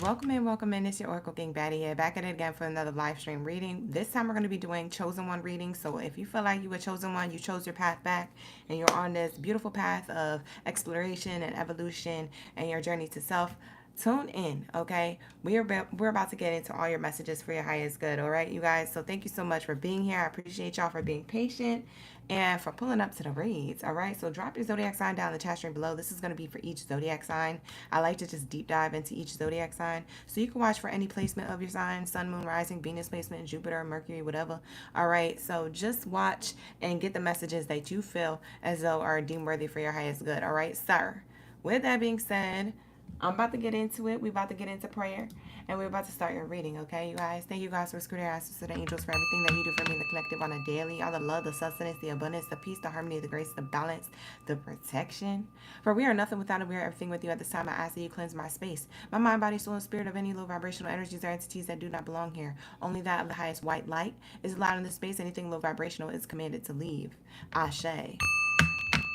welcome in, welcome in. It's your Oracle King Baddie here, back at it again for another live stream reading. This time we're going to be doing chosen one reading. So if you feel like you were chosen one, you chose your path back, and you're on this beautiful path of exploration and evolution and your journey to self, tune in, okay? We're about to get into all your messages for your highest good, all right, you guys? So thank you so much for being here. I appreciate y'all for being patient and for pulling up to the reads, all right? So drop your zodiac sign down in the chat stream below. This is going to be for each zodiac sign. I like to just deep dive into each zodiac sign, so you can watch for any placement of your sign: sun, moon, rising, Venus placement, Jupiter, Mercury, whatever, all right? So just watch and get the messages that you feel as though are deemed worthy for your highest good, all right, sir? With that being said, I'm about to get into it. We're about to get into prayer, and we're about to start your reading, okay, you guys? Thank you guys for screwing your asses to the angels for everything that you do for me, the collective, on a daily. All the love, the sustenance, the abundance, the peace, the harmony, the grace, the balance, the protection. For we are nothing without it. We are everything with you. At this time, I ask that you cleanse my space, my mind, body, soul, and spirit of any low vibrational energies or entities that do not belong here. Only that of the highest white light is allowed in this space. Anything low vibrational is commanded to leave. Ashe.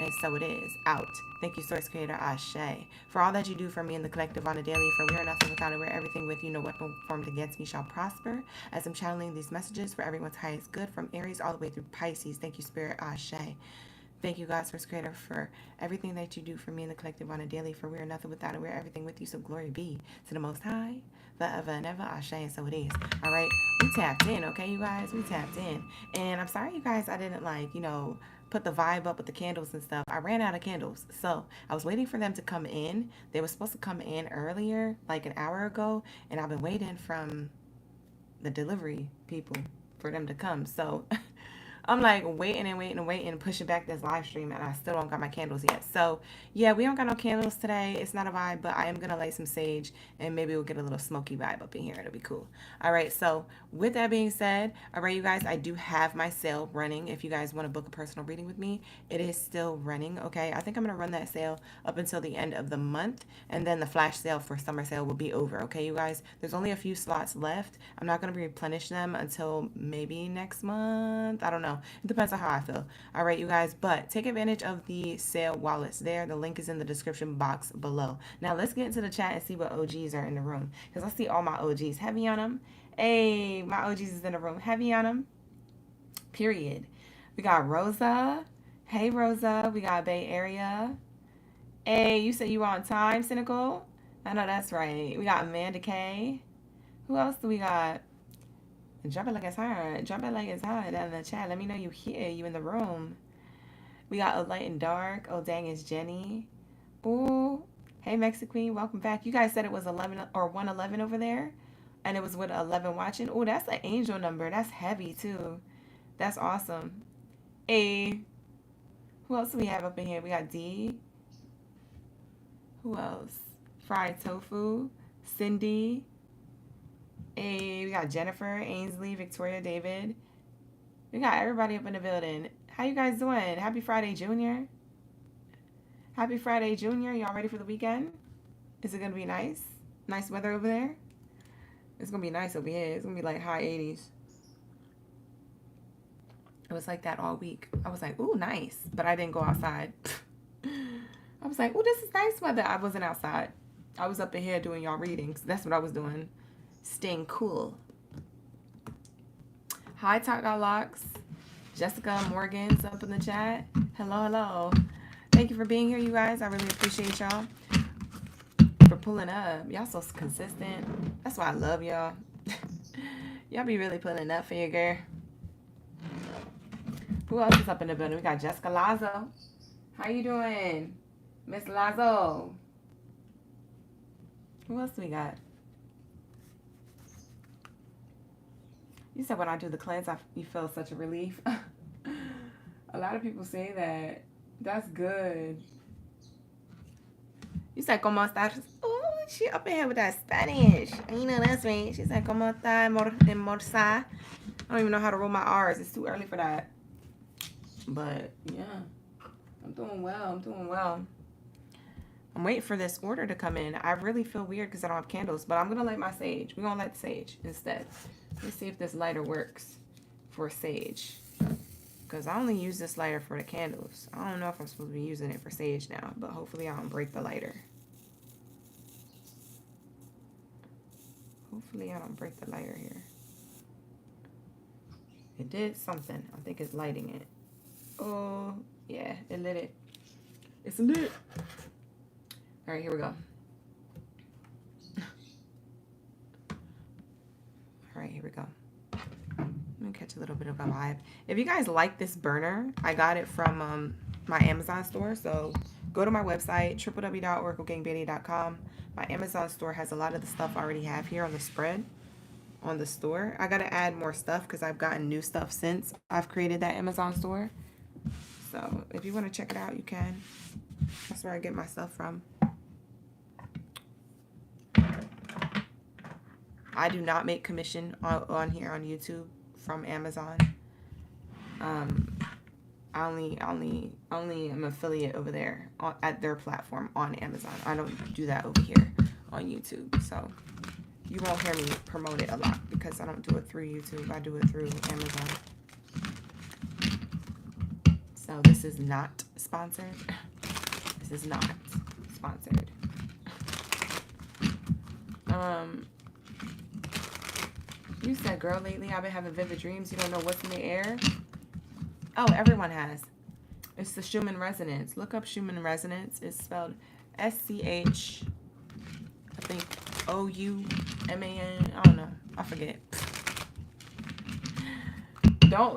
And so it is. Out. Thank you, Source Creator. Ashe. For all that you do for me in the collective on a daily. For we are nothing without it. We're everything with you. No weapon formed against me shall prosper. As I'm channeling these messages for everyone's highest good, from Aries all the way through Pisces. Thank you, Spirit. Ashe. Thank you, God, Source Creator, for everything that you do for me in the collective on a daily. For we are nothing without it. We're everything with you. So glory be to the Most High, forever and ever. Ashe. And so it is. All right. We tapped in, okay, you guys? We tapped in. And I'm sorry, you guys, I didn't, put the vibe up with the candles and stuff. I ran out of candles, so I was waiting for them to come in. They were supposed to come in earlier, like an hour ago, and I've been waiting from the delivery people for them to come. So I'm like waiting and waiting and waiting, pushing back this live stream, and I still don't got my candles yet. So yeah, we don't got no candles today. It's not a vibe, but I am gonna light some sage, and maybe we'll get a little smoky vibe up in here. It'll be cool. All right, so with that being said, all right, you guys, I do have my sale running. If you guys want to book a personal reading with me, it is still running, okay? I think I'm gonna run that sale up until the end of the month, and then the flash sale for summer sale will be over, okay, you guys? There's only a few slots left. I'm not gonna replenish them until maybe next month. I don't know. It depends on how I feel. All right, you guys, but take advantage of the sale while it's there. The link is in the description box below. Now let's get into the chat and see what OGs are in the room, because I see all my OGs. Heavy on them. Hey, my OGs is in the room. Heavy on them. Period. We got Rosa. Hey, Rosa. We got Bay Area. Hey, you said you were on time, Cynical? I know that's right. We got Amanda K. Who else do we got? Drop it like it's hard. Drop it like it's hard down in the chat. Let me know you here. You in the room. We got A Light and Dark. Oh, dang, it's Jenny. Ooh. Hey, Mexiqueen. Welcome back. You guys said it was 11 or 111 over there. And it was with 11 watching. Oh, that's an angel number. That's heavy, too. That's awesome. Hey. Who else do we have up in here? We got D. Who else? Fried Tofu. Cindy. Hey, we got Jennifer, Ainsley, Victoria, David. We got everybody up in the building. How you guys doing? Happy Friday, Junior. Happy Friday, Junior. Y'all ready for the weekend? Is it going to be nice? Nice weather over there? It's going to be nice over here. It's going to be like high 80s. It was like that all week. I was like, ooh, nice. But I didn't go outside. I was like, ooh, this is nice weather. I wasn't outside. I was up in here doing y'all readings. That's what I was doing. Staying cool. Hi, Talk Got Locks. Jessica Morgan's up in the chat. Hello, hello. Thank you for being here, you guys. I really appreciate y'all for pulling up. Y'all so consistent. That's why I love y'all. Y'all be really pulling up for your girl. Who else is up in the building? We got Jessica Lazo. How you doing, Miss Lazo? Who else do we got? You said when I do the cleanse, you feel such a relief. A lot of people say that. That's good. You said, ¿Cómo estás? Oh, she up in here with that Spanish. You know, that's right. She said, ¿Cómo está, morsa? I don't even know how to roll my R's. It's too early for that. But, yeah. I'm doing well. I'm doing well. I'm waiting for this order to come in. I really feel weird because I don't have candles. But I'm going to light my sage. We're going to light the sage instead. Let's see if this lighter works for sage. Because I only use this lighter for the candles. I don't know if I'm supposed to be using it for sage now. But hopefully I don't break the lighter. Hopefully I don't break the lighter here. It did something. I think it's lighting it. Oh, yeah, it lit it. It's lit. All right, here we go. All right, here we go. Let me catch a little bit of a vibe. If you guys like this burner, I got it from my Amazon store. So go to my website, www.oraclegangbaddie.com. My Amazon store has a lot of the stuff I already have here on the spread on the store. I got to add more stuff because I've gotten new stuff since I've created that Amazon store. So if you want to check it out, you can. That's where I get my stuff from. I do not make commission on here on YouTube from Amazon. I only am affiliate over there at their platform on Amazon. I don't do that over here on YouTube. So you won't hear me promote it a lot because I don't do it through YouTube. I do it through Amazon. So this is not sponsored. This is not sponsored. You said, girl, lately I've been having vivid dreams. You don't know what's in the air? Oh, everyone has. It's the Schumann resonance. Look up Schumann resonance. It's spelled S-C-H, I think O-U-M-A-N. I don't know. I forget. Don't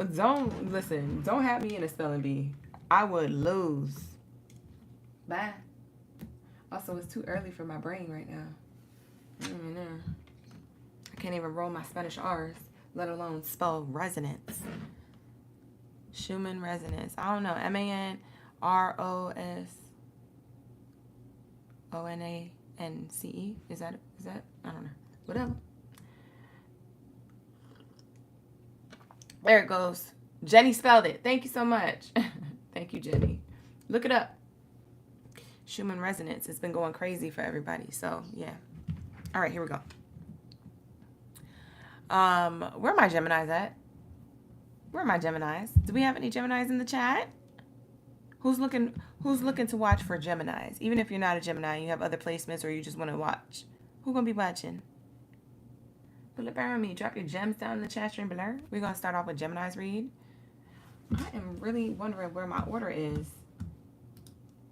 listen. Don't have me in a spelling bee. I would lose. Bye. Also, it's too early for my brain right now. I don't even know. I can't even roll my Spanish R's, let alone spell resonance. Schumann resonance. I don't know. M-A-N-R-O-S-O-N-A-N-C-E. Is that? I don't know. Whatever. There it goes. Jenny spelled it. Thank you so much. Thank you, Jenny. Look it up. Schumann resonance. It's been going crazy for everybody. So, yeah. All right, here we go. Where are my Geminis at? Where are my Geminis? Do we have any Geminis in the chat? Who's looking to watch for Geminis? Even if you're not a Gemini, you have other placements or you just want to watch. Who's going to be watching? Pull up around me. Drop your gems down in the chat stream below. We're going to start off with Gemini's read. I am really wondering where my order is.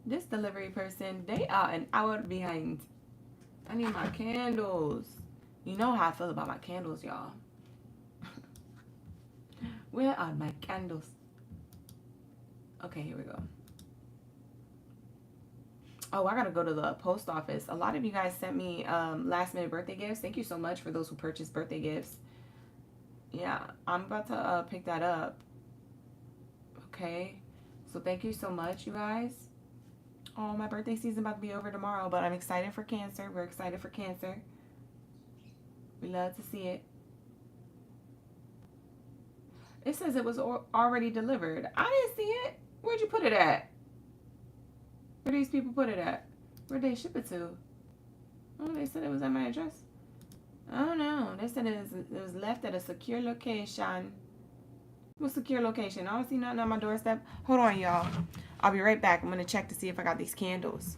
This delivery person, they are an hour behind. I need my candles. You know how I feel about my candles, y'all. Where are my candles? Okay, here we go. Oh, I gotta go to the post office. A lot of you guys sent me last minute birthday gifts. Thank you so much for those who purchased birthday gifts. Yeah, I'm about to pick that up. Okay, so thank you so much, you guys. Oh, my birthday season about to be over tomorrow, but I'm excited for Cancer. We're excited for Cancer. We love to see it. It says it was already delivered. I didn't see it. Where'd you put it at? Where these people put it at? Where'd they ship it to? Oh, they said it was at my address. I don't know. They said it was left at a secure location. What secure location? I don't see nothing on my doorstep. Hold on, y'all. I'll be right back. I'm going to check to see if I got these candles.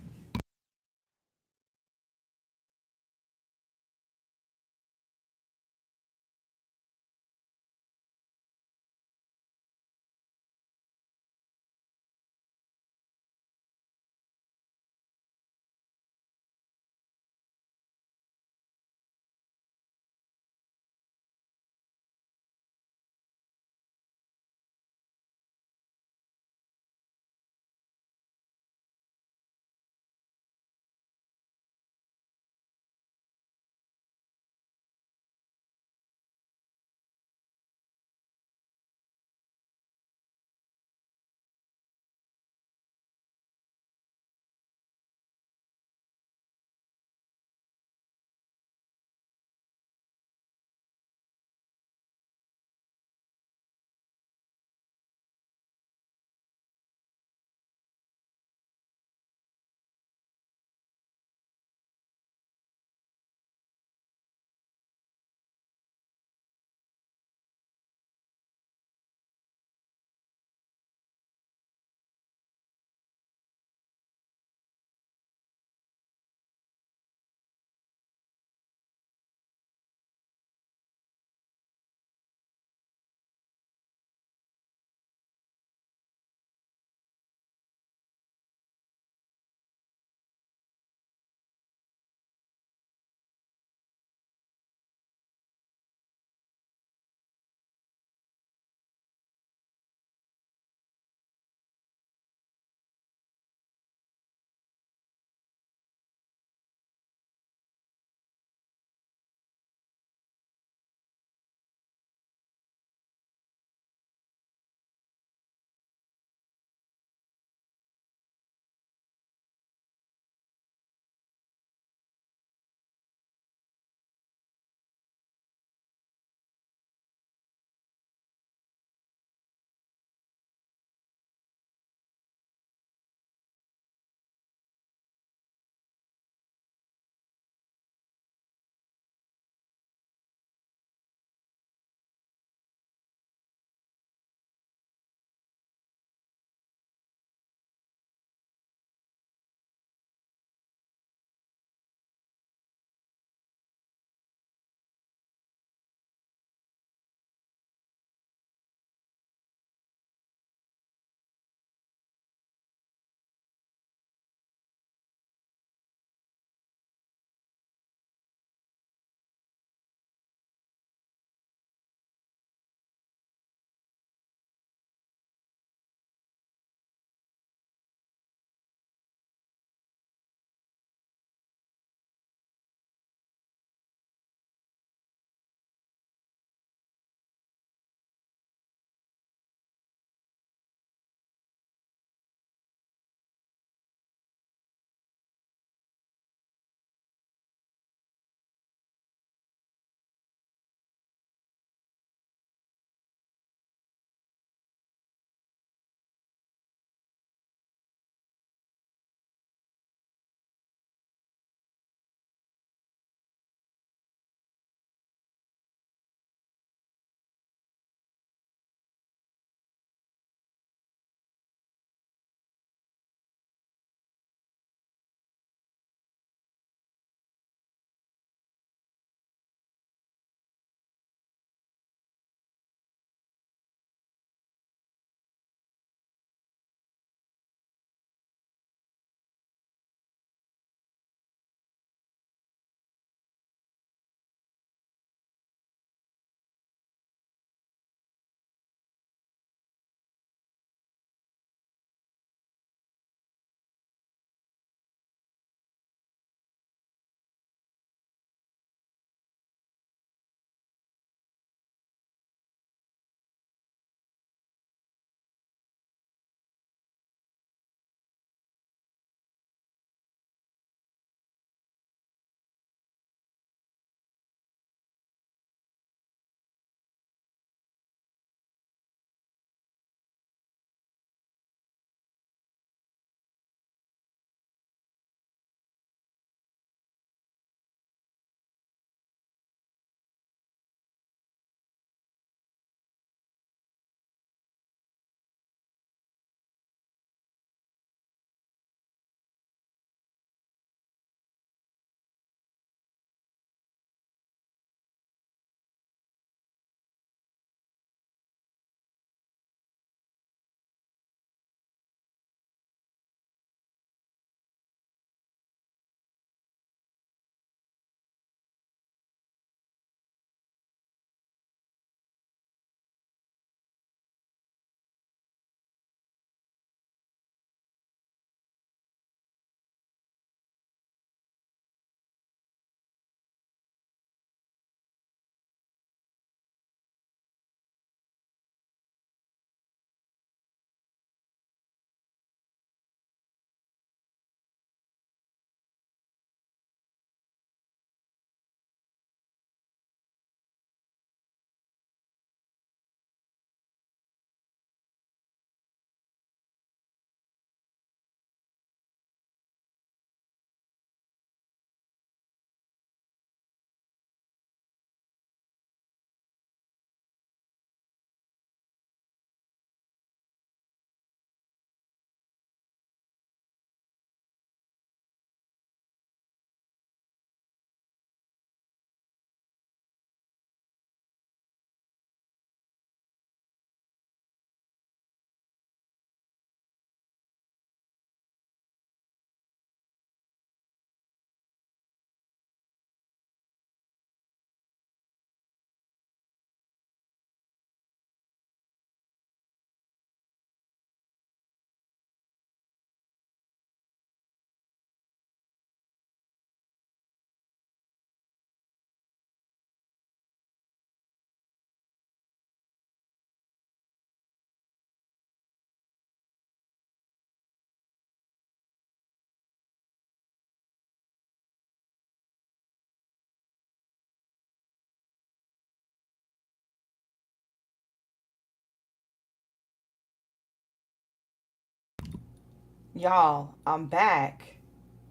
Y'all, I'm back.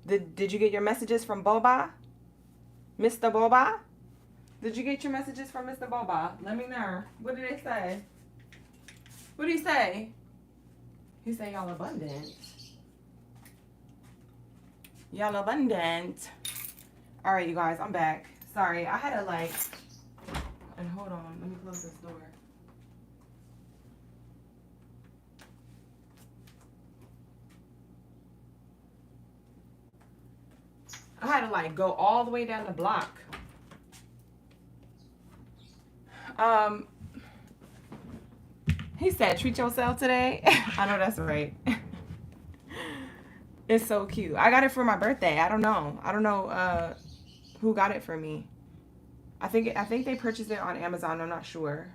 Did you get your messages from Boba? Mr. Boba? Did you get your messages from Mr. Boba? Let me know. What did they say? What did he say? He said y'all abundant. Y'all abundant. All right, you guys, I'm back. Sorry, I had to like, and hold on, let me close this door. I had to like go all the way down the block. He said, treat yourself today. I know that's right. It's so cute. I got it for my birthday. I don't know who got it for me. I think they purchased it on Amazon. I'm not sure.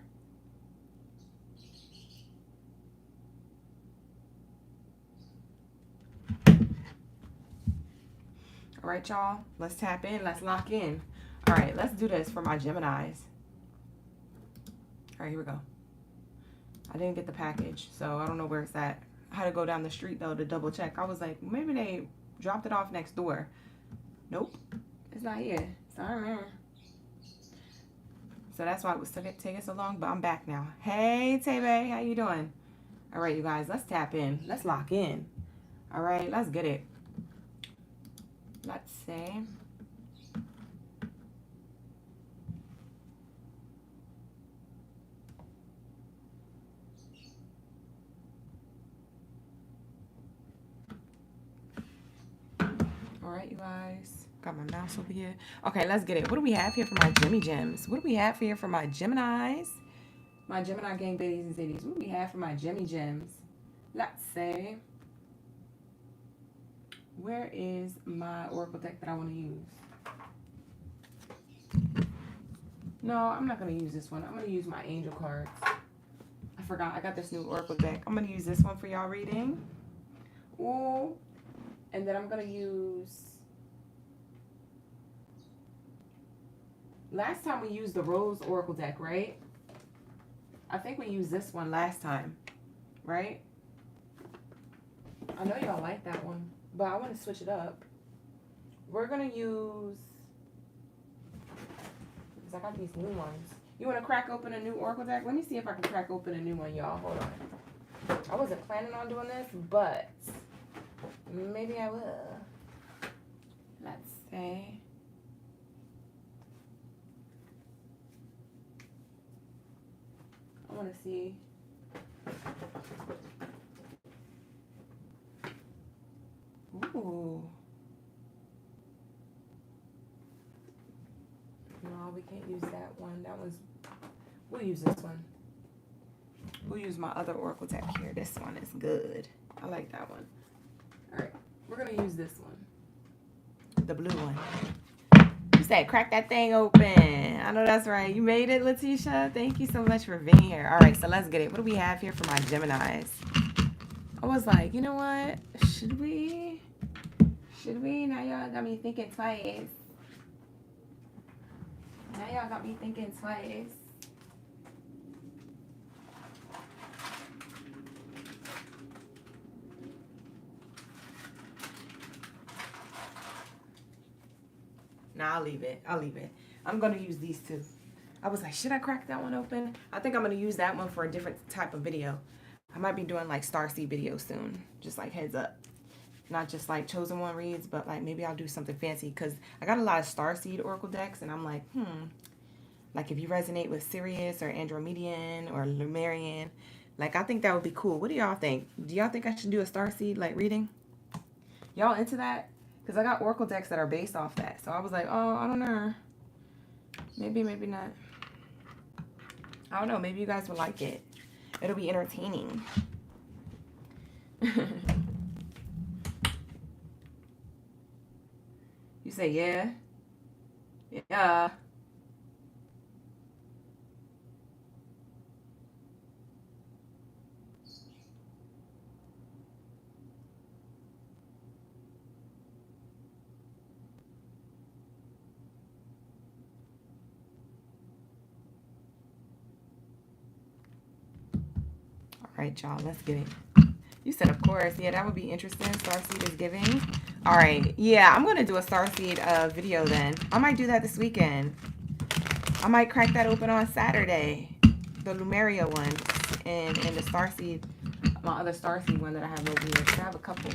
All right, y'all. Let's tap in. Let's lock in. All right, let's do this for my Geminis. All right, here we go. I didn't get the package, so I don't know where it's at. I had to go down the street, though, to double check. I was like, maybe they dropped it off next door. Nope. It's not here. Sorry. So that's why it was taking so long, but I'm back now. Hey, Tebe, how you doing? All right, you guys, let's tap in. Let's lock in. All right, let's get it. Let's see. All right, you guys. Got my mouse over here. Okay, let's get it. What do we have here for my Gemmy Gems? What do we have here for my Geminis? My Gemini gang baddies and cities. What do we have for my Gemmy Gems? Let's say. Where is my oracle deck that I want to use? No, I'm not going to use this one. I'm going to use my angel cards. I forgot. I got this new oracle deck. I'm going to use this one for y'all reading. Ooh. And then I'm going to use... Last time we used the Rose Oracle deck, right? I think we used this one last time, right? I know y'all like that one, but I want to switch it up. We're going to use... Because I got these new ones. You want to crack open a new Oracle deck? Let me see if I can crack open a new one, y'all. Hold on. I wasn't planning on doing this, but maybe I will. Let's see. I want to see. Ooh. No, we can't use that one. That one's... We'll use this one. We'll use my other Oracle deck here. This one is good. I like that one. All right. We're going to use this one. The blue one. You said crack that thing open. I know that's right. You made it, Letitia. Thank you so much for being here. All right, so let's get it. What do we have here for my Geminis? I was like, you know what? Should we? Should we? Now y'all got me thinking twice. Now y'all got me thinking twice. Nah, I'll leave it. I'll leave it. I'm going to use these two. I was like, should I crack that one open? I think I'm going to use that one for a different type of video. I might be doing like starseed videos soon. Just like heads up. Not just like chosen one reads, but like maybe I'll do something fancy. Because I got a lot of starseed oracle decks. And I'm like, like if you resonate with Sirius or Andromedan or Lumerian. Like I think that would be cool. What do y'all think? Do y'all think I should do a starseed like reading? Y'all into that? Because I got oracle decks that are based off that. So I was like, oh, I don't know. Maybe, maybe not. I don't know. Maybe you guys will like it. It'll be entertaining. You say, yeah? Yeah. All right, y'all, let's get it. You said, of course. Yeah, that would be interesting. Starseed is giving. All right. Yeah, I'm going to do a Starseed video then. I might do that this weekend. I might crack that open on Saturday. The Lumeria one. And the Starseed, my other Starseed one that I have over here. I have a couple.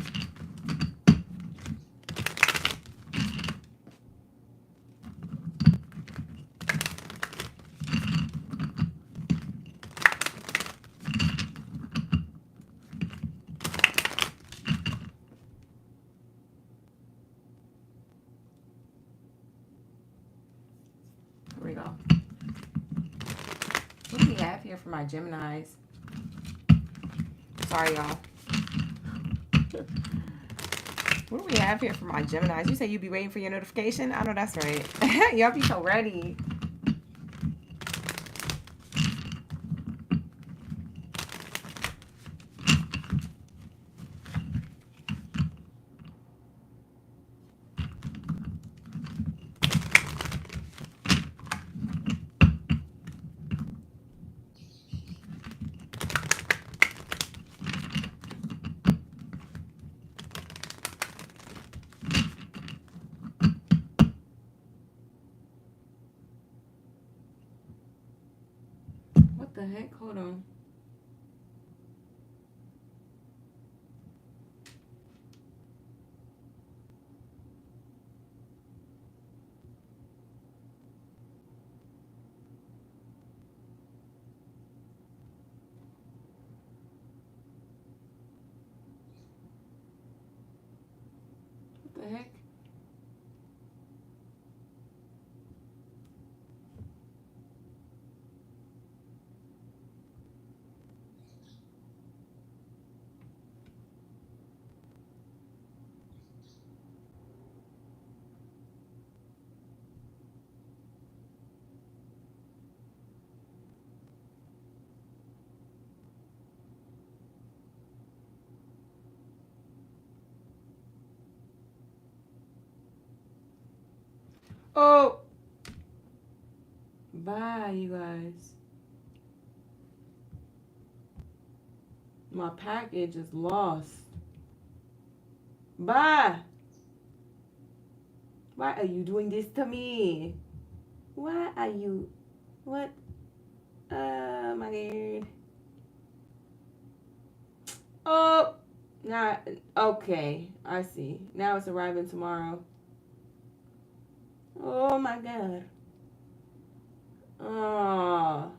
Here we go. What do we have here for my Geminis? Sorry, y'all. What do we have here for my Geminis? You say you be waiting for your notification? I know that's right. Y'all be so ready. What the heck? Hold on. What the heck? Oh, bye, you guys. My package is lost. Bye. Why are you doing this to me? Why are you? What? Oh my God. Oh, now, okay. I see. Now it's arriving tomorrow. Oh my God. Oh.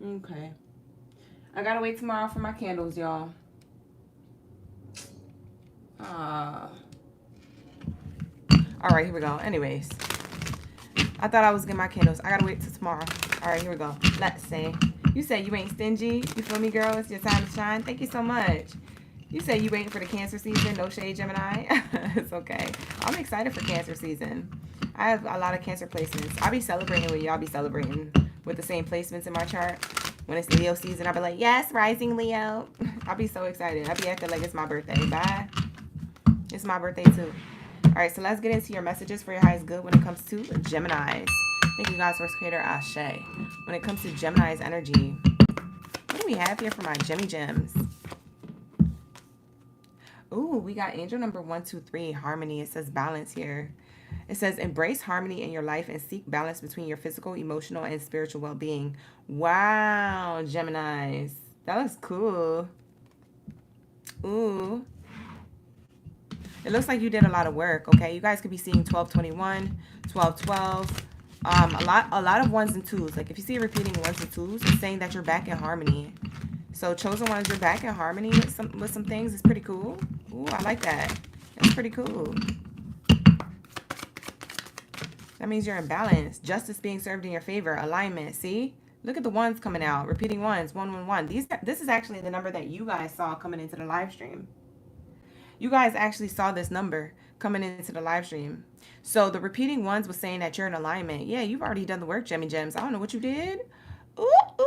Okay. I gotta wait tomorrow for my candles, y'all. All right, here we go. Anyways, I thought I was getting my candles. I gotta wait till tomorrow. All right, here we go. Let's see. You say you ain't stingy. You feel me, girl? It's your time to shine. Thank you so much. You say you waiting for the Cancer season. No shade, Gemini. It's okay. I'm excited for Cancer season. I have a lot of Cancer placements. I'll be celebrating when y'all be celebrating with the same placements in my chart. When it's Leo season, I'll be like, yes, rising Leo. I'll be so excited. I'll be acting like it's my birthday. Bye. It's my birthday too. All right, so let's get into your messages for your highest good when it comes to Geminis. Thank you, God's first creator, Ashe. When it comes to Gemini's energy, what do we have here for my Gemmy Gems? Ooh, we got angel number 123, harmony. It says balance here. It says embrace harmony in your life and seek balance between your physical, emotional, and spiritual well-being. Wow, Geminis. That looks cool. Ooh. It looks like you did a lot of work, okay? You guys could be seeing 1221, 1212. A lot of ones and twos. Like if you see repeating ones and twos, it's saying that you're back in harmony. So chosen ones, you're back in harmony with some things. It's pretty cool. Ooh, I like that. That's pretty cool. That means you're in balance. Justice being served in your favor. Alignment. See? Look at the ones coming out. Repeating ones. 111. This is actually the number that you guys saw coming into the live stream. You guys actually saw this number coming into the live stream. So the repeating ones was saying that you're in alignment. Yeah, you've already done the work, Gemmy Gems. I don't know what you did. Ooh, ooh.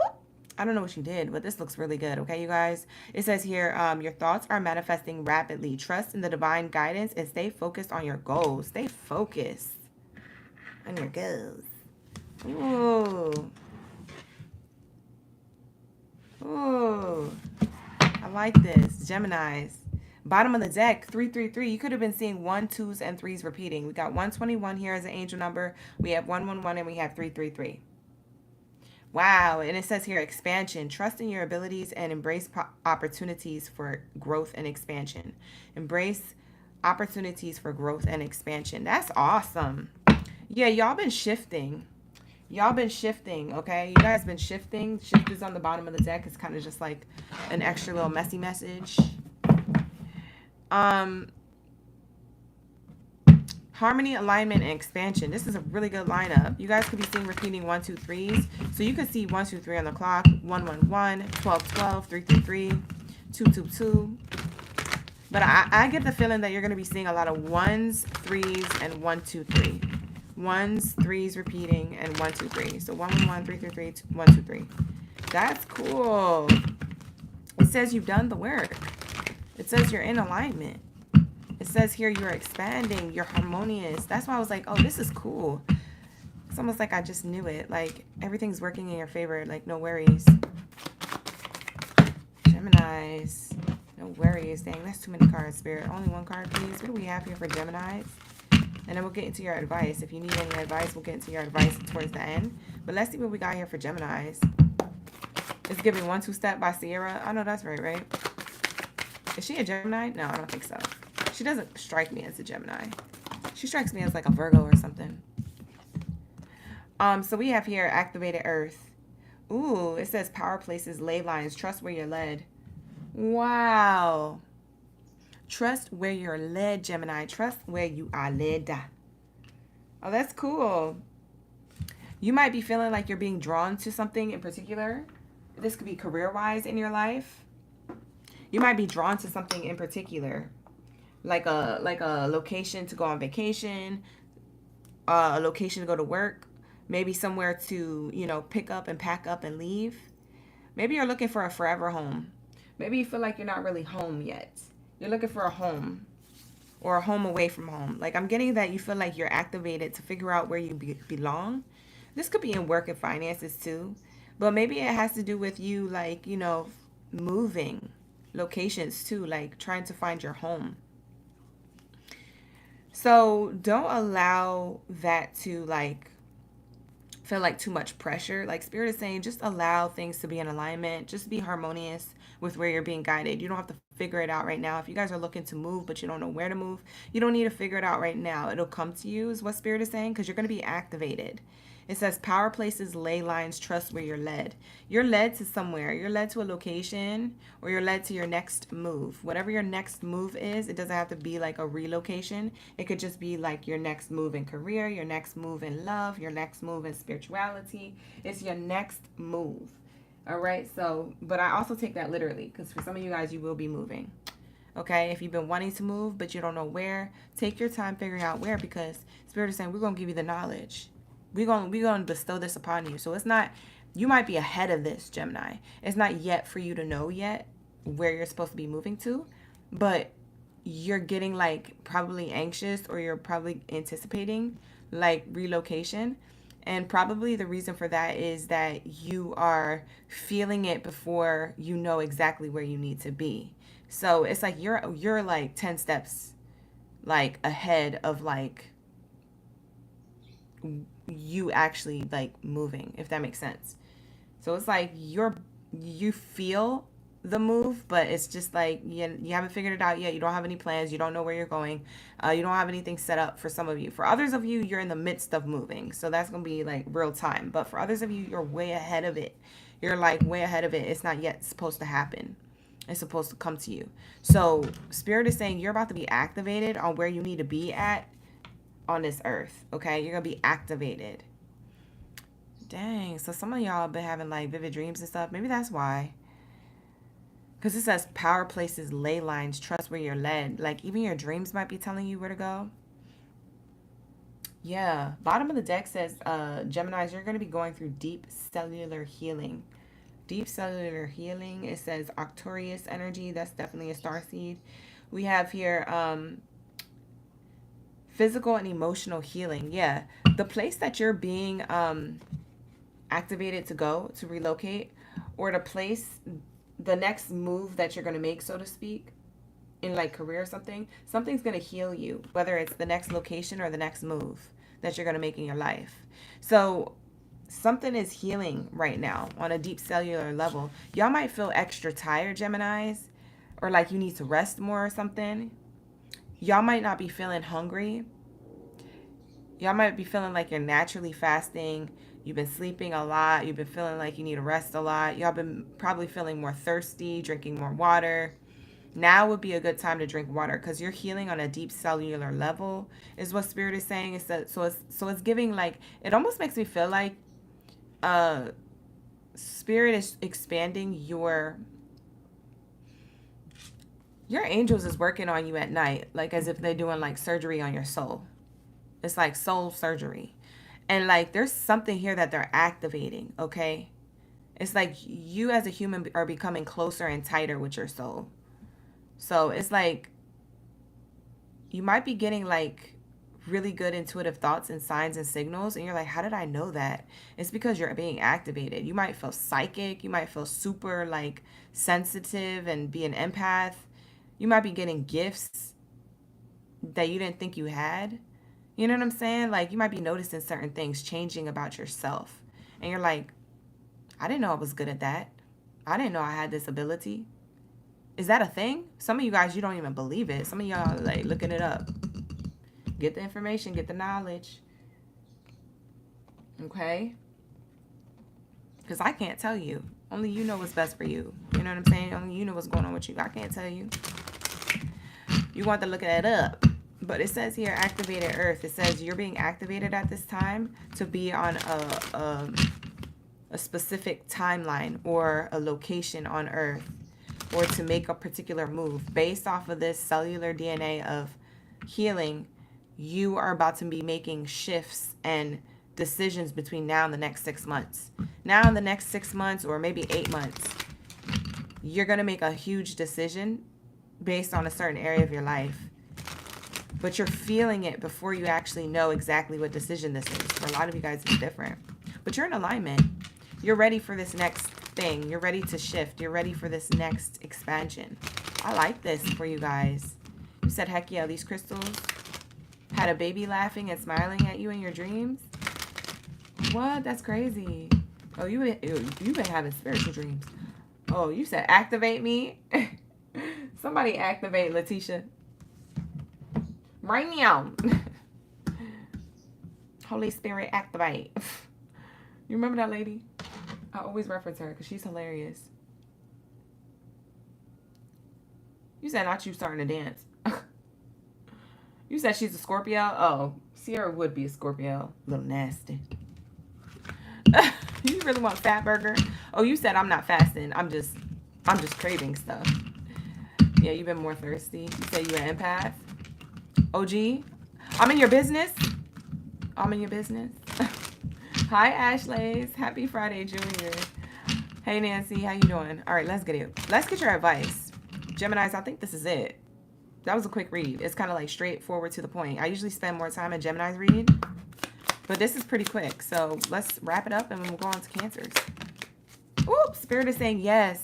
I don't know what you did, but this looks really good. Okay, you guys. It says here, your thoughts are manifesting rapidly. Trust in the divine guidance and stay focused on your goals. Stay focused on your goals. Ooh. Ooh, I like this. Geminis. Bottom of the deck, 333. You could have been seeing 1, 2s, and 3s repeating. We got 121 here as an angel number. We have 111 and we have 333. Wow. And it says here expansion. Trust in your abilities and embrace opportunities for growth and expansion. Embrace opportunities for growth and expansion. That's awesome. Yeah, y'all been shifting. Y'all been shifting, okay? You guys been shifting. Shift is on the bottom of the deck. It's kind of just like an extra little messy message. Harmony, alignment, and expansion. This is a really good lineup. You guys could be seeing repeating 1, 2, 3s. So you could see 1, 2, 3 on the clock. 1, 1, 1, 12, 12, 3, 3, 3, 2, 2, 2. But I get the feeling that you're going to be seeing a lot of 1s, 3s, and 1, 2, 3. 1s, 3s repeating, and 1, 2, 3. So 1, 1, 1, 3, 3, 3, 1, 2, 3. That's cool. It says you've done the work. It says you're in alignment. It says here you're expanding, you're harmonious. That's why I was like, oh, this is cool. It's almost like I just knew it. Like, everything's working in your favor. Like, no worries. Geminis. No worries. Dang, that's too many cards, Spirit. Only one card, please. What do we have here for Geminis? And then we'll get into your advice. If you need any advice, we'll get into your advice towards the end. But let's see what we got here for Geminis. It's giving 1, 2 Step by Sierra. I know that's right? Is she a Gemini? No, I don't think so. She doesn't strike me as a Gemini. She strikes me as like a Virgo or something. So we have here activated Earth. Ooh, it says power places, ley lines, trust where you're led. Wow. Trust where you're led, Gemini. Trust where you are led. Oh, that's cool. You might be feeling like you're being drawn to something in particular. This could be career-wise in your life. You might be drawn to something in particular. Like a location to go on vacation, a location to go to work, maybe somewhere to, you know, pick up and pack up and leave. Maybe you're looking for a forever home. Maybe you feel like you're not really home yet. You're looking for a home or a home away from home. Like, I'm getting that you feel like you're activated to figure out where you belong. This could be in work and finances too, but maybe it has to do with you, like, you know, moving locations too, like trying to find your home. So don't allow that to like feel like too much pressure. Like, Spirit is saying, just allow things to be in alignment. Just be harmonious with where you're being guided. You don't have to figure it out right now. If you guys are looking to move, but you don't know where to move, you don't need to figure it out right now. It'll come to you is what Spirit is saying, because you're going to be activated. It says power places, ley lines, trust where you're led. You're led to somewhere. You're led to a location, or you're led to your next move. Whatever your next move is, it doesn't have to be like a relocation. It could just be like your next move in career, your next move in love, your next move in spirituality. It's your next move. All right. So, but I also take that literally, because for some of you guys, you will be moving. Okay. If you've been wanting to move, but you don't know where, take your time figuring out where, because Spirit is saying, we're going to give you the knowledge. We're going to bestow this upon you. So it's not, you might be ahead of this, Gemini. It's not yet for you to know yet where you're supposed to be moving to, but you're getting like probably anxious, or you're probably anticipating like relocation. And probably the reason for that is that you are feeling it before you know exactly where you need to be. So it's like you're like 10 steps like ahead of like you actually like moving, if that makes sense. So it's like you feel the move, but it's just like you haven't figured it out yet. You don't have any plans. You don't know where you're going. You don't have anything set up for some of you. For others of you, you're in the midst of moving, so that's gonna be like real time. But for others of you, you're way ahead of it. You're like way ahead of it. It's not yet supposed to happen. It's supposed to come to you. So Spirit is saying you're about to be activated on where you need to be at on this earth. Okay, you're gonna be activated. Dang. So some of y'all been having like vivid dreams and stuff. Maybe that's why. Because it says power places, ley lines, trust where you're led. Like, even your dreams might be telling you where to go. Yeah. Bottom of the deck says, Geminis, you're going to be going through deep cellular healing. Deep cellular healing. It says Aquarius energy. That's definitely a starseed. We have here physical and emotional healing. Yeah. The place that you're being activated to go, to relocate, or to place the next move that you're going to make, so to speak, in like career or something. Something's going to heal you, whether it's the next location or the next move that you're going to make in your life. So something is healing right now on a deep cellular level. Y'all might feel extra tired, Geminis, or like you need to rest more or something. Y'all might not be feeling hungry. Y'all might be feeling like you're naturally fasting. You've been sleeping a lot. You've been feeling like you need to rest a lot. Y'all been probably feeling more thirsty, drinking more water. Now would be a good time to drink water because you're healing on a deep cellular level, is what Spirit is saying. It's that, so it's giving, like, it almost makes me feel like Spirit is expanding your angels is working on you at night, like as if they're doing like surgery on your soul. It's like soul surgery. And like there's something here that they're activating, okay? It's like you as a human are becoming closer and tighter with your soul. So it's like you might be getting like really good intuitive thoughts and signs and signals, and you're like, how did I know that? It's because you're being activated. You might feel psychic. You might feel super like sensitive and be an empath. You might be getting gifts that you didn't think you had. You know what I'm saying? Like you might be noticing certain things changing about yourself. And you're like, I didn't know I was good at that. I didn't know I had this ability. Is that a thing? Some of you guys, you don't even believe it. Some of y'all are like looking it up. Get the information, get the knowledge. Okay? Because I can't tell you. Only you know what's best for you. You know what I'm saying? Only you know what's going on with you. I can't tell you. You want to look it up. But it says here, activated earth. It says you're being activated at this time to be on a specific timeline or a location on earth, or to make a particular move. Based off of this cellular DNA of healing, you are about to be making shifts and decisions between now and the next 6 months. Now in the next 6 months, or maybe 8 months, you're going to make a huge decision based on a certain area of your life. But you're feeling it before you actually know exactly what decision this is. For a lot of you guys, it's different. But you're in alignment. You're ready for this next thing. You're ready to shift. You're ready for this next expansion. I like this for you guys. You said, heck yeah, these crystals had a baby laughing and smiling at you in your dreams. What? That's crazy. Oh, you've been having spiritual dreams. Oh, you said activate me? Somebody activate Letitia. Right now. Holy Spirit, activate. You remember that lady? I always reference her because she's hilarious. You said not you starting to dance. You said she's a Scorpio? Oh, Sierra would be a Scorpio. A little nasty. You really want fat burger? Oh, you said I'm not fasting. I'm just craving stuff. Yeah, you've been more thirsty. You said you an empath. OG, I'm in your business. I'm in your business. Hi, Ashleys. Happy Friday, Junior. Hey, Nancy. How you doing? All right, let's get it. Let's get your advice. Geminis, I think this is it. That was a quick read. It's kind of like straightforward to the point. I usually spend more time in Gemini's reading, but this is pretty quick. So let's wrap it up and we'll go on to Cancers. Oops, Spirit is saying yes.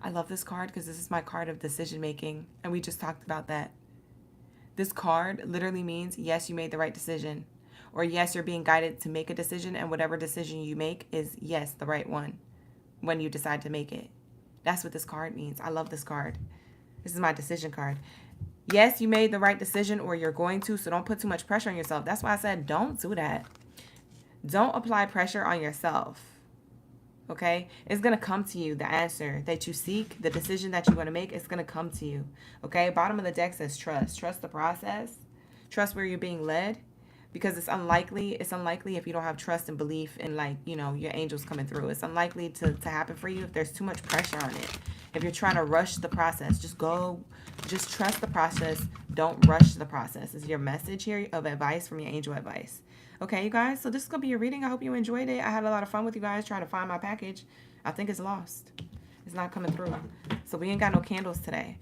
I love this card because this is my card of decision making, and we just talked about that. This card literally means yes, you made the right decision, or yes, you're being guided to make a decision, and whatever decision you make is yes, the right one when you decide to make it. That's what this card means. I love this card. This is my decision card. Yes, you made the right decision, or you're going to, so don't put too much pressure on yourself. That's why I said don't do that. Don't apply pressure on yourself. Okay? It's going to come to you. The answer that you seek, the decision that you want to make, it's going to come to you. Okay? Bottom of the deck says trust. Trust the process. Trust where you're being led. Because it's unlikely if you don't have trust and belief in, like, you know, your angels coming through. It's unlikely to happen for you if there's too much pressure on it. If you're trying to rush the process, just trust the process. Don't rush the process. Is your message here of advice from your angel advice. Okay, you guys, so this is going to be your reading. I hope you enjoyed it. I had a lot of fun with you guys trying to find my package. I think it's lost. It's not coming through. So we ain't got no candles today.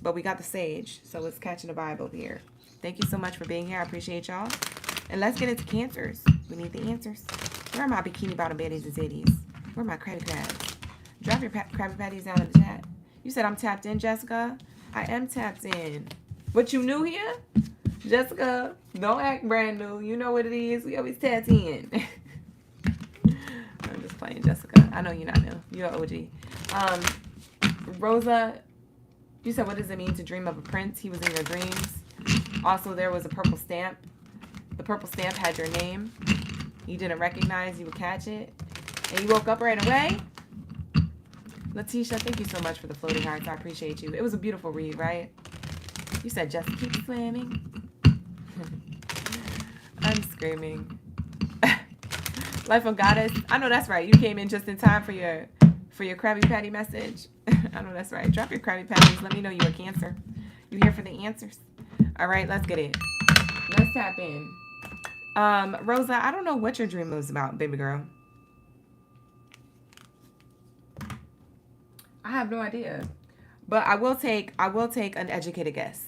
But we got the sage. So it's catching the vibe over here. Thank you so much for being here. I appreciate y'all. And let's get into Cancers. We need the answers. Where are my bikini bottom baddies and zeddies? Where are my Krabby Patties? Drop your Krabby Patties down in the chat. You said I'm tapped in, Jessica. I am tapped in. What, you new here? Jessica, don't act brand new. You know what it is. We always tapped in. I'm just playing, Jessica. I know you're not new. You're an OG. Rosa, you said, what does it mean to dream of a prince? He was in your dreams. Also, there was a purple stamp. The purple stamp had your name. You didn't recognize. You would catch it. And you woke up right away. Letitia, thank you so much for the floating hearts. I appreciate you. It was a beautiful read, right? You said, just keep swimming. I'm screaming. Life of Goddess. I know that's right. You came in just in time for your Krabby Patty message. I know that's right. Drop your Krabby Patties. Let me know you're a Cancer. You here for the answers? All right, let's get it. Let's tap in. Rosa, I don't know what your dream was about, baby girl. I have no idea. But I will take an educated guess.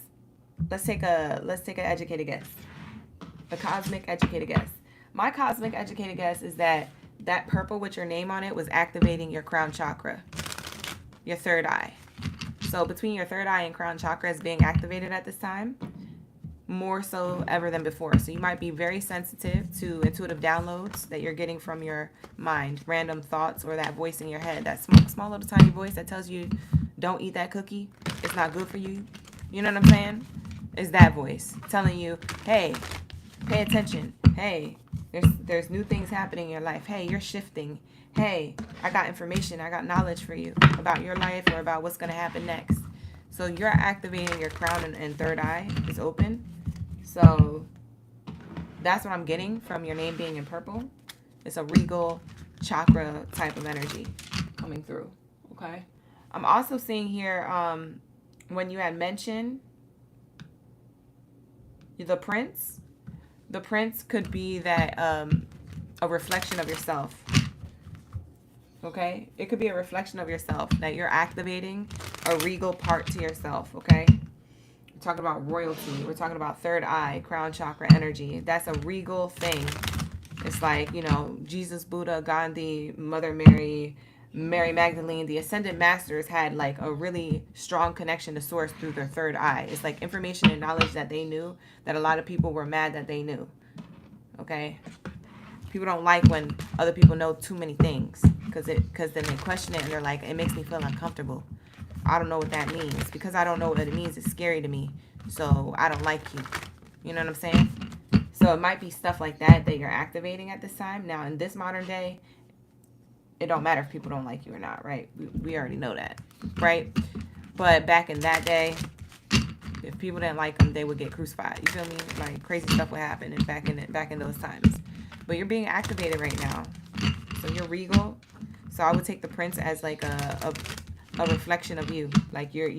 Let's take an educated guess. A cosmic educated guess. My cosmic educated guess is that purple with your name on it was activating your crown chakra, your third eye. So between your third eye and crown chakra is being activated at this time, more so ever than before. So you might be very sensitive to intuitive downloads that you're getting from your mind, random thoughts, or that voice in your head, that small little tiny voice that tells you, don't eat that cookie, it's not good for you. You know what I'm saying? It's that voice telling you, hey, pay attention. Hey, there's new things happening in your life. Hey, you're shifting. Hey, I got information. I got knowledge for you about your life or about what's going to happen next. So you're activating your crown and third eye is open. So that's what I'm getting from your name being in purple. It's a regal chakra type of energy coming through. Okay. I'm also seeing here when you had mentioned the prince. The prince could be that a reflection of yourself. Okay? It could be a reflection of yourself that you're activating a regal part to yourself. Okay? We're talking about royalty. We're talking about third eye, crown chakra energy. That's a regal thing. It's like, you know, Jesus, Buddha, Gandhi, Mother Mary, Mary Magdalene, the Ascended Masters had like a really strong connection to source through their third eye. It's like information and knowledge that they knew that a lot of people were mad that they knew. Okay? People don't like when other people know too many things because then they question it and they're like, it makes me feel uncomfortable. I don't know what that means. Because I don't know what it means, it's scary to me. So I don't like you. You know what I'm saying? So it might be stuff like that you're activating at this time. Now, in this modern day, it don't matter if people don't like you or not, right? We already know that, right? But back in that day, if people didn't like them, they would get crucified. You feel me? Like crazy stuff would happen back in those times. But you're being activated right now, so you're regal. So I would take the prince as like a reflection of you, like you're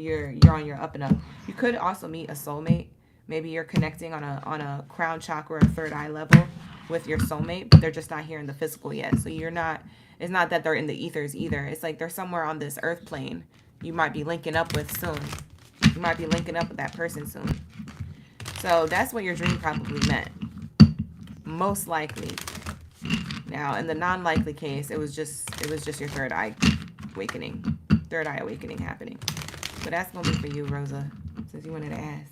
on your up and up. You could also meet a soulmate. Maybe you're connecting on a crown chakra or third eye level with your soulmate, but they're just not here in the physical yet. So you're not. It's not that they're in the ethers either. It's like they're somewhere on this earth plane. You might be linking up with soon. You might be linking up with that person soon. So that's what your dream probably meant. Most likely. Now, in the non-likely case, it was just your third eye awakening. Third eye awakening happening. But that's gonna be for you, Rosa, since you wanted to ask.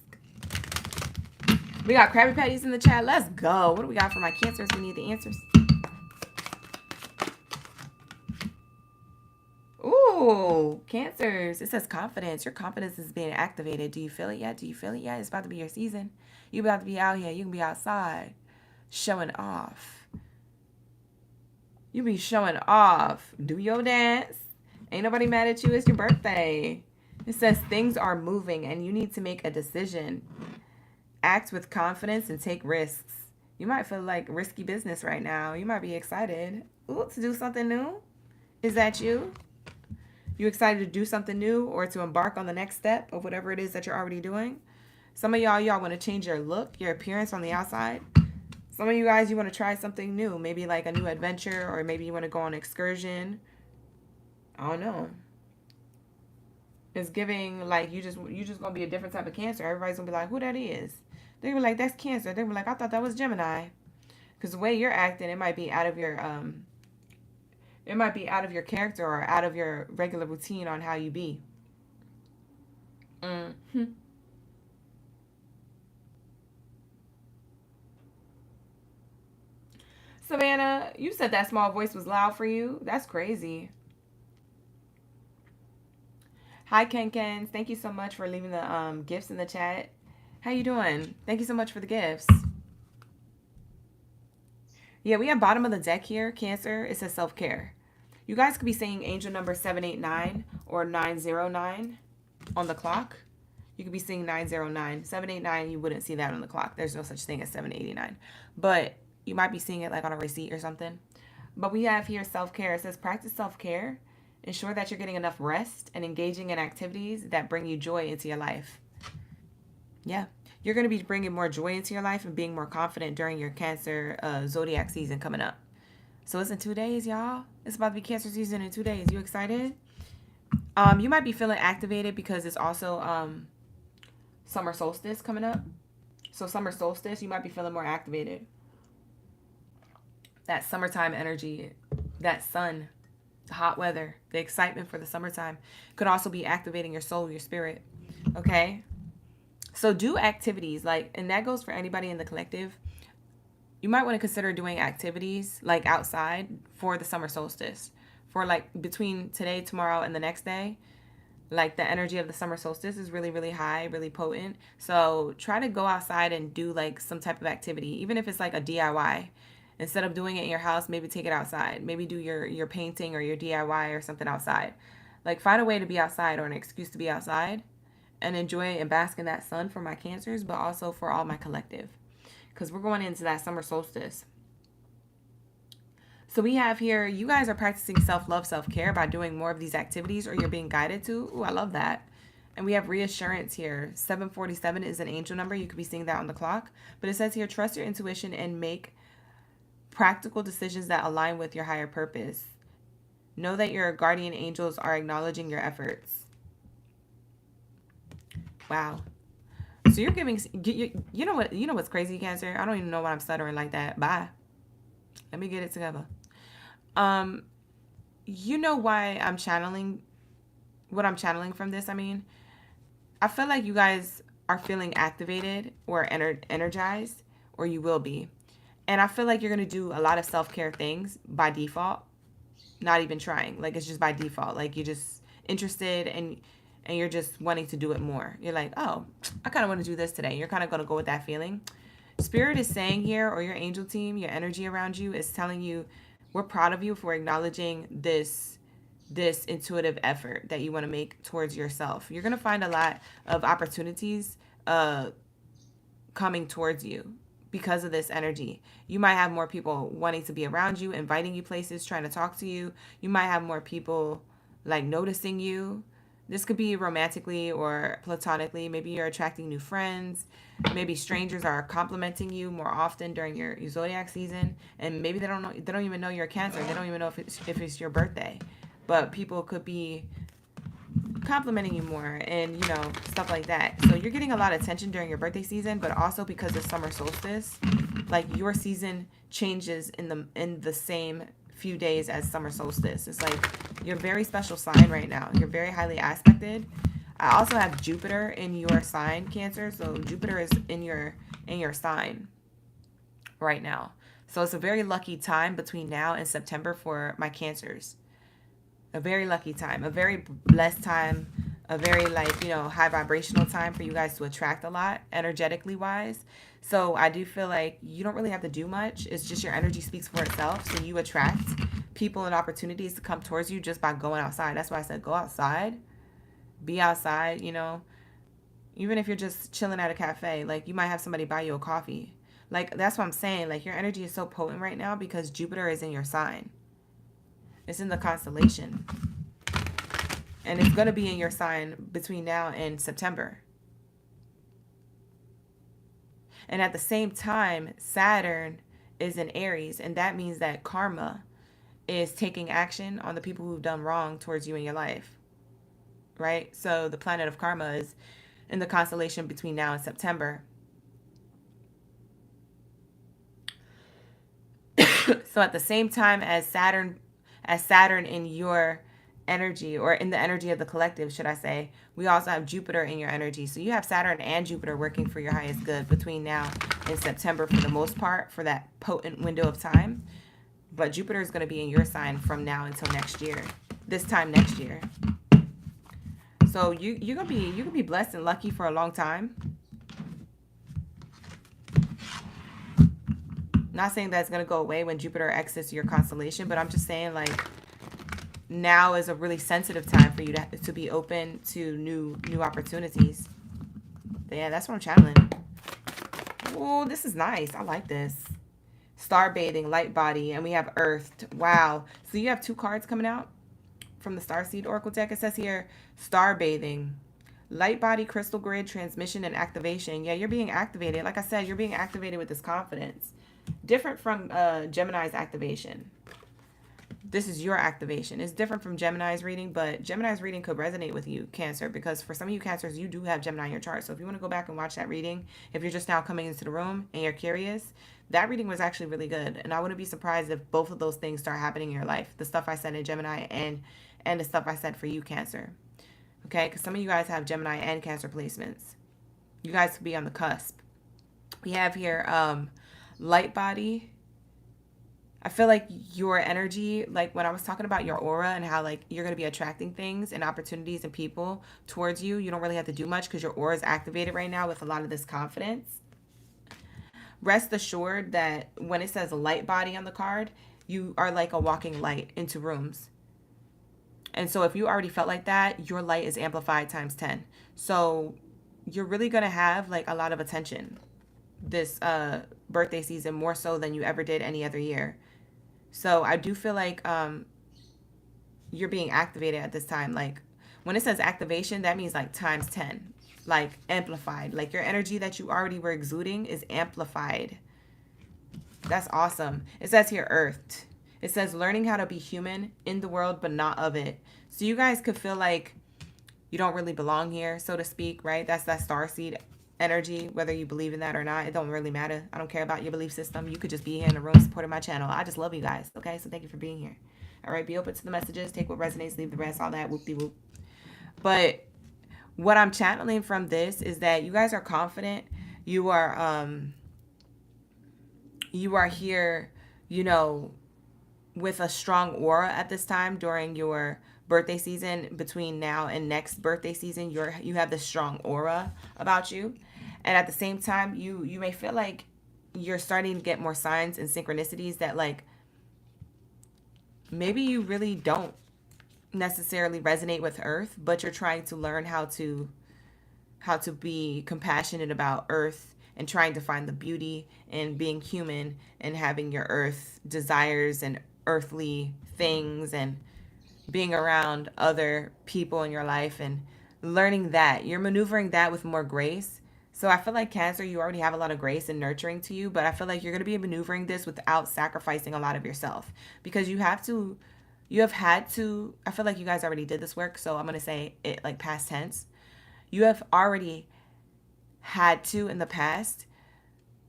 We got Krabby Patties in the chat. Let's go. What do we got for my Cancers? We need the answers. Ooh, Cancers. It says confidence. Your confidence is being activated. Do you feel it yet? Do you feel it yet? It's about to be your season. You about to be out here. You can be outside showing off. You be showing off. Do your dance. Ain't nobody mad at you. It's your birthday. It says things are moving and you need to make a decision. Act with confidence and take risks. You might feel like risky business right now. You might be excited. Ooh, to do something new. Is that you? You excited to do something new or to embark on the next step of whatever it is that you're already doing? Some of y'all want to change your look, your appearance on the outside. Some of you guys, you want to try something new. Maybe like a new adventure, or maybe you want to go on an excursion. I don't know. It's giving like you just gonna be a different type of Cancer. Everybody's gonna be like, who that is? They were like, that's Cancer. They were like, I thought that was Gemini. Because the way you're acting, it might be out of your It might be out of your character or out of your regular routine on how you be. Mm-hmm. Savannah, you said that small voice was loud for you. That's crazy. Hi, Ken Kens. Thank you so much for leaving the gifts in the chat. How you doing? Thank you so much for the gifts. Yeah, we have bottom of the deck here, Cancer. It says self-care. You guys could be saying angel number 789 or 909 on the clock. You could be seeing 909. 789, you wouldn't see that on the clock. There's no such thing as 789. But you might be seeing it like on a receipt or something. But we have here self-care. It says practice self-care. Ensure that you're getting enough rest and engaging in activities that bring you joy into your life. Yeah. You're going to be bringing more joy into your life and being more confident during your Cancer Zodiac season coming up. So it's in 2 days, y'all. It's about to be Cancer season in 2 days. You excited? You might be feeling activated because it's also summer solstice coming up. So summer solstice, you might be feeling more activated. That summertime energy, that sun, the hot weather, the excitement for the summertime could also be activating your soul, your spirit. Okay? So do activities and that goes for anybody in the collective. You might want to consider doing activities like outside for the summer solstice. For like between today, tomorrow, and the next day. Like the energy of the summer solstice is really, really high, really potent. So try to go outside and do like some type of activity, even if it's like a DIY. Instead of doing it in your house, maybe take it outside. Maybe do your painting or your DIY or something outside. Like find a way to be outside or an excuse to be outside and enjoy and bask in that sun for my Cancers, but also for all my collective. Because we're going into that summer solstice. So we have here, you guys are practicing self-love, self-care by doing more of these activities or you're being guided to. Ooh, I love that. And we have reassurance here. 747 is an angel number. You could be seeing that on the clock. But it says here, trust your intuition and make practical decisions that align with your higher purpose. Know that your guardian angels are acknowledging your efforts. Wow. So you're giving, you know what's crazy, Cancer? I don't even know why I'm stuttering like that. Bye. Let me get it together. You know why I'm channeling, what I'm channeling from this? I mean, I feel like you guys are feeling activated or energized, or you will be. And I feel like you're going to do a lot of self-care things by default, not even trying. Like it's just by default. Like you're just interested and you're just wanting to do it more. You're like, oh, I kind of want to do this today. You're kind of going to go with that feeling. Spirit is saying here, or your angel team, your energy around you is telling you, we're proud of you for acknowledging this intuitive effort that you want to make towards yourself. You're going to find a lot of opportunities coming towards you because of this energy. You might have more people wanting to be around you, inviting you places, trying to talk to you. You might have more people like noticing you. This could be romantically or platonically. Maybe you're attracting new friends. Maybe strangers are complimenting you more often during your zodiac season, and maybe they don't even know you're a Cancer. They don't even know if it's your birthday, but people could be complimenting you more and stuff like that. So you're getting a lot of attention during your birthday season, but also because of summer solstice, like your season changes in the same few days as summer solstice. It's like you're a very special sign right now. You're very highly aspected. I also have Jupiter in your sign, Cancer. So Jupiter is in your sign right now. So it's a very lucky time between now and September for my Cancers. A very lucky time, a very blessed time, a very high vibrational time for you guys to attract a lot energetically wise. So I do feel like you don't really have to do much. It's just your energy speaks for itself. So you attract people and opportunities to come towards you just by going outside. That's why I said go outside, be outside, even if you're just chilling at a cafe, like you might have somebody buy you a coffee. Like that's what I'm saying. Like your energy is so potent right now because Jupiter is in your sign. It's in the constellation. And it's going to be in your sign between now and September. And at the same time, Saturn is in Aries. And that means that karma is taking action on the people who've done wrong towards you in your life. Right? So the planet of karma is in the constellation between now and September. So at the same time as Saturn, as Saturn in your energy, or in the energy of the collective, should I say. We also have Jupiter in your energy. So you have Saturn and Jupiter working for your highest good between now and September for the most part, for that potent window of time. But Jupiter is going to be in your sign from now until next year. This time next year. So you're gonna be blessed and lucky for a long time. Not saying that's gonna go away when Jupiter exits your constellation, but I'm just saying, like, now is a really sensitive time for you to be open to new opportunities. But yeah, that's what I'm channeling. Oh, this is nice. I like this. Star bathing, light body, and we have earthed. Wow. So you have 2 cards coming out from the Starseed Oracle deck. It says here, star bathing, light body, crystal grid, transmission, and activation. Yeah, you're being activated. Like I said, you're being activated with this confidence. Different from Gemini's activation. This is your activation. It's different from Gemini's reading, but Gemini's reading could resonate with you, Cancer, because for some of you Cancers, you do have Gemini in your chart. So if you want to go back and watch that reading, if you're just now coming into the room and you're curious, that reading was actually really good. And I wouldn't be surprised if both of those things start happening in your life. The stuff I said in Gemini and the stuff I said for you, Cancer. Okay? Because some of you guys have Gemini and Cancer placements. You guys could be on the cusp. We have here light body. I feel like your energy, like when I was talking about your aura and how, like, you're going to be attracting things and opportunities and people towards you, you don't really have to do much because your aura is activated right now with a lot of this confidence. Rest assured that when it says light body on the card, you are like a walking light into rooms. And so if you already felt like that, your light is amplified times 10. So you're really going to have, like, a lot of attention this birthday season, more so than you ever did any other year. So I do feel like you're being activated at this time. Like, when it says activation, that means like times 10, like amplified. Like, your energy that you already were exuding is amplified. That's awesome. It says here, earthed. It says learning how to be human in the world, but not of it. So you guys could feel like you don't really belong here, so to speak, right? That's that starseed energy, whether you believe in that or not. It don't really matter. I don't care about your belief system. You could just be here in the room supporting my channel. I just love you guys. Okay, so thank you for being here. All right, be open to the messages. Take what resonates, leave the rest, all that whoop-de-whoop. But what I'm channeling from this is that you guys are confident. You are here, you know, with a strong aura at this time during your birthday season. Between now and next birthday season, you have this strong aura about you. And at the same time, you may feel like you're starting to get more signs and synchronicities that, like, maybe you really don't necessarily resonate with Earth, but you're trying to learn how to be compassionate about Earth and trying to find the beauty in being human and having your Earth desires and earthly things and being around other people in your life and learning that. You're maneuvering that with more grace. So I feel like Cancer, you already have a lot of grace and nurturing to you, but I feel like you're going to be maneuvering this without sacrificing a lot of yourself, because you have had to, I feel like you guys already did this work, so I'm going to say it like past tense. You have already had to, in the past,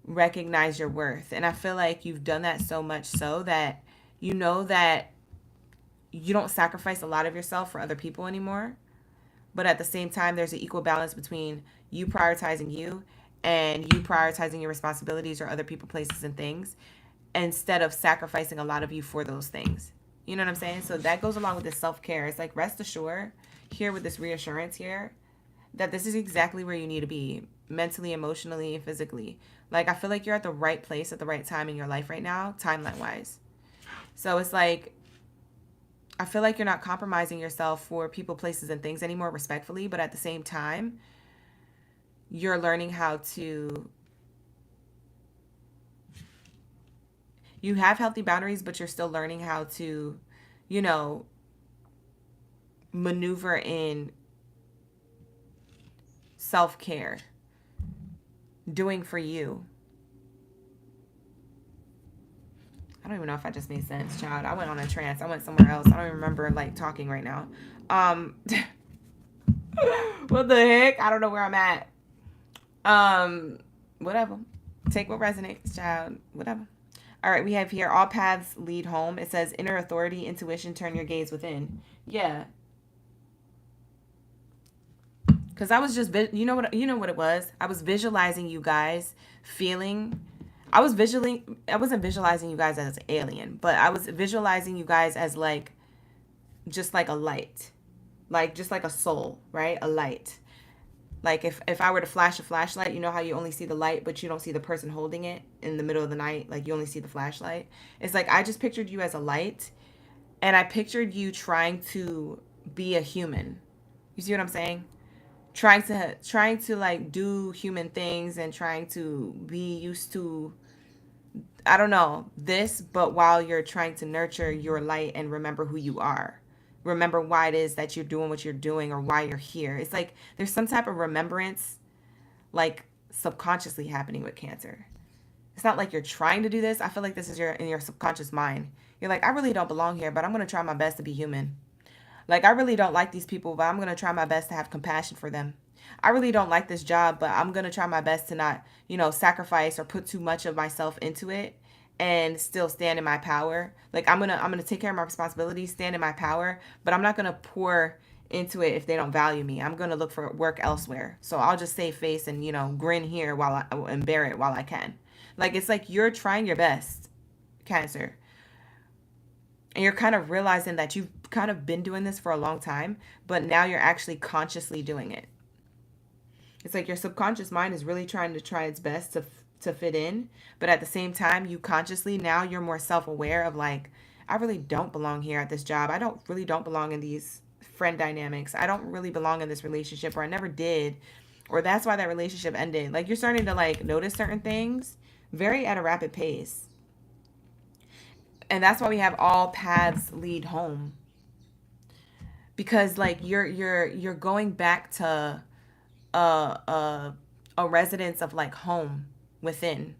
recognize your worth. And I feel like you've done that so much so that you know that you don't sacrifice a lot of yourself for other people anymore. But at the same time, there's an equal balance between you prioritizing you and you prioritizing your responsibilities or other people, places, and things, instead of sacrificing a lot of you for those things. You know what I'm saying? So that goes along with this self-care. It's like, rest assured here with this reassurance here that this is exactly where you need to be, mentally, emotionally, and physically. Like, I feel like you're at the right place at the right time in your life right now, timeline-wise. So it's like, I feel like you're not compromising yourself for people, places, and things anymore, respectfully, but at the same time, you're learning how to, you have healthy boundaries, but you're still learning how to, you know, maneuver in self-care, doing for you. I don't even know if I just made sense, child. I went on a trance. I went somewhere else. I don't even remember, like, talking right now. What the heck? I don't know where I'm at. Whatever. Take what resonates, child. Whatever. All right, we have here, all paths lead home. It says inner authority, intuition, turn your gaze within. Yeah. Because I was just, you know what it was? I was visualizing you guys feeling, I wasn't visualizing you guys as an alien, but I was visualizing you guys as like, just like a light. Like, just like a soul, right? A light. Like if I were to flash a flashlight, you know how you only see the light, but you don't see the person holding it in the middle of the night? Like you only see the flashlight. It's like I just pictured you as a light, and I pictured you trying to be a human. You see what I'm saying? Trying to like do human things and trying to be used to, I don't know, this, but while you're trying to nurture your light and remember who you are. Remember why it is that you're doing what you're doing or why you're here. It's like there's some type of remembrance, like subconsciously happening with Cancer. It's not like you're trying to do this. I feel like this is in your subconscious mind. You're like, I really don't belong here, but I'm going to try my best to be human. Like, I really don't like these people, but I'm going to try my best to have compassion for them. I really don't like this job, but I'm going to try my best to not, sacrifice or put too much of myself into it and still stand in my power. Like, I'm going to take care of my responsibilities, stand in my power, but I'm not going to pour into it if they don't value me. I'm going to look for work elsewhere. So I'll just save face and, grin here and bear it while I can. Like, it's like you're trying your best, Cancer. And you're kind of realizing that you've kind of been doing this for a long time, but now you're actually consciously doing it. It's like your subconscious mind is really trying its best to fit in, but at the same time, you consciously, now you're more self-aware of like, I really don't belong here at this job. I don't belong in these friend dynamics. I don't really belong in this relationship, or I never did, or that's why that relationship ended. Like, you're starting to like notice certain things very at a rapid pace. And that's why we have all paths lead home. Because like you're going back to a residence of like home within.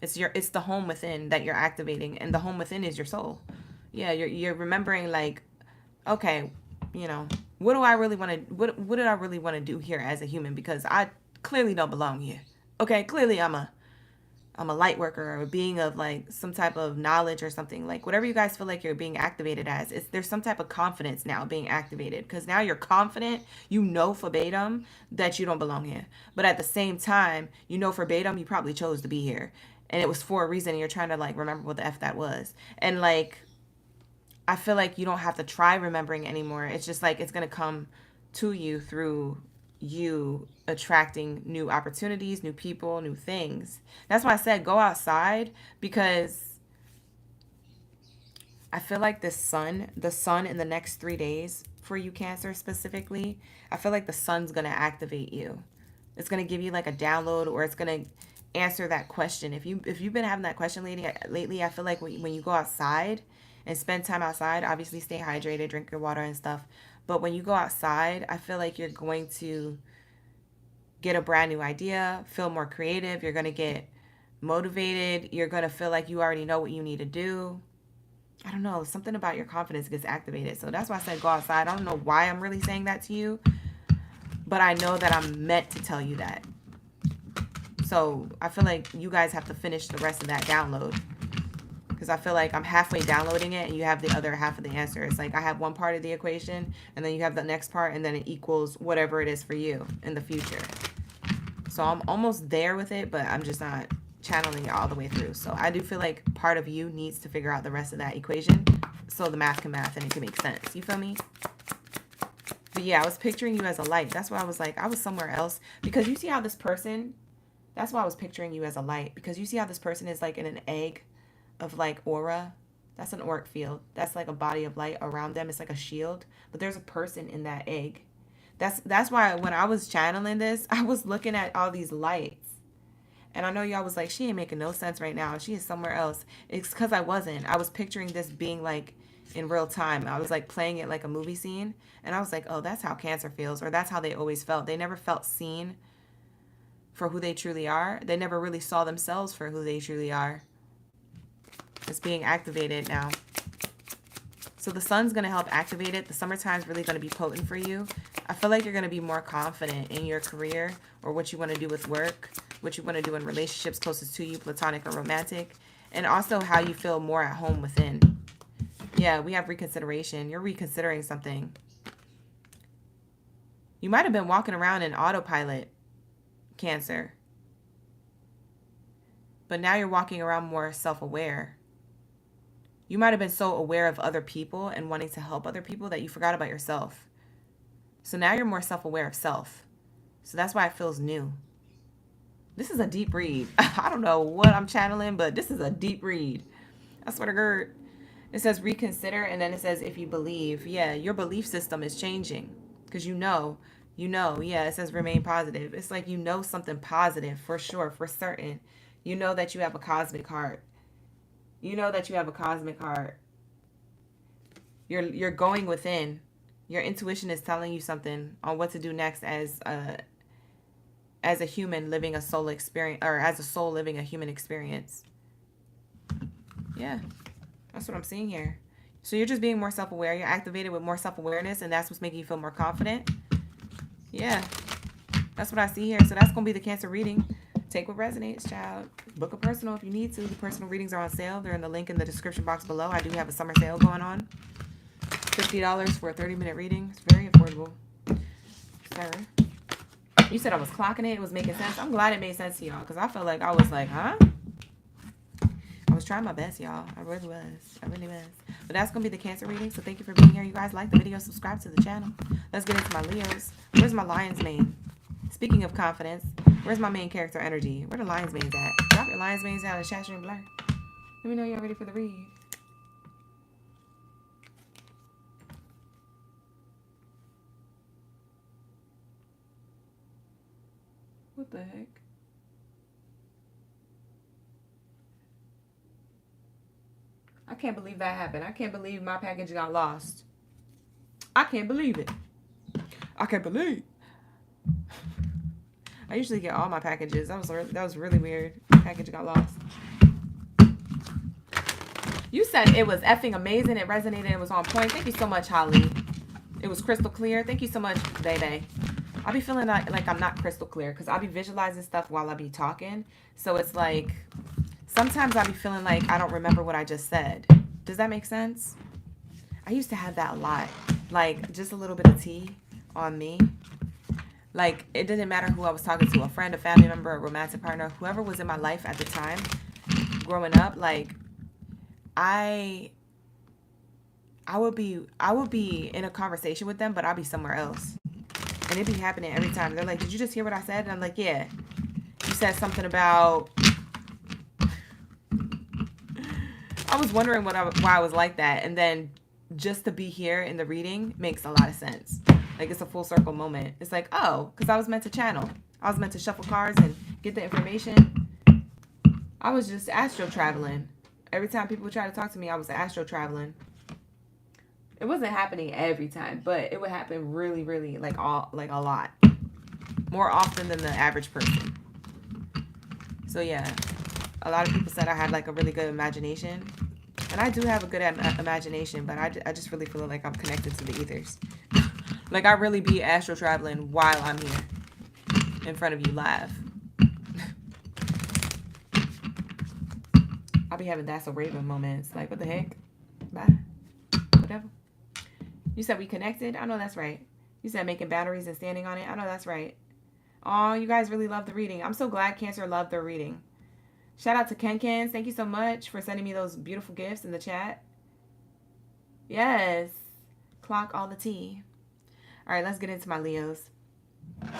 It's the home within that you're activating, and the home within is your soul. Yeah, you're remembering like, okay, what do I really want to what did I really want to do here as a human, because I clearly don't belong here. Okay, clearly I'm a light worker or a being of like some type of knowledge or something. Like whatever you guys feel like you're being activated as, there's some type of confidence now being activated, because now you're confident, verbatim that you don't belong here. But at the same time, verbatim you probably chose to be here, and it was for a reason, and you're trying to like remember what the F that was. And like, I feel like you don't have to try remembering anymore. It's just like it's going to come to you through you attracting new opportunities, new people, new things. That's why I said go outside, because I feel like the sun in the next 3 days for you, Cancer, specifically, I feel like the sun's going to activate you. It's going to give you like a download, or it's going to answer that question. If you've been having that question lately, I feel like when you go outside and spend time outside, obviously stay hydrated, drink your water and stuff. But when you go outside, I feel like you're going to get a brand new idea, feel more creative. You're going to get motivated. You're going to feel like you already know what you need to do. I don't know. Something about your confidence gets activated. So that's why I said go outside. I don't know why I'm really saying that to you, but I know that I'm meant to tell you that. So I feel like you guys have to finish the rest of that download, because I feel like I'm halfway downloading it and you have the other half of the answer. It's like I have one part of the equation and then you have the next part, and then it equals whatever it is for you in the future. So I'm almost there with it, but I'm just not channeling it all the way through. So I do feel like part of you needs to figure out the rest of that equation so the math can math and it can make sense. You feel me? But yeah, I was picturing you as a light. That's why I was like, I was somewhere else. Because you see how this person, that's why I was picturing you as a light. Because you see how this person is like in an egg of like aura. That's an auric field. That's like a body of light around them. It's like a shield, but there's a person in that egg. That's why when I was channeling this, I was looking at all these lights, and I know y'all was like, she ain't making no sense right now, she is somewhere else. It's because I wasn't. I was picturing this being like in real time. I was like playing it like a movie scene, and I was like, oh, that's how Cancer feels, or that's how they always felt. They never felt seen for who they truly are. They never really saw themselves for who they truly are. It's being activated now. So the sun's going to help activate it. The summertime's really going to be potent for you. I feel like you're going to be more confident in your career, or what you want to do with work, what you want to do in relationships closest to you, platonic or romantic. And also how you feel more at home within. Yeah, we have reconsideration. You're reconsidering something. You might have been walking around in autopilot, Cancer. But now you're walking around more self-aware. You might have been so aware of other people and wanting to help other people that you forgot about yourself. So now you're more self-aware of self. So that's why it feels new. This is a deep read. I don't know what I'm channeling, but this is a deep read. I swear to God. It says reconsider, and then it says if you believe. Yeah, your belief system is changing. Because you know. Yeah, it says remain positive. It's like you know something positive for sure, for certain. You know that you have a cosmic heart. You know that you have a cosmic heart. You're going within. Your intuition is telling you something on what to do next as a human living a soul experience, or as a soul living a human experience. Yeah, that's what I'm seeing here. So you're just being more self-aware. You're activated with more self-awareness, and that's what's making you feel more confident. Yeah, that's what I see here. So that's going to be the Cancer reading. Take what resonates, child. Book a personal if you need to. The personal readings are on sale. They're in the link in the description box below. I do have a summer sale going on. $50 for a 30-minute reading. It's very affordable. Sir. You said I was clocking it. It was making sense. I'm glad it made sense to y'all, because I felt like I was like, huh? I was trying my best, y'all. I really was. I really was. But that's going to be the Cancer reading. So thank you for being here. You guys like the video, subscribe to the channel. Let's get into my Leos. Where's my Lion's mane? Speaking of confidence, where's my main character energy? Where the Lion's manes at? Drop your Lion's manes down in the chat stream blur. Let me know you're ready for the read. What the heck? I can't believe that happened. I can't believe my package got lost. I can't believe it. I can't believe. I usually get all my packages. That was really weird. Package got lost. You said it was effing amazing. It resonated. It was on point. Thank you so much, Holly. It was crystal clear. Thank you so much, Baddie. I'll be feeling like I'm not crystal clear because I'll be visualizing stuff while I be talking. So it's like, sometimes I'll be feeling like I don't remember what I just said. Does that make sense? I used to have that a lot. Like, just a little bit of tea on me. Like, it didn't matter who I was talking to, a friend, a family member, a romantic partner, whoever was in my life at the time, growing up, like, I would be in a conversation with them, but I'll be somewhere else. And it be happening every time. They're like, did you just hear what I said? And I'm like, yeah. You said something about... I was wondering why I was like that. And then just to be here in the reading makes a lot of sense. Like, it's a full circle moment. It's like, oh, because I was meant to channel. I was meant to shuffle cards and get the information. I was just astro traveling. Every time people would try to talk to me, I was astro traveling. It wasn't happening every time, but it would happen really, really, like a lot. More often than the average person. So yeah, a lot of people said I had like a really good imagination. And I do have a good imagination, but I just really feel like I'm connected to the ethers. Like, I really be astro traveling while I'm here in front of you live. I'll be having That's a Raven moments. Like, what the heck? Bye. Whatever. You said we connected? I know that's right. You said making batteries and standing on it? I know that's right. Oh, you guys really love the reading. I'm so glad Cancer loved their reading. Shout out to Ken Kens. Thank you so much for sending me those beautiful gifts in the chat. Yes. Clock all the tea. All right, let's get into my Leos. All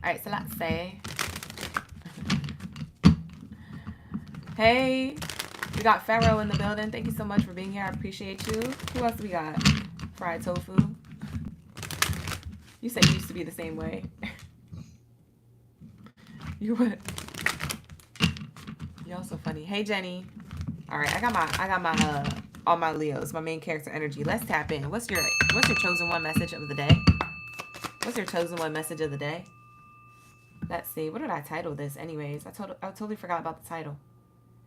right, so let's say. Hey, we got Pharaoh in the building. Thank you so much for being here. I appreciate you. Who else do we got? Fried tofu. You said you used to be the same way. You would. Y'all so funny. Hey, Jenny. All right, I got my all my Leos, my main character energy. Let's tap in. What's your chosen one message of the day? What's your chosen one message of the day? Let's see. What did I title this anyways? I totally forgot about the title.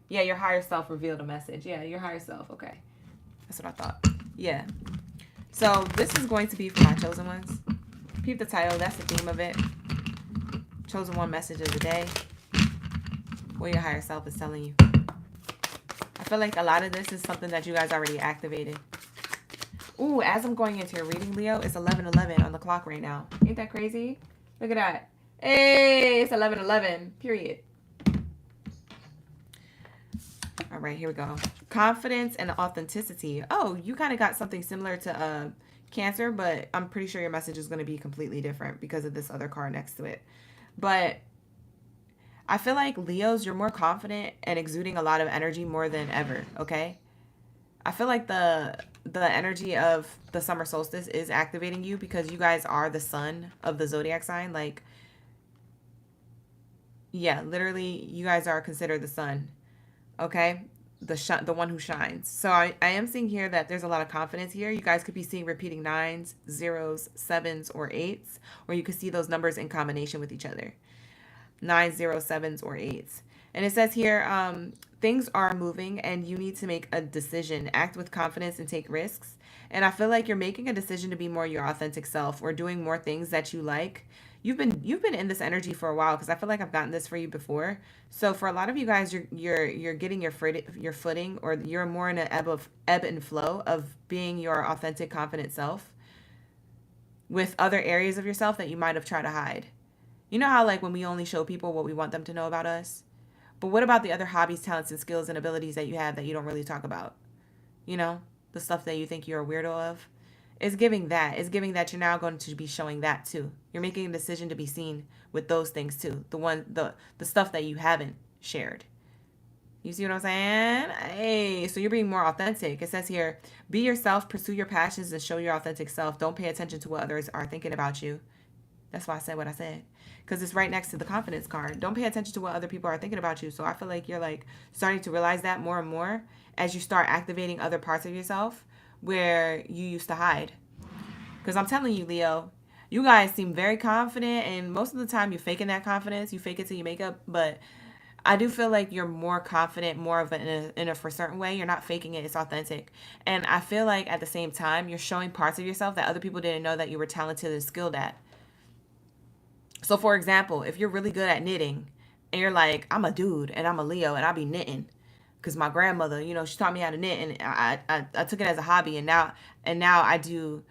Yeah, your higher self revealed a message. Yeah, your higher self. Okay. That's what I thought. Yeah. So this is going to be for my chosen ones. Peep the title. That's the theme of it. Chosen one message of the day. What your higher self is telling you. I feel like a lot of this is something that you guys already activated. Ooh, as I'm going into your reading, Leo, it's 11:11 on the clock right now. Ain't that crazy? Look at that. Hey, it's 11:11, period. All right, here we go. Confidence and authenticity. Oh, you kind of got something similar to Cancer, but I'm pretty sure your message is going to be completely different because of this other card next to it. But I feel like Leos, you're more confident and exuding a lot of energy more than ever, okay? I feel like the energy of the summer solstice is activating you because you guys are the sun of the zodiac sign. Like, yeah, literally, you guys are considered the sun, okay? The one who shines. So I am seeing here that there's a lot of confidence here. You guys could be seeing repeating 9s, 0s, 7s, or 8s, or you could see those numbers in combination with each other. 9, 0, 7s, or 8s. And it says here, things are moving and you need to make a decision. Act with confidence and take risks. And I feel like you're making a decision to be more your authentic self or doing more things that you like. You've been in this energy for a while because I feel like I've gotten this for you before. So for a lot of you guys, you're getting your footing, or you're more in an ebb and flow of being your authentic, confident self with other areas of yourself that you might have tried to hide. You know how like when we only show people what we want them to know about us? But what about the other hobbies, talents, and skills and abilities that you have that you don't really talk about? You know, the stuff that you think you're a weirdo of? It's giving that. It's giving that you're now going to be showing that too. You're making a decision to be seen with those things too. The stuff that you haven't shared. You see what I'm saying? Hey, so you're being more authentic. It says here, be yourself, pursue your passions, and show your authentic self. Don't pay attention to what others are thinking about you. That's why I said what I said. Because it's right next to the confidence card. Don't pay attention to what other people are thinking about you. So I feel like you're like starting to realize that more and more as you start activating other parts of yourself where you used to hide. Because I'm telling you, Leo, you guys seem very confident, and most of the time you're faking that confidence. You fake it till you make up. But I do feel like you're more confident, more of in a for certain way. You're not faking it. It's authentic. And I feel like at the same time, you're showing parts of yourself that other people didn't know that you were talented and skilled at. So for example, if you're really good at knitting and you're like, I'm a dude and I'm a Leo and I be knitting because my grandmother, you know, she taught me how to knit, and I took it as a hobby, and now I do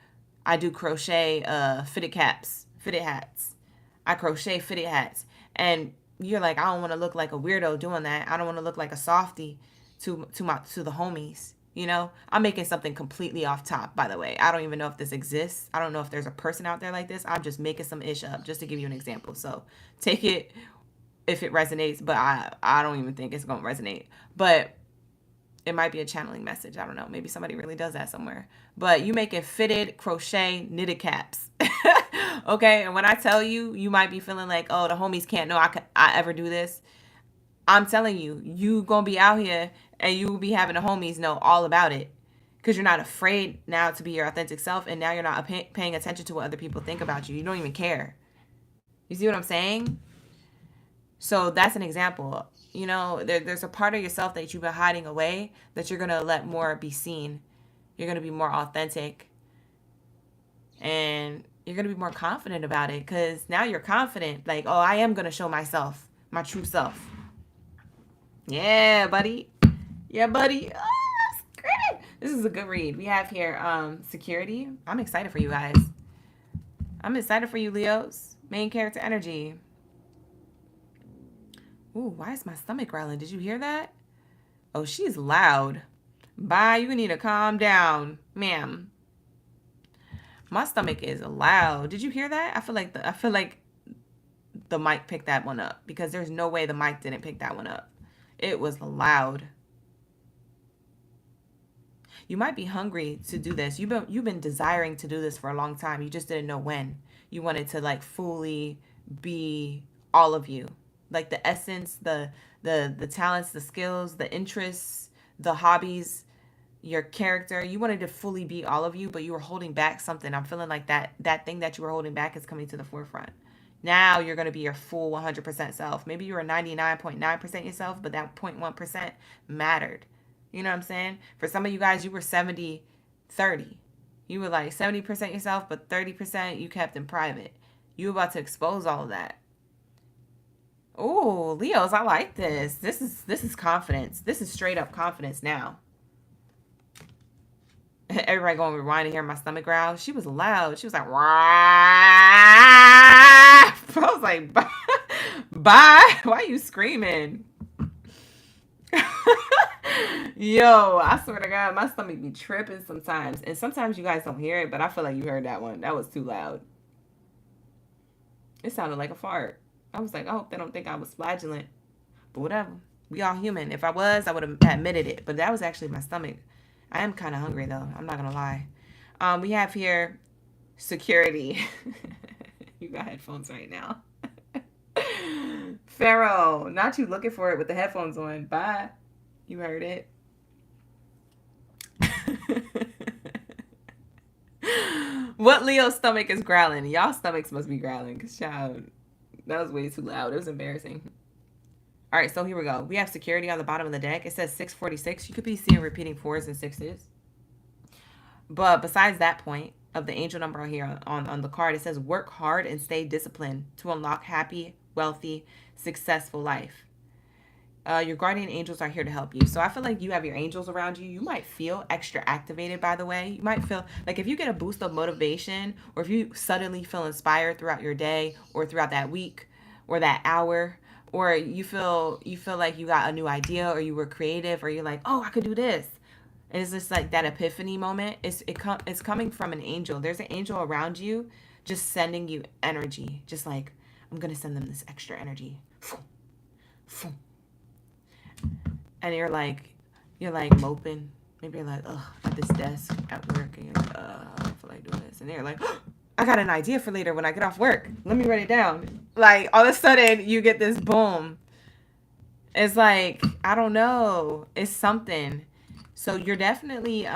crochet fitted caps, fitted hats. I crochet fitted hats. And you're like, I don't want to look like a weirdo doing that. I don't want to look like a softie to the homies. You know, I'm making something completely off top, by the way. I don't even know if this exists. I don't know if there's a person out there like this. I'm just making some ish up just to give you an example. So take it if it resonates, but I don't even think it's going to resonate. But it might be a channeling message. I don't know. Maybe somebody really does that somewhere. But you making fitted, crochet, knitted caps. Okay? And when I tell you, you might be feeling like, oh, the homies can't know I ever do this. I'm telling you, you going to be out here and you will be having the homies know all about it. Because you're not afraid now to be your authentic self. And now you're not paying attention to what other people think about you. You don't even care. You see what I'm saying? So that's an example. You know, there's a part of yourself that you've been hiding away that you're going to let more be seen. You're going to be more authentic. And you're going to be more confident about it. Because now you're confident. Like, oh, I am going to show myself, my true self. Yeah, buddy. Yeah, buddy. Oh, great. This is a good read. We have here security. I'm excited for you guys. I'm excited for you, Leos. Main character energy. Ooh, why is my stomach growling? Did you hear that? Oh, she's loud. Bye, you need to calm down, ma'am. My stomach is loud. Did you hear that? I feel like the mic picked that one up, because there's no way the mic didn't pick that one up. It was loud. You might be hungry to do this. You've been desiring to do this for a long time. You just didn't know when. You wanted to like fully be all of you. Like the essence, the talents, the skills, the interests, the hobbies, your character. You wanted to fully be all of you, but you were holding back something. I'm feeling like that thing that you were holding back is coming to the forefront. Now you're going to be your full 100% self. Maybe you were 99.9% yourself, but that 0.1% mattered. You know what I'm saying? For some of you guys, you were 70-30. You were like 70% yourself, but 30% you kept in private. You were about to expose all of that. Oh, Leos, I like this. This is confidence. This is straight up confidence now. Everybody going to rewind and hear my stomach growl. She was loud. She was like, wah. I was like, bye. Bye. Why are you screaming? Yo, I swear to God, my stomach be tripping sometimes. And sometimes you guys don't hear it, but I feel like you heard that one. That was too loud. It sounded like a fart. I was like, I hope they don't think I was flagellant. But whatever. We all human. If I was, I would have admitted it. But that was actually my stomach. I am kind of hungry, though. I'm not going to lie. We have here security. You got headphones right now. Pharaoh, not you looking for it with the headphones on. Bye. You heard it. What Leo's stomach is growling? Y'all stomachs must be growling, because child, that was way too loud. It was embarrassing. All right, so here we go. We have security on the bottom of the deck. It says 646. You could be seeing repeating 4s and 6s. But besides that point of the angel number here on the card, it says work hard and stay disciplined to unlock happy, wealthy, successful life. Your guardian angels are here to help you. So I feel like you have your angels around you. You might feel extra activated, by the way. You might feel like if you get a boost of motivation, or if you suddenly feel inspired throughout your day or throughout that week or that hour, or you feel like you got a new idea, or you were creative, or you're like, oh, I could do this. And it's just like that epiphany moment. It's coming from an angel. There's an angel around you just sending you energy. Just like, I'm going to send them this extra energy. And you're like moping. Maybe you're like, ugh, at this desk at work. And you're like, I don't feel like doing this. And they're like, oh, I got an idea for later when I get off work. Let me write it down. Like, all of a sudden, you get this boom. It's like, I don't know. It's something. So you're definitely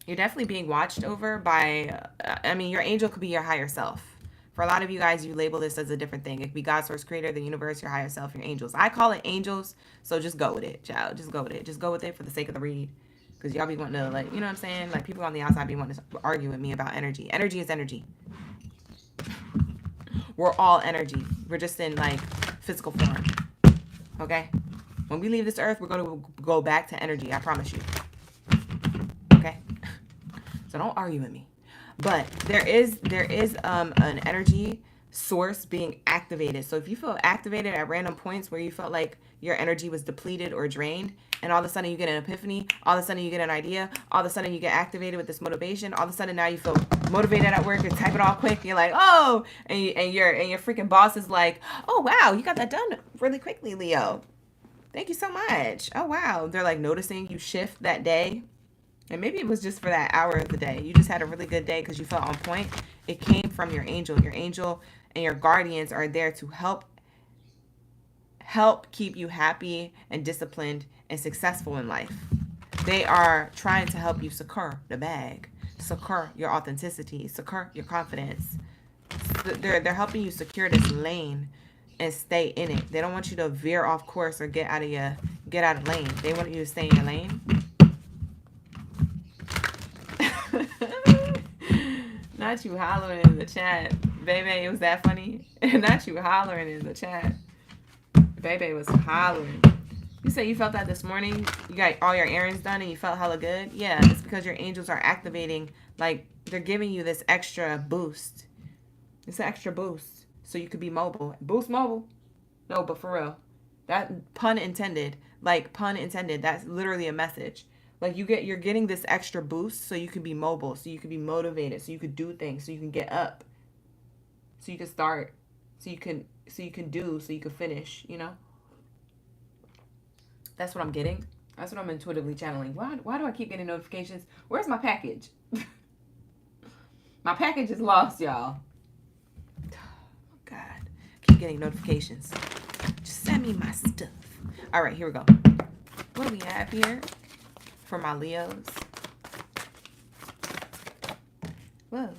being watched over by, your angel could be your higher self. For a lot of you guys, you label this as a different thing. It could be God, source, creator, the universe, your higher self, your angels. I call it angels, so just go with it, child. Just go with it. Just go with it for the sake of the read. Because y'all be wanting to, like, you know what I'm saying? Like, people on the outside be wanting to argue with me about energy. Energy is energy. We're all energy. We're just in, like, physical form. Okay? When we leave this earth, we're going to go back to energy. I promise you. Okay? So don't argue with me. But there is an energy source being activated. So if you feel activated at random points where you felt like your energy was depleted or drained, and all of a sudden you get an epiphany, all of a sudden you get an idea, all of a sudden you get activated with this motivation, all of a sudden now you feel motivated at work and type it all quick. You're like, oh, and your freaking boss is like, oh wow, you got that done really quickly, Leo. Thank you so much. Oh wow. They're like noticing you shift that day. And maybe it was just for that hour of the day. You just had a really good day because you felt on point. It came from your angel. Your angel and your guardians are there to help keep you happy and disciplined and successful in life. They are trying to help you secure the bag, secure your authenticity, secure your confidence. They're helping you secure this lane and stay in it. They don't want you to veer off course or get out of lane. They want you to stay in your lane. Not you hollering in the chat. Baby, it was that funny. Not you hollering in the chat. Baby was hollering. You said you felt that this morning? You got all your errands done and you felt hella good? Yeah, it's because your angels are activating. Like, they're giving you this extra boost. It's an extra boost. So you could be mobile. Boost mobile? No, but for real. That pun intended. Like, pun intended. That's literally a message. Like, you're getting this extra boost so you can be mobile, so you can be motivated, so you can do things, so you can get up, so you can start, so you can do, so you can finish, you know? That's what I'm getting. That's what I'm intuitively channeling. Why do I keep getting notifications? Where's my package? My package is lost, y'all. Oh, God. I keep getting notifications. Just send me my stuff. All right, here we go. What do we have here? For my Leos. Whoa.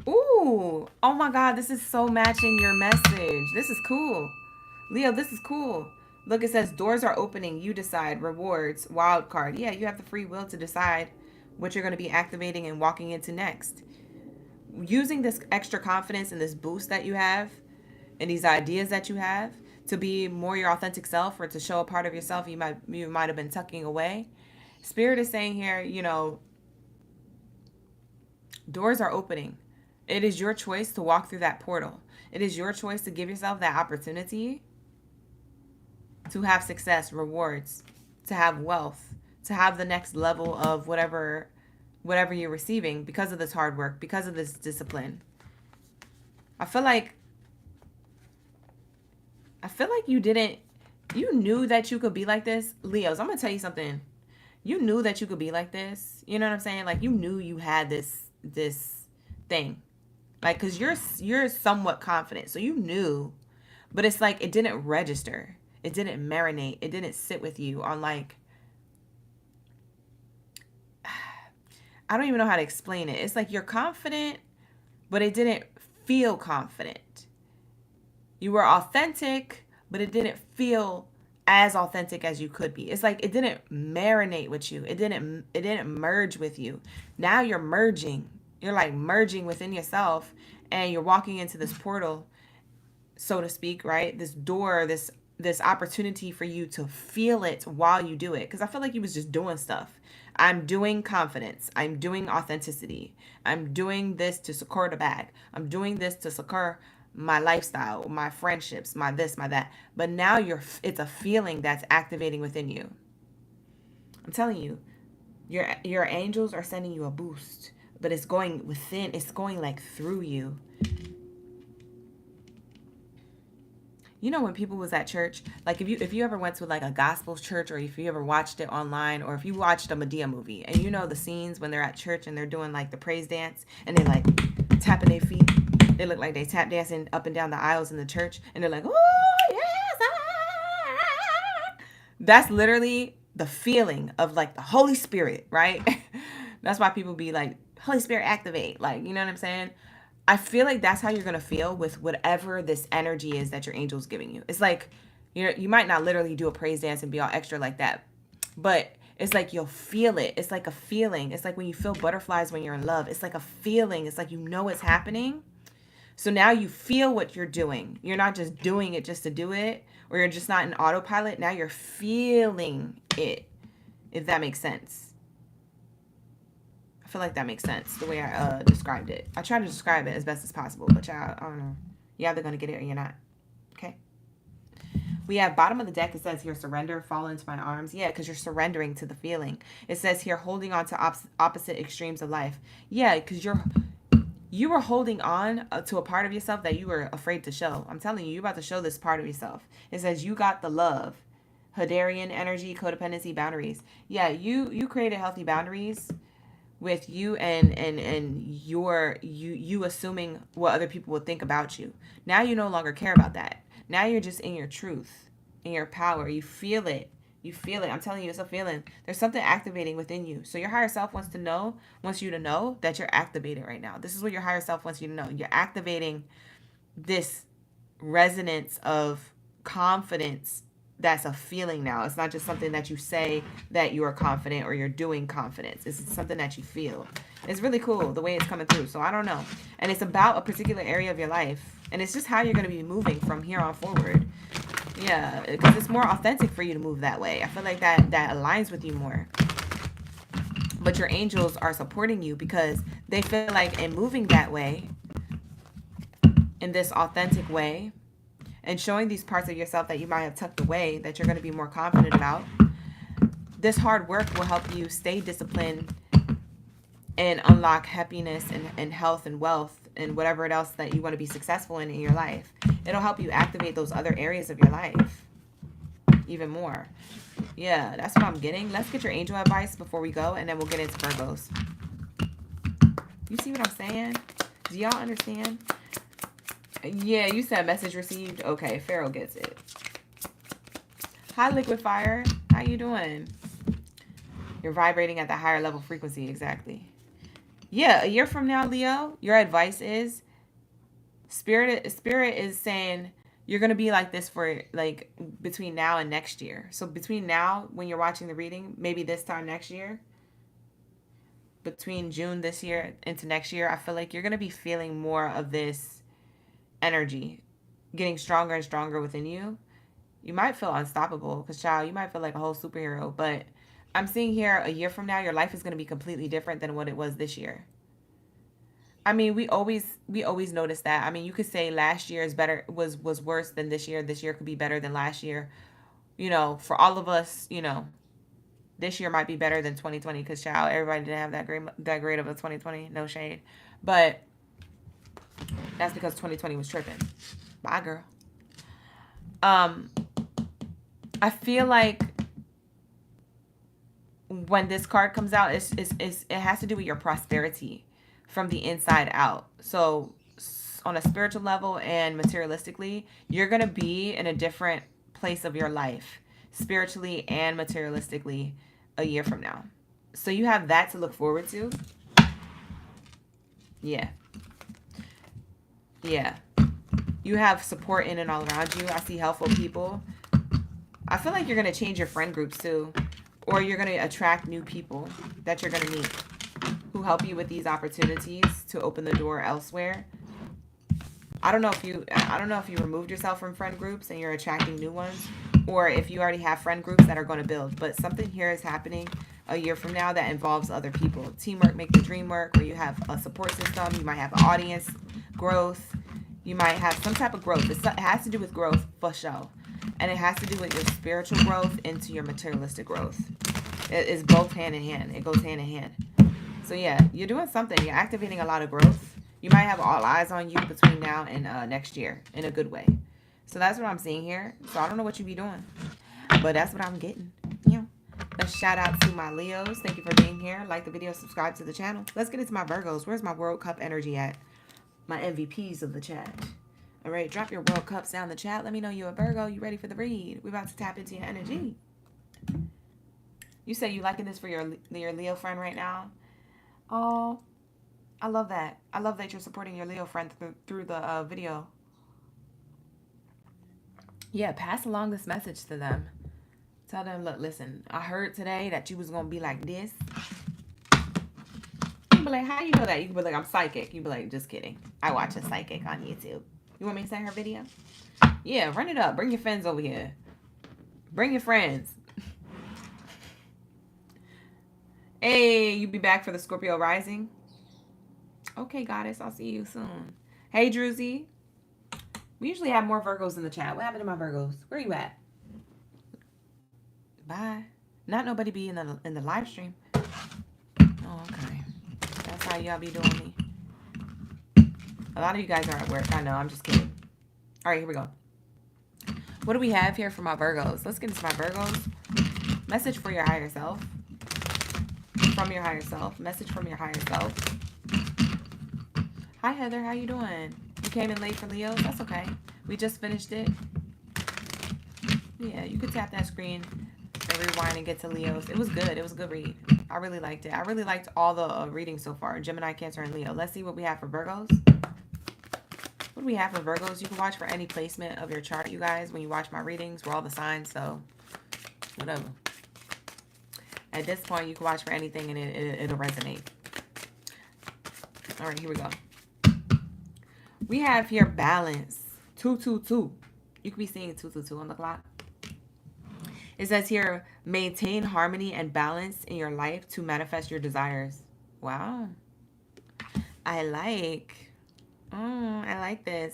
Ooh. Oh my God. This is so matching your message. This is cool. Leo, this is cool. Look, it says doors are opening. You decide. Rewards. Wild card. Yeah, you have the free will to decide what you're going to be activating and walking into next. Using this extra confidence and this boost that you have, and these ideas that you have to be more your authentic self, or to show a part of yourself you might have been tucking away. Spirit is saying here, doors are opening. It is your choice to walk through that portal. It is your choice to give yourself that opportunity to have success, rewards, to have wealth, to have the next level of whatever you're receiving because of this hard work, because of this discipline. I feel like you knew that you could be like this. Leos, I'm going to tell you something. You knew that you could be like this. You know what I'm saying? Like, you knew you had this thing. Like, cuz you're somewhat confident. So you knew, but it's like it didn't register. It didn't marinate. It didn't sit with you on, like, I don't even know how to explain it. It's like you're confident, but it didn't feel confident. You were authentic, but it didn't feel as authentic as you could be. It's like it didn't marinate with you. It didn't merge with you. Now you're merging. You're like merging within yourself, and you're walking into this portal, so to speak, right? This door, this opportunity for you to feel it while you do it. Because I feel like you was just doing stuff. I'm doing confidence. I'm doing authenticity. I'm doing this to secure the bag. I'm doing this to secure my lifestyle, my friendships, my this, my that. But now it's a feeling that's activating within you. I'm telling you, your angels are sending you a boost, but it's going within. It's going like through you. You know, when people was at church, like if you ever went to like a gospel church, or if you ever watched it online, or if you watched a Medea movie, and you know the scenes when they're at church and they're doing like the praise dance, and they like tapping their feet. They look like they tap dancing up and down the aisles in the church, and they're like, oh yes, that's literally the feeling of like the Holy Spirit, right? That's why people be like, Holy Spirit activate, like, you know what I'm saying? I feel like that's how you're going to feel with whatever this energy is that your angel's giving you. It's like, you might not literally do a praise dance and be all extra like that, but it's like you'll feel it. It's like a feeling. It's like when you feel butterflies when you're in love. It's like a feeling. It's like you know it's happening. So now you feel what you're doing. You're not just doing it just to do it, or you're just not in autopilot. Now you're feeling it, if that makes sense. I feel like that makes sense, the way I described it. I try to describe it as best as possible, but y'all, I don't know. You're either going to get it or you're not. Okay? We have bottom of the deck. It says here, surrender, fall into my arms. Yeah, because you're surrendering to the feeling. It says here, holding on to opposite extremes of life. Yeah, because you were holding on to a part of yourself that you were afraid to show. I'm telling you, you're about to show this part of yourself. It says you got the love. Hadarian energy, codependency, boundaries. Yeah, you created healthy boundaries with you and you assuming what other people would think about you. Now you no longer care about that. Now you're just in your truth, in your power. You feel it. You feel it. I'm telling you, it's a feeling. There's something activating within you. So your higher self wants you to know that you're activated right now. This is what your higher self wants you to know. You're activating this resonance of confidence. That's a feeling now. It's not just something that you say that you are confident or you're doing confidence. It's something that you feel. It's really cool the way it's coming through. So I don't know. And it's about a particular area of your life. And it's just how you're going to be moving from here on forward. Yeah, because it's more authentic for you to move that way. I feel like that aligns with you more. But your angels are supporting you because they feel like in moving that way, in this authentic way, and showing these parts of yourself that you might have tucked away, that you're going to be more confident about, this hard work will help you stay disciplined and unlock happiness and health and wealth and whatever else that you want to be successful in your life. It'll help you activate those other areas of your life even more. Yeah, that's what I'm getting. Let's get your angel advice before we go, and then we'll get into Virgos. You see what I'm saying? Do y'all understand? Yeah, you said message received. Okay, Pharaoh gets it. Hi, Liquid Fire. How you doing? You're vibrating at the higher level frequency. Exactly. Yeah, a year from now, Leo, your advice is Spirit is saying you're going to be like this for like between now and next year. So between now, when you're watching the reading, maybe this time next year, between June this year into next year, I feel like you're going to be feeling more of this energy. getting stronger and stronger within you. You might feel unstoppable because, child, you might feel like a whole superhero. But I'm seeing here a year from now, your life is going to be completely different than what it was this year. I mean, we always notice that. I mean, you could say last year is better, was worse than this year. This year could be better than last year. You know, for all of us, you know, this year might be better than 2020 because, child, everybody didn't have that great of a 2020. No shade. But that's because 2020 was tripping. Bye, girl. I feel like when this card comes out, it has to do with your prosperity from the inside out. So on a spiritual level and materialistically, you're going to be in a different place of your life, spiritually and materialistically, a year from now. So you have that to look forward to. Yeah. Yeah. You have support in and all around you. I see helpful people. I feel like you're going to change your friend groups too. Or you're going to attract new people that you're going to meet who help you with these opportunities to open the door elsewhere. I don't know if you removed yourself from friend groups and you're attracting new ones, or if you already have friend groups that are going to build. But something here is happening a year from now that involves other people. Teamwork make the dream work, where you have a support system. You might have an audience, growth. You might have some type of growth. It has to do with growth for sure. And it has to do with your spiritual growth into your materialistic growth. It is both hand in hand. It goes hand in hand. So yeah, you're doing something. You're activating a lot of growth. You might have all eyes on you between now and next year in a good way. So that's what I'm seeing here. So I don't know what you be doing, but that's what I'm getting. Yeah. A shout out to my Leos. Thank you for being here. Like the video, subscribe to the channel. Let's get into my Virgos. Where's my World Cup energy at? My MVPs of the chat. All right, drop your World Cups down in the chat. Let me know you're a Virgo. You ready for the read? We're about to tap into your energy. You say you liking this for your Leo friend right now? Oh, I love that. I love that you're supporting your Leo friend through the video. Yeah, pass along this message to them. Tell them, look, listen, I heard today that you was going to be like this. You be like, how you know that? You can be like, I'm psychic. You be like, just kidding. I watch a psychic on YouTube. You want me to send her video? Yeah, run it up. Bring your friends over here. Bring your friends. Hey, you be back for the Scorpio rising? Okay, goddess. I'll see you soon. Hey, Druzy. We usually have more Virgos in the chat. What happened to my Virgos? Where you at? Bye. Not nobody be in the live stream. Oh, okay. That's how y'all be doing me. A lot of you guys are at work. I know. I'm just kidding. All right, here we go. What do we have here for my Virgos? Let's get into my Virgos. Message for your higher self. From your higher self. Message from your higher self. Hi, Heather. How you doing? You came in late for Leos? That's okay. We just finished it. Yeah, you could tap that screen and rewind and get to Leos. It was good. It was a good read. I really liked it. I really liked all the readings so far. Gemini, Cancer, and Leo. Let's see what we have for Virgos. What do we have for Virgos? You can watch for any placement of your chart, you guys, when you watch my readings. We're all the signs, so whatever. At this point, you can watch for anything and it'll resonate. All right, here we go. We have here balance. 222. You could be seeing 222 on the clock. It says here, maintain harmony and balance in your life to manifest your desires. Wow. I like this.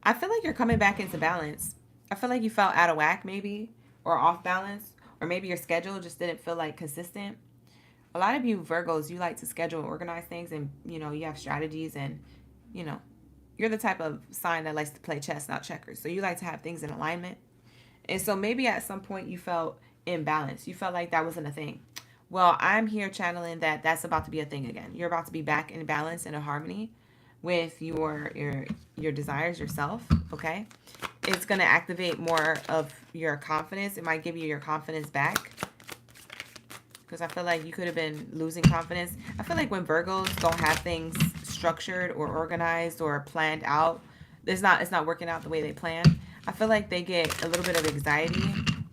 I feel like you're coming back into balance. I feel like you felt out of whack maybe, or off balance, or maybe your schedule just didn't feel like consistent. A lot of you Virgos, you like to schedule and organize things, and you know, you have strategies, and you know, you're the type of sign that likes to play chess, not checkers. So you like to have things in alignment. And so maybe at some point you felt imbalanced. You felt like that wasn't a thing. Well, I'm here channeling that that's about to be a thing again. You're about to be back in balance and in harmony with your desires, yourself, okay? It's going to activate more of your confidence. It might give you your confidence back, because I feel like you could have been losing confidence. I feel like when Virgos don't have things structured or organized or planned out, it's not working out the way they plan. I feel like they get a little bit of anxiety,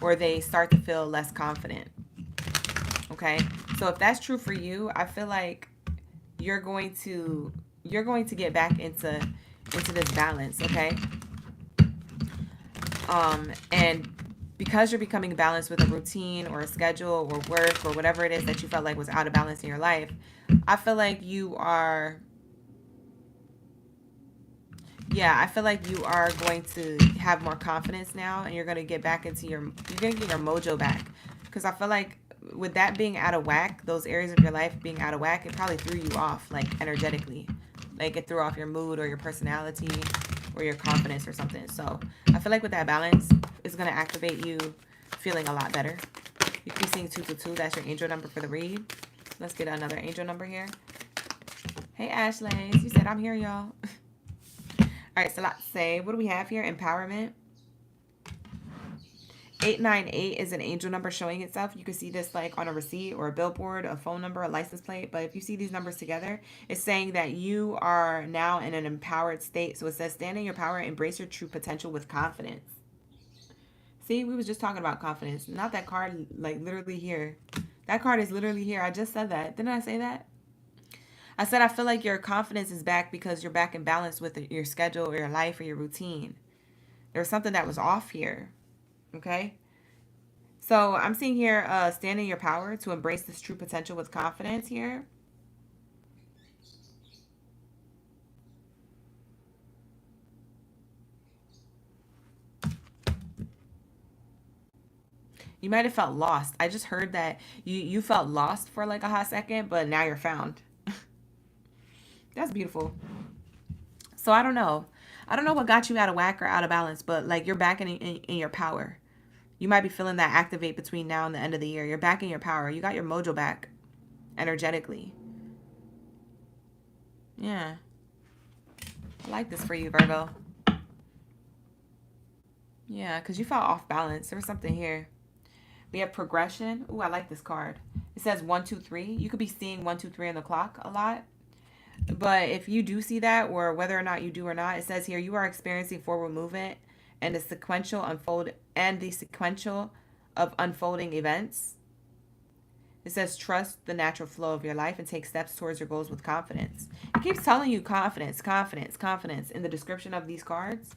or they start to feel less confident. Okay? So if that's true for you, I feel like you're going to get back into this balance, okay? And because you're becoming balanced with a routine or a schedule or work or whatever it is that you felt like was out of balance in your life, I feel like you are, yeah, I feel like you are going to have more confidence now, and you're going to get back into you're going to get your mojo back. Because I feel like with that being out of whack, those areas of your life being out of whack, it probably threw you off, like energetically. Like it threw off your mood or your personality or your confidence or something. So I feel like with that balance, it's going to activate you feeling a lot better. You keep seeing 222. That's your angel number for the read. Let's get another angel number here. Hey, Ashley. You said I'm here, y'all. All right, so let's say, what do we have here? Empowerment. 898 is an angel number showing itself. You can see this like on a receipt or a billboard, a phone number, a license plate. But if you see these numbers together, it's saying that you are now in an empowered state. So it says, stand in your power, embrace your true potential with confidence. See, we was just talking about confidence. Not that card, like literally here. That card is literally here. I just said that. Didn't I say that? I said I feel like your confidence is back because you're back in balance with your schedule or your life or your routine. There's something that was off here. Okay? So I'm seeing here, stand in your power to embrace this true potential with confidence here. You might have felt lost. I just heard that you felt lost for like a hot second, but now you're found. That's beautiful. So I don't know. I don't know what got you out of whack or out of balance, but like you're back in your power. You might be feeling that activate between now and the end of the year. You're back in your power. You got your mojo back energetically. Yeah. I like this for you, Virgo. Yeah, because you felt off balance. There was something here. We have progression. Ooh, I like this card. It says 1, 2, 3. You could be seeing 1, 2, 3 on the clock a lot. But if you do see that, or whether or not you do or not, it says here you are experiencing forward movement and the sequential of unfolding events. It says trust the natural flow of your life and take steps towards your goals with confidence. It keeps telling you confidence, confidence, confidence in the description of these cards.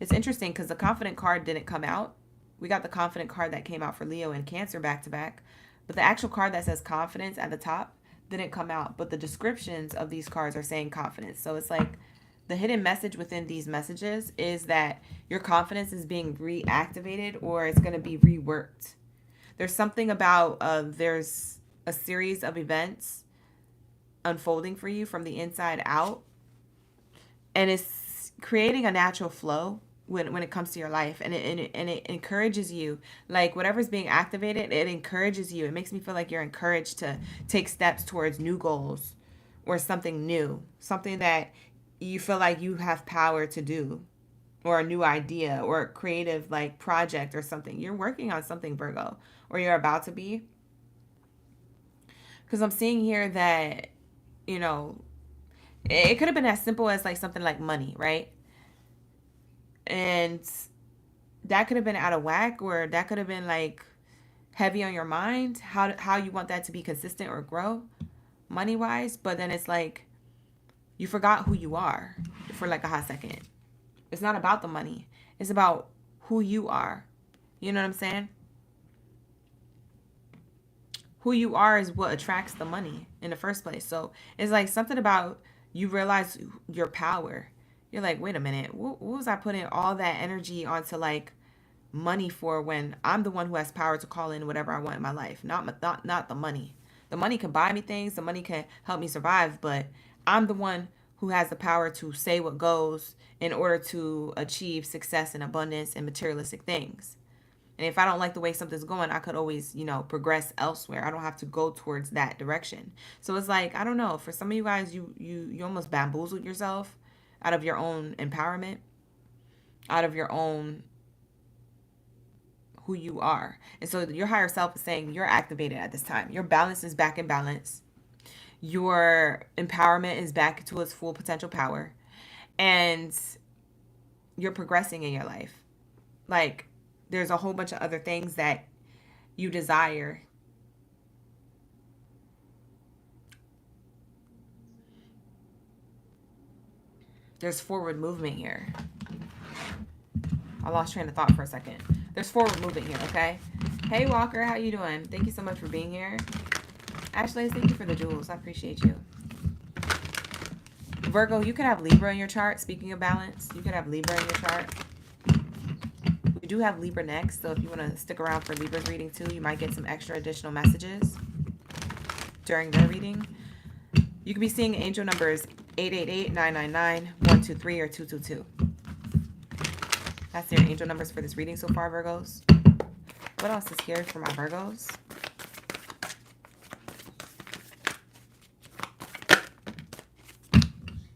It's interesting because the confident card didn't come out. We got the confident card that came out for Leo and Cancer back to back. But the actual card that says confidence at the top didn't come out. But the descriptions of these cards are saying confidence. So it's like the hidden message within these messages is that your confidence is being reactivated or it's going to be reworked. There's something about there's a series of events unfolding for you from the inside out. And it's creating a natural flow when it comes to your life, and it encourages you, like whatever's being activated, it encourages you. It makes me feel like you're encouraged to take steps towards new goals or something new, something that you feel like you have power to do, or a new idea or a creative like project or something. You're working on something, Virgo, or you're about to be, because I'm seeing here that, you know, it could have been as simple as like something like money, right? And that could have been out of whack, or that could have been like heavy on your mind, how you want that to be consistent or grow money wise. But then it's like you forgot who you are for like a hot second. It's not about the money, it's about who you are. You know what I'm saying? Who you are is what attracts the money in the first place. So it's like something about you realize your power. You're like, wait a minute, what was I putting all that energy onto like money for when I'm the one who has power to call in whatever I want in my life, not the money. The money can buy me things, the money can help me survive, but I'm the one who has the power to say what goes in order to achieve success and abundance and materialistic things. And if I don't like the way something's going, I could always, you know, progress elsewhere. I don't have to go towards that direction. So it's like, I don't know, for some of you guys, you almost bamboozled yourself out of your own empowerment, out of your own who you are. And so your higher self is saying you're activated at this time. Your balance is back in balance. Your empowerment is back to its full potential power. And you're progressing in your life. Like, there's a whole bunch of other things that you desire. There's forward movement here. I lost train of thought for a second. There's forward movement here, okay? Hey, Walker, how you doing? Thank you so much for being here. Ashley, thank you for the jewels. I appreciate you. Virgo, you could have Libra in your chart. Speaking of balance, you could have Libra in your chart. We do have Libra next, so if you want to stick around for Libra's reading too, you might get some extra additional messages during their reading. You could be seeing angel numbers 888, 999, 123, or 222. That's your angel numbers for this reading so far, Virgos. What else is here for my Virgos?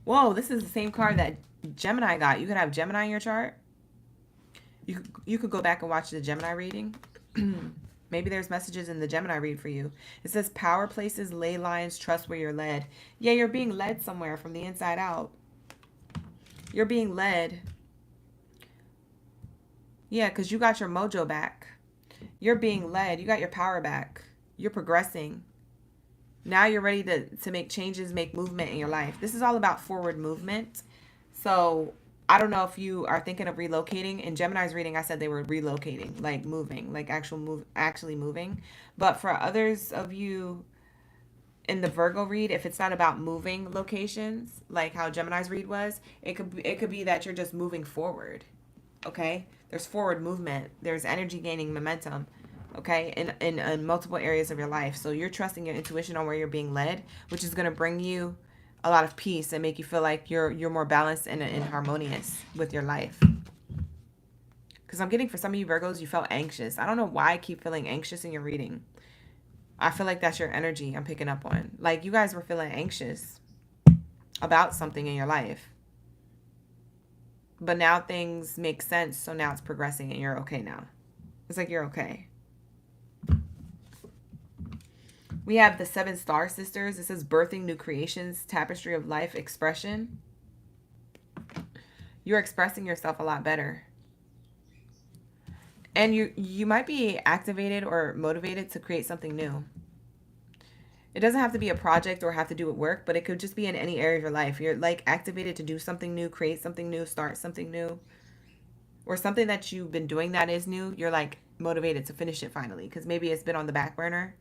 Whoa, this is the same card that Gemini got. You could have Gemini in your chart. You could go back and watch the Gemini reading. Maybe there's messages in the Gemini read for you. It says power places, ley lines, trust where you're led. Yeah, you're being led somewhere from the inside out. You're being led. Yeah, because you got your mojo back. You're being led. You got your power back. You're progressing. Now you're ready to make changes, make movement in your life. This is all about forward movement. So I don't know if you are thinking of relocating. In Gemini's reading, I said they were relocating, like moving, like actually moving. But for others of you in the Virgo read, if it's not about moving locations, like how Gemini's read was, it could be that you're just moving forward. Okay? There's forward movement. There's energy gaining momentum. Okay, in multiple areas of your life. So you're trusting your intuition on where you're being led, which is going to bring you a lot of peace and make you feel like you're more balanced and harmonious with your life. Because I'm getting, for some of you Virgos, you felt anxious. I don't know why I keep feeling anxious in your reading. I feel like that's your energy I'm picking up on. Like you guys were feeling anxious about something in your life. But now things make sense, so now it's progressing and you're okay now. It's like you're okay. We have the 7 star sisters. It says birthing new creations, tapestry of life, expression. You're expressing yourself a lot better. And you might be activated or motivated to create something new. It doesn't have to be a project or have to do with work, but it could just be in any area of your life. You're like activated to do something new, create something new, start something new. Or something that you've been doing that is new. You're like motivated to finish it finally because maybe it's been on the back burner.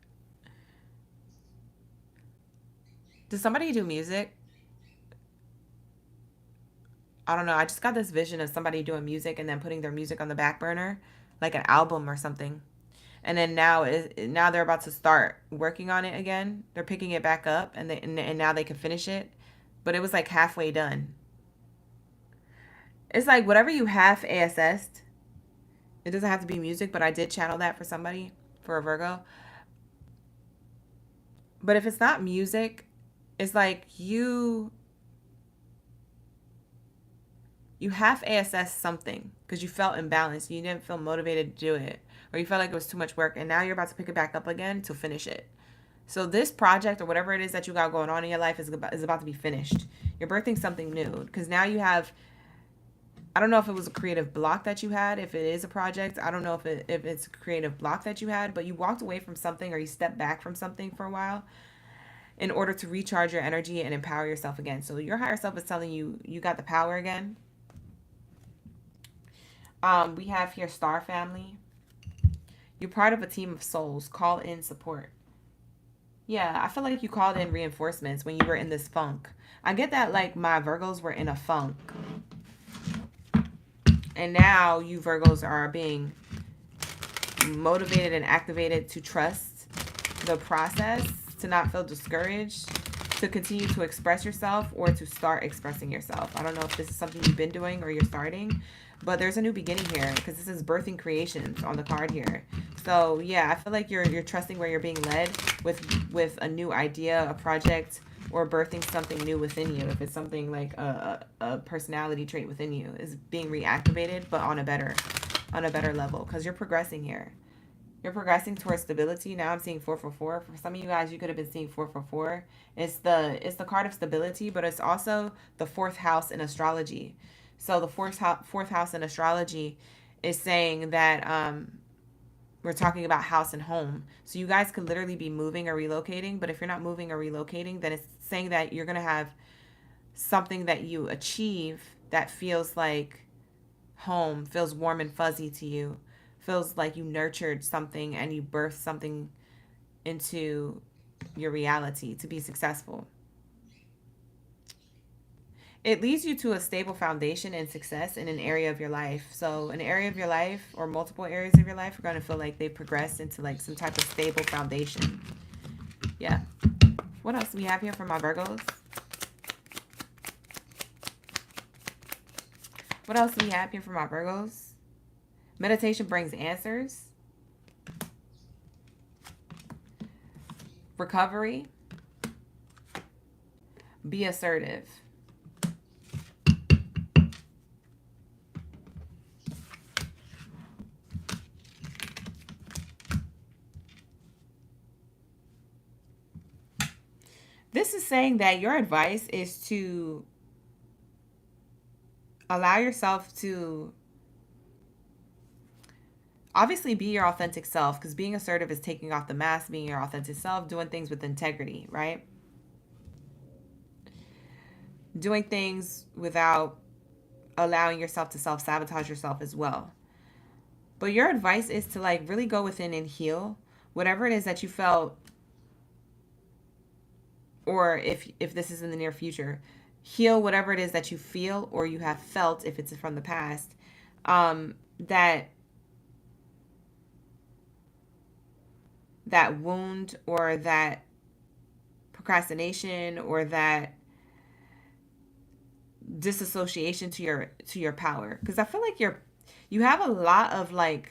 Does somebody do music? I don't know. I just got this vision of somebody doing music and then putting their music on the back burner, like an album or something. And then now they're about to start working on it again. They're picking it back up and now they can finish it. But it was like halfway done. It's like whatever you half ASS'd. It doesn't have to be music, but I did channel that for somebody, for a Virgo. But if it's not music, it's like you half ASS something because you felt imbalanced. You didn't feel motivated to do it, or you felt like it was too much work, and now you're about to pick it back up again to finish it. So this project or whatever it is that you got going on in your life is about to be finished. You're birthing something new because now you have, I don't know if it was a creative block that you had. If it is a project, I don't know if it's a creative block that you had, but you walked away from something or you stepped back from something for a while in order to recharge your energy and empower yourself again. So your higher self is telling you you got the power again. We have here Star Family. You're part of a team of souls. Call in support. Yeah, I feel like you called in reinforcements when you were in this funk. I get that like my Virgos were in a funk. And now you Virgos are being motivated and activated to trust the process, to not feel discouraged, to continue to express yourself or to start expressing yourself. I don't know if this is something you've been doing or you're starting, but there's a new beginning here because this is birthing creations on the card here. So yeah, I feel like you're trusting where you're being led with a new idea, a project, or birthing something new within you. If it's something like a personality trait within you is being reactivated, but on a better level because you're progressing here. You're progressing towards stability. Now I'm seeing 444. For some of you guys, you could have been seeing 444. It's the card of stability, but it's also the 4th house in astrology. So the fourth house in astrology is saying that we're talking about house and home. So you guys could literally be moving or relocating, but if you're not moving or relocating, then it's saying that you're going to have something that you achieve that feels like home, feels warm and fuzzy to you, feels like you nurtured something and you birthed something into your reality to be successful. It leads you to a stable foundation and success in an area of your life. So an area of your life or multiple areas of your life are going to feel like they progressed into like some type of stable foundation. Yeah. What else do we have here for my Virgos? What else do we have here for my Virgos? Meditation brings answers. Recovery. Be assertive. This is saying that your advice is to allow yourself to obviously be your authentic self, because being assertive is taking off the mask, being your authentic self, doing things with integrity, right? Doing things without allowing yourself to self-sabotage yourself as well. But your advice is to like really go within and heal whatever it is that you felt, or if this is in the near future, heal whatever it is that you feel or you have felt if it's from the past, that wound or that procrastination or that disassociation to your power. Because I feel like you have a lot of like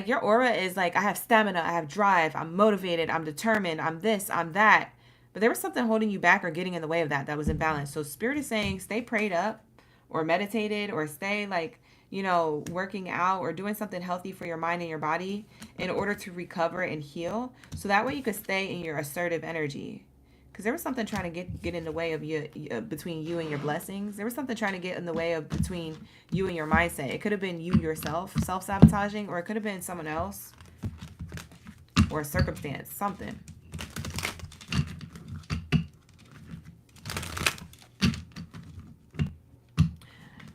your aura is like, I have stamina, I have drive, I'm motivated, I'm determined, I'm this, I'm that. But there was something holding you back or getting in the way of that was imbalanced. So Spirit is saying stay prayed up or meditated or stay like, working out or doing something healthy for your mind and your body in order to recover and heal. So that way you could stay in your assertive energy. Because there was something trying to get in the way of you, between you and your blessings. There was something trying to get in the way of between you and your mindset. It could have been you yourself self-sabotaging, or it could have been someone else or a circumstance, something.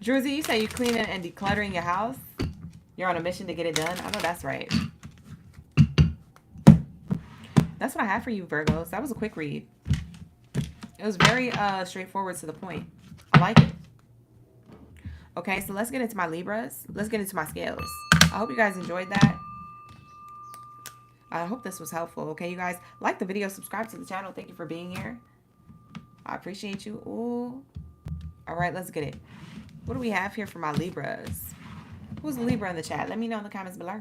Druzy, you say you cleaning and decluttering your house. You're on a mission to get it done. I know that's right. That's what I have for you, Virgos. That was a quick read. It was very straightforward to the point. I like it. Okay, so let's get into my Libras. Let's get into my scales. I hope you guys enjoyed that. I hope this was helpful. Okay, you guys, like the video, subscribe to the channel. Thank you for being here. I appreciate you. Ooh. All right, let's get it. What do we have here for my Libras? Who's a Libra in the chat? Let me know in the comments below.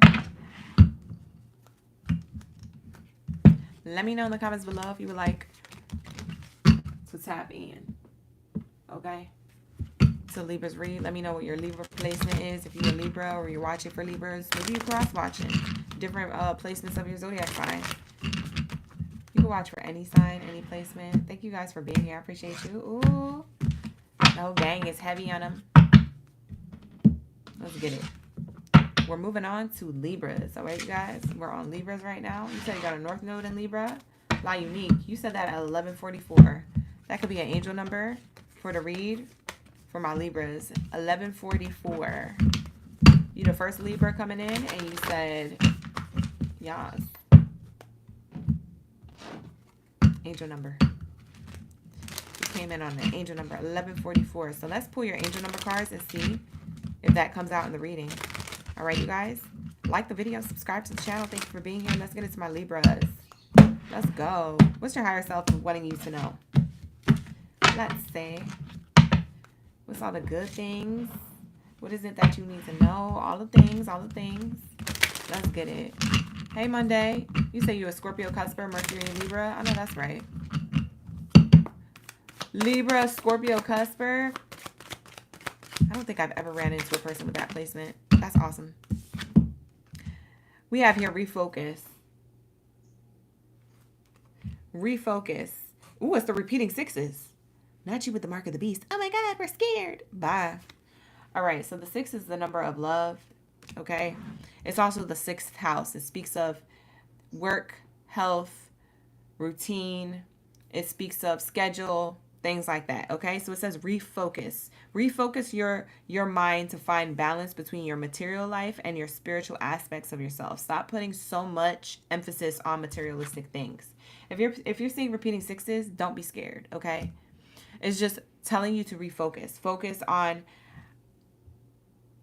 Let me know in the comments below if you would like to tap in. Okay? So Libras read. Let me know what your Libra placement is. If you're a Libra or you're watching for Libras. Maybe you're cross-watching different placements of your zodiac sign. You can watch for any sign, any placement. Thank you guys for being here. I appreciate you. Ooh. The whole gang is heavy on them. Let's get it. We're moving on to Libras. All right, you guys. We're on Libras right now. You said you got a North Node in Libra. La Unique. You said that at 1144. That could be an angel number for the read for my Libras. 1144. You the first Libra coming in, and you said, yes. Angel number. Came in on the angel number 1144. So let's pull your angel number cards and see if that comes out in the reading. All right, you guys, like the video, subscribe to the channel. Thank you for being here. Let's get into my Libras. Let's go. What's your higher self wanting you to know? Let's see. What's all the good things? What is it that you need to know? All the things, all the things. Let's get it. Hey, Monday. You say you're a Scorpio cusper, Mercury and Libra. I know that's right. Libra, Scorpio, cusper. I don't think I've ever ran into a person with that placement. That's awesome. We have here refocus. Refocus. Ooh, it's the repeating sixes. Not you with the mark of the beast. Oh my God, we're scared. Bye. All right, so the 6 is the number of love. Okay. It's also the 6th house. It speaks of work, health, routine. It speaks of schedule. things like that. Okay, so it says refocus your mind to find balance between your material life and your spiritual aspects of yourself. Stop putting so much emphasis on materialistic things. If you're seeing repeating sixes, don't be scared. Okay, it's just telling you to focus on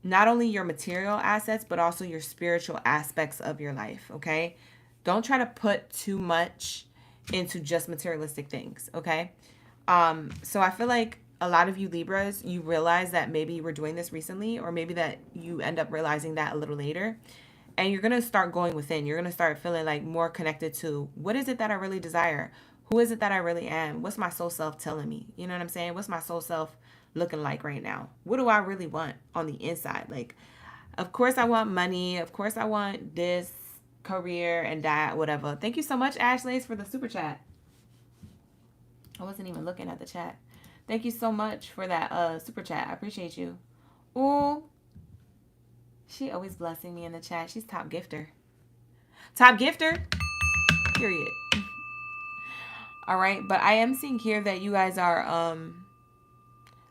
not only your material assets but also your spiritual aspects of your life. Okay, don't try to put too much into just materialistic things. Okay, so I feel like a lot of you Libras, you realize that maybe you were doing this recently, or maybe that you end up realizing that a little later. And you're going to start going within. You're going to start feeling like more connected to what is it that I really desire? Who is it that I really am? What's my soul self telling me? You know what I'm saying? What's my soul self looking like right now? What do I really want on the inside? Like, of course I want money. Of course I want this career and that, whatever. Thank you so much, Ashley, for the super chat. I wasn't even looking at the chat. Thank you so much for that super chat. I appreciate you. Ooh. She always blessing me in the chat. She's top gifter. Top gifter. Period. All right. But I am seeing here that you guys are,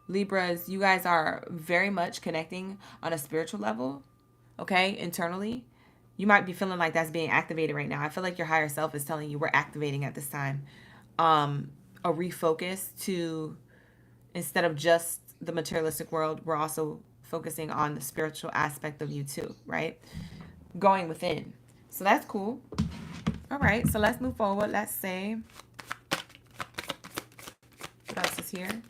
Libras, you guys are very much connecting on a spiritual level. Okay. Internally. You might be feeling like that's being activated right now. I feel like your higher self is telling you we're activating at this time. A refocus to, instead of just the materialistic world, we're also focusing on the spiritual aspect of you too, right? Going within. So that's cool. All right, so let's move forward. Let's say, what else is here?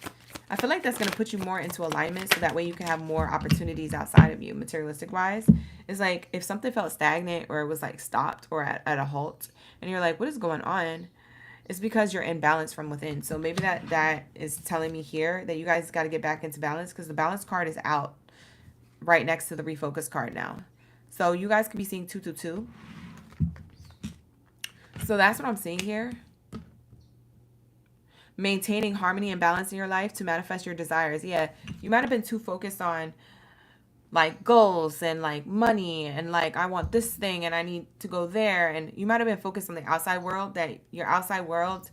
I feel like that's going to put you more into alignment so that way you can have more opportunities outside of you, materialistic wise. It's like if something felt stagnant or it was like stopped or at a halt and you're like, what is going on? It's because you're in balance from within. So maybe that is telling me here that you guys got to get back into balance, because the balance card is out right next to the refocus card now. So you guys could be seeing 222. So that's what I'm seeing here. Maintaining harmony and balance in your life to manifest your desires. Yeah, you might have been too focused on like goals and like money and like I want this thing and I need to go there, and you might have been focused on the outside world, that your outside world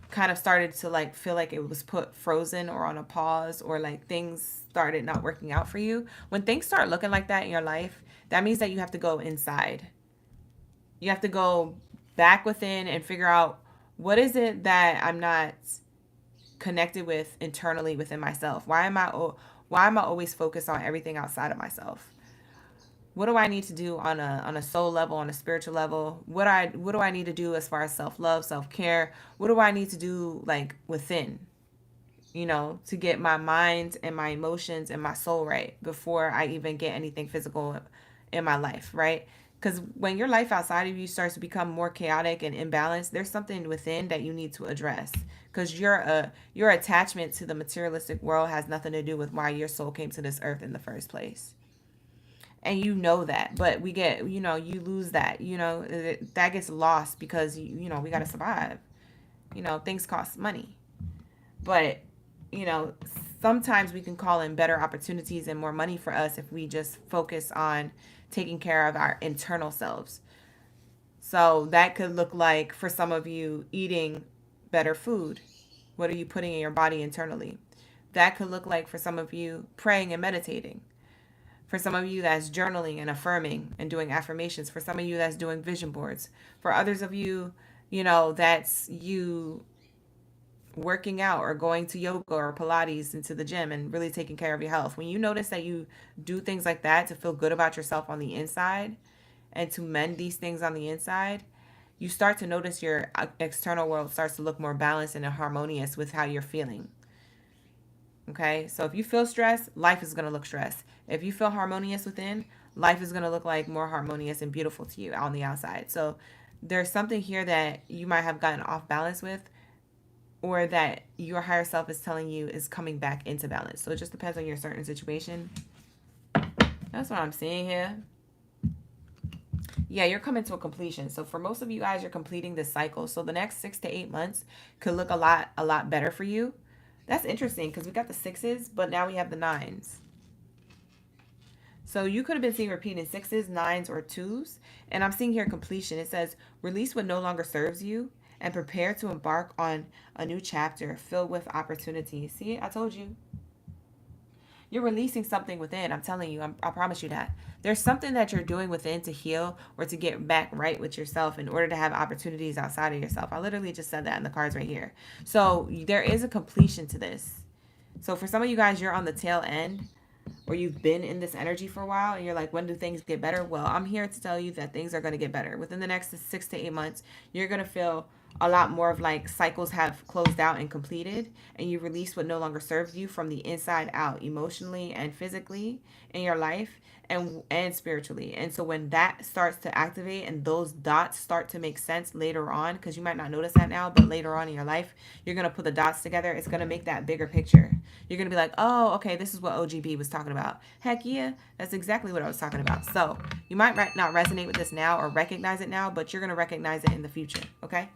kind of started to like feel like it was put frozen or on a pause, or like things started not working out for you. When things start looking like that in your life, that means that you have to go inside. You have to go back within and figure out, what is it that I'm not connected with internally within myself? Why am I always focused on everything outside of myself? What do I need to do on a soul level, on a spiritual level? What do I need to do as far as self-love, self-care? What do I need to do like within, to get my mind and my emotions and my soul right before I even get anything physical in my life, right? Because when your life outside of you starts to become more chaotic and imbalanced, there's something within that you need to address. Because your attachment to the materialistic world has nothing to do with why your soul came to this earth in the first place. And you know that, but we get, you lose that, that gets lost because, we got to survive. Things cost money. But, sometimes we can call in better opportunities and more money for us if we just focus on taking care of our internal selves. So that could look like, for some of you, eating better food. What are you putting in your body internally? That could look like, for some of you, praying and meditating. For some of you, that's journaling and affirming and doing affirmations. For some of you, that's doing vision boards. For others of you, that's you working out or going to yoga or Pilates into the gym and really taking care of your health. When you notice that you do things like that to feel good about yourself on the inside and to mend these things on the inside, you start to notice your external world starts to look more balanced and harmonious with how you're feeling. Okay, so if you feel stressed, life is going to look stressed. If you feel harmonious within, life is going to look like more harmonious and beautiful to you on the outside. So there's something here that you might have gotten off balance with, or that your higher self is telling you is coming back into balance. So it just depends on your certain situation. That's what I'm seeing here. Yeah, you're coming to a completion. So for most of you guys, you're completing this cycle. So the next 6 to 8 months could look a lot better for you. That's interesting because we got the 6s, but now we have the 9s. So you could have been seeing repeating 6s, 9s, or 2s. And I'm seeing here completion. It says, release what no longer serves you and prepare to embark on a new chapter filled with opportunities. See, I told you. You're releasing something within. I'm telling you. I promise you that. There's something that you're doing within to heal or to get back right with yourself in order to have opportunities outside of yourself. I literally just said that in the cards right here. So there is a completion to this. So for some of you guys, you're on the tail end, or you've been in this energy for a while and you're like, when do things get better? Well, I'm here to tell you that things are going to get better. Within the next 6 to 8 months, you're going to feel a lot more of like cycles have closed out and completed, and you release what no longer serves you from the inside out, emotionally and physically in your life, and spiritually. And so when that starts to activate and those dots start to make sense later on, because you might not notice that now, but later on in your life, you're going to put the dots together. It's going to make that bigger picture. You're going to be like, oh, okay, this is what OGB was talking about. Heck yeah, that's exactly what I was talking about. So you might not resonate with this now or recognize it now, but you're going to recognize it in the future, okay?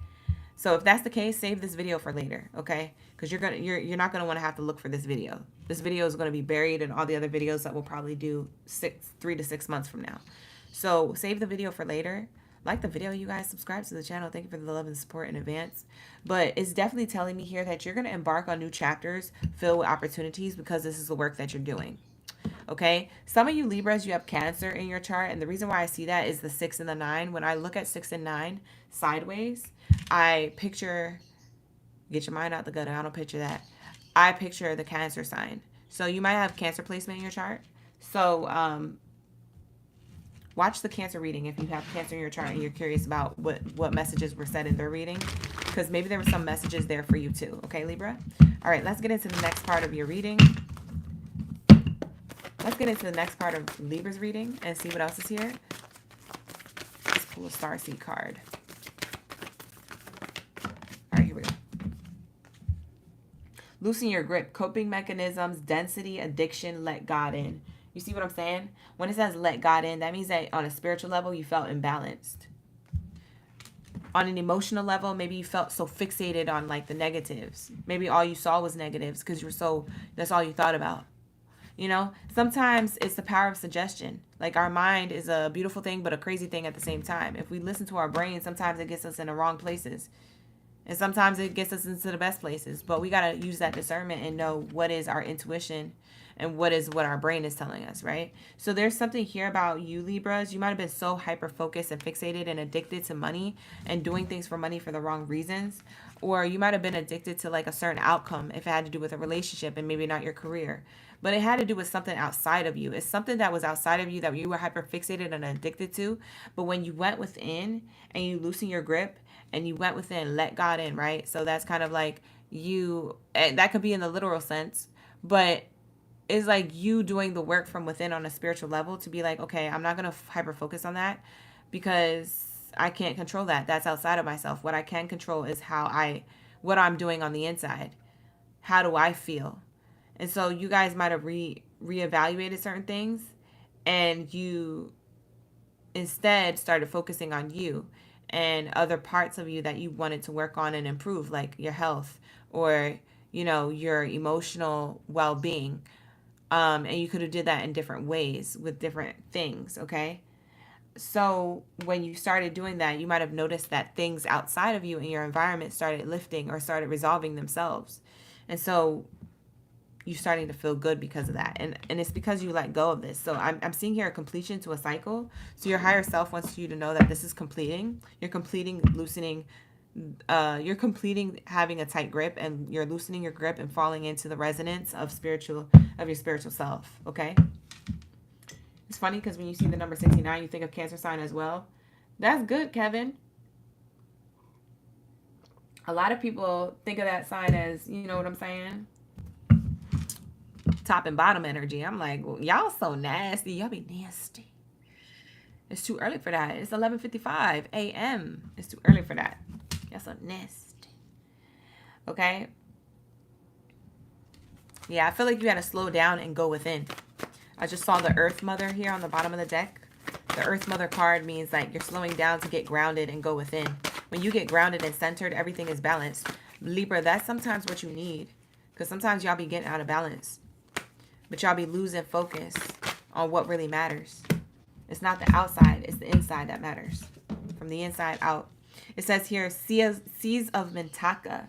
So if that's the case, save this video for later, okay? Because you're not gonna want to have to look for this video. This video is gonna be buried in all the other videos that we'll probably do 3 to 6 months from now. So save the video for later. Like the video, you guys. Subscribe to the channel. Thank you for the love and support in advance. But it's definitely telling me here that you're gonna embark on new chapters filled with opportunities because this is the work that you're doing. Okay, some of you Libras, you have Cancer in your chart, and the reason why I see that is the 6 and the 9. When I look at 6 and 9 sideways, I picture, get your mind out the gutter, I don't picture that. I picture the Cancer sign. So you might have Cancer placement in your chart. So watch the Cancer reading if you have Cancer in your chart and you're curious about what messages were said in their reading, because maybe there were some messages there for you too. Okay, Libra? All right, let's get into the next part of your reading. Let's get into the next part of Libra's reading and see what else is here. Let's pull a Starseed card. All right, here we go. Loosen your grip. Coping mechanisms, density, addiction, let God in. You see what I'm saying? When it says let God in, that means that on a spiritual level, you felt imbalanced. On an emotional level, maybe you felt so fixated on like the negatives. Maybe all you saw was negatives because you were so, that's all you thought about. You know, sometimes it's the power of suggestion. Like our mind is a beautiful thing, but a crazy thing at the same time. If we listen to our brain, sometimes it gets us in the wrong places. And sometimes it gets us into the best places. But we got to use that discernment and know what is our intuition and what our brain is telling us, right? So there's something here about you, Libras. You might have been so hyper-focused and fixated and addicted to money and doing things for money for the wrong reasons. Or you might have been addicted to like a certain outcome if it had to do with a relationship and maybe not your career. But it had to do with something outside of you. It's something that was outside of you that you were hyper-fixated and addicted to. But when you went within and you loosen your grip and you went within, let God in, right? So that's kind of like you, that could be in the literal sense, but it's like you doing the work from within on a spiritual level to be like, okay, I'm not going to hyper-focus on that because I can't control that. That's outside of myself. What I can control is what I'm doing on the inside. How do I feel? And so you guys might have reevaluated certain things, and you instead started focusing on you and other parts of you that you wanted to work on and improve, like your health or, you know, your emotional well-being. And you could have did that in different ways with different things, okay? So when you started doing that, you might have noticed that things outside of you in your environment started lifting or started resolving themselves. And so you're starting to feel good because of that. And it's because you let go of this. So I'm seeing here a completion to a cycle. So your higher self wants you to know that this is completing. You're completing, loosening, you're completing having a tight grip, and you're loosening your grip and falling into the resonance of your spiritual self. Okay. It's funny because when you see the number 69, you think of Cancer sign as well. That's good, Kevin. A lot of people think of that sign as, you know what I'm saying? Top and bottom energy. I'm like, well, y'all so nasty. Y'all be nasty. It's too early for that. It's 11:55 a.m. It's too early for that. Y'all so nasty. Okay? Yeah, I feel like you got to slow down and go within. I just saw the Earth Mother here on the bottom of the deck. The Earth Mother card means like you're slowing down to get grounded and go within. When you get grounded and centered, everything is balanced. Libra, that's sometimes what you need. Because sometimes y'all be getting out of balance. But y'all be losing focus on what really matters. It's not the outside, it's the inside that matters. From the inside out. It says here, seas of Mintaka.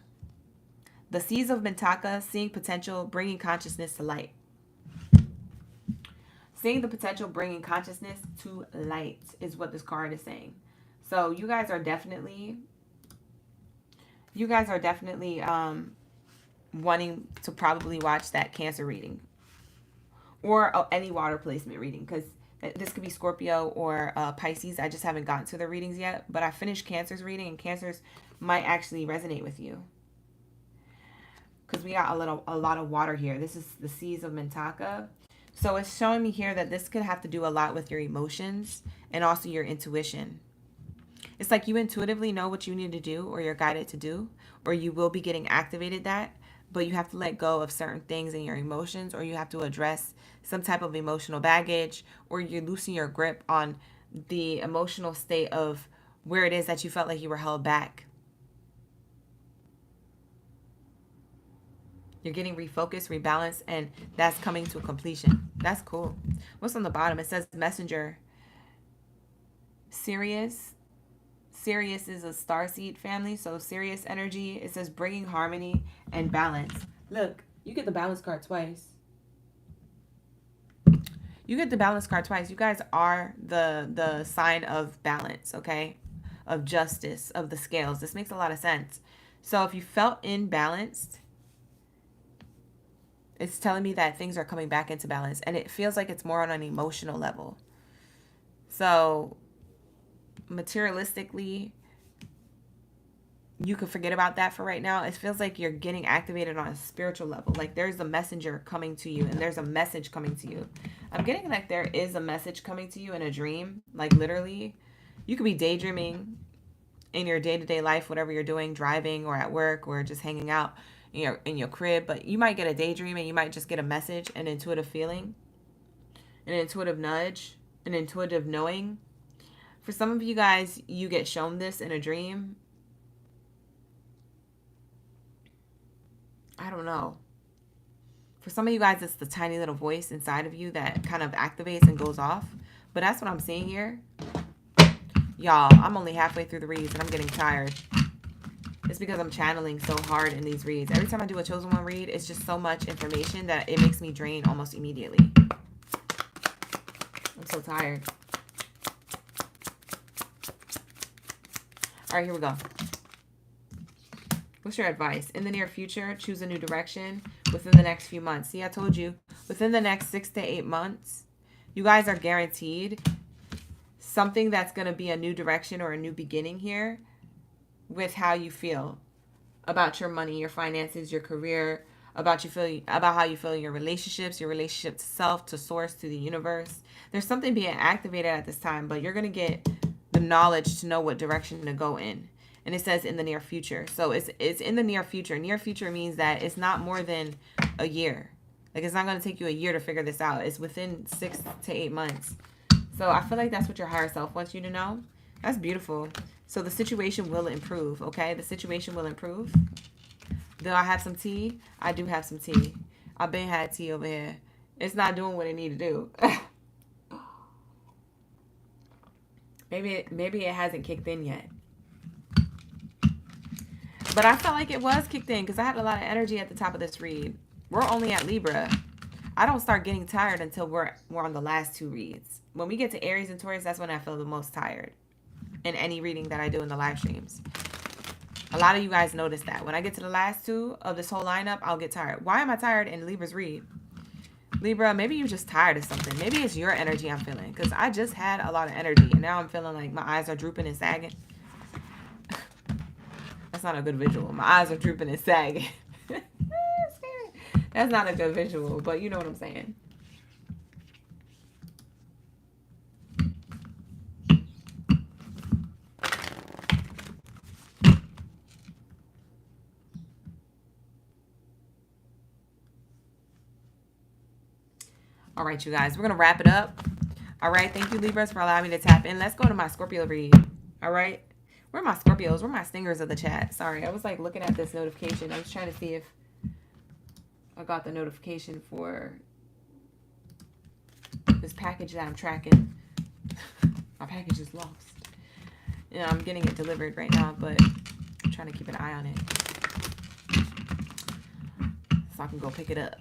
The seas of Mintaka, seeing potential, bringing consciousness to light. Seeing the potential, bringing consciousness to light is what this card is saying. So you guys are definitely wanting to probably watch that Cancer reading or any water placement reading, because this could be Scorpio or Pisces. I just haven't gotten to the readings yet, but I finished Cancer's reading, and Cancer's might actually resonate with you because we got a lot of water here. This is the seas of Mintaka. So it's showing me here that this could have to do a lot with your emotions and also your intuition. It's like you intuitively know what you need to do, or you're guided to do, or you will be getting activated that, but you have to let go of certain things in your emotions, or you have to address some type of emotional baggage, or you're loosening your grip on the emotional state of where it is that you felt like you were held back. You're getting refocused, rebalanced, and that's coming to a completion. That's cool. What's on the bottom? It says messenger. Sirius. Sirius is a starseed family, so Sirius energy. It says bringing harmony and balance. Look, you get the balance card twice. You get the balance card twice. You guys are the sign of balance, okay? Of justice, of the scales. This makes a lot of sense. So if you felt imbalanced, it's telling me that things are coming back into balance, and it feels like it's more on an emotional level. So materialistically, you can forget about that for right now. It feels like you're getting activated on a spiritual level. Like there's a messenger coming to you, and there's a message coming to you. I'm getting like there is a message coming to you in a dream. Like literally, you could be daydreaming in your day-to-day life, whatever you're doing, driving or at work or just hanging out in your crib, but you might get a daydream, and you might just get a message, an intuitive feeling, an intuitive nudge, an intuitive knowing. For some of you guys, you get shown this in a dream. I don't know. For some of you guys, it's the tiny little voice inside of you that kind of activates and goes off. But that's what I'm seeing here. Y'all, I'm only halfway through the reads, and I'm getting tired. It's because I'm channeling so hard in these reads. Every time I do a chosen one read, it's just so much information that it makes me drain almost immediately. I'm so tired. All right, here we go. What's your advice? In the near future, choose a new direction within the next few months. See, I told you, within the next 6 to 8 months, you guys are guaranteed something that's going to be a new direction or a new beginning here with how you feel about your money, your finances, your career, about how you feel in your relationships, your relationship to self, to source, to the universe. There's something being activated at this time, but you're going to get the knowledge to know what direction to go in. And it says in the near future. So it's in the near future. Near future means that it's not more than a year. Like it's not going to take you a year to figure this out. It's within 6 to 8 months. So I feel like that's what your higher self wants you to know. That's beautiful. So the situation will improve, okay? The situation will improve. Do I have some tea? I do have some tea. I've been had tea over here. It's not doing what it need to do. Maybe it hasn't kicked in yet. But I felt like it was kicked in because I had a lot of energy at the top of this read. We're only at Libra. I don't start getting tired until we're on the last 2 reads. When we get to Aries and Taurus, that's when I feel the most tired in any reading that I do in the live streams. A lot of you guys notice that. When I get to the last 2 of this whole lineup, I'll get tired. Why am I tired in Libra's read? Libra, maybe you're just tired of something. Maybe it's your energy I'm feeling, because I just had a lot of energy, and now I'm feeling like my eyes are drooping and sagging. That's not a good visual. My eyes are drooping and sagging. That's not a good visual, but you know what I'm saying. All right, you guys, we're going to wrap it up. All right, thank you, Libras, for allowing me to tap in. Let's go to my Scorpio read. All right. Where are my Scorpios? Where are my stingers of the chat? Sorry, I was like looking at this notification. I was trying to see if I got the notification for this package that I'm tracking. My package is lost. Yeah, I'm getting it delivered right now, but I'm trying to keep an eye on it so I can go pick it up.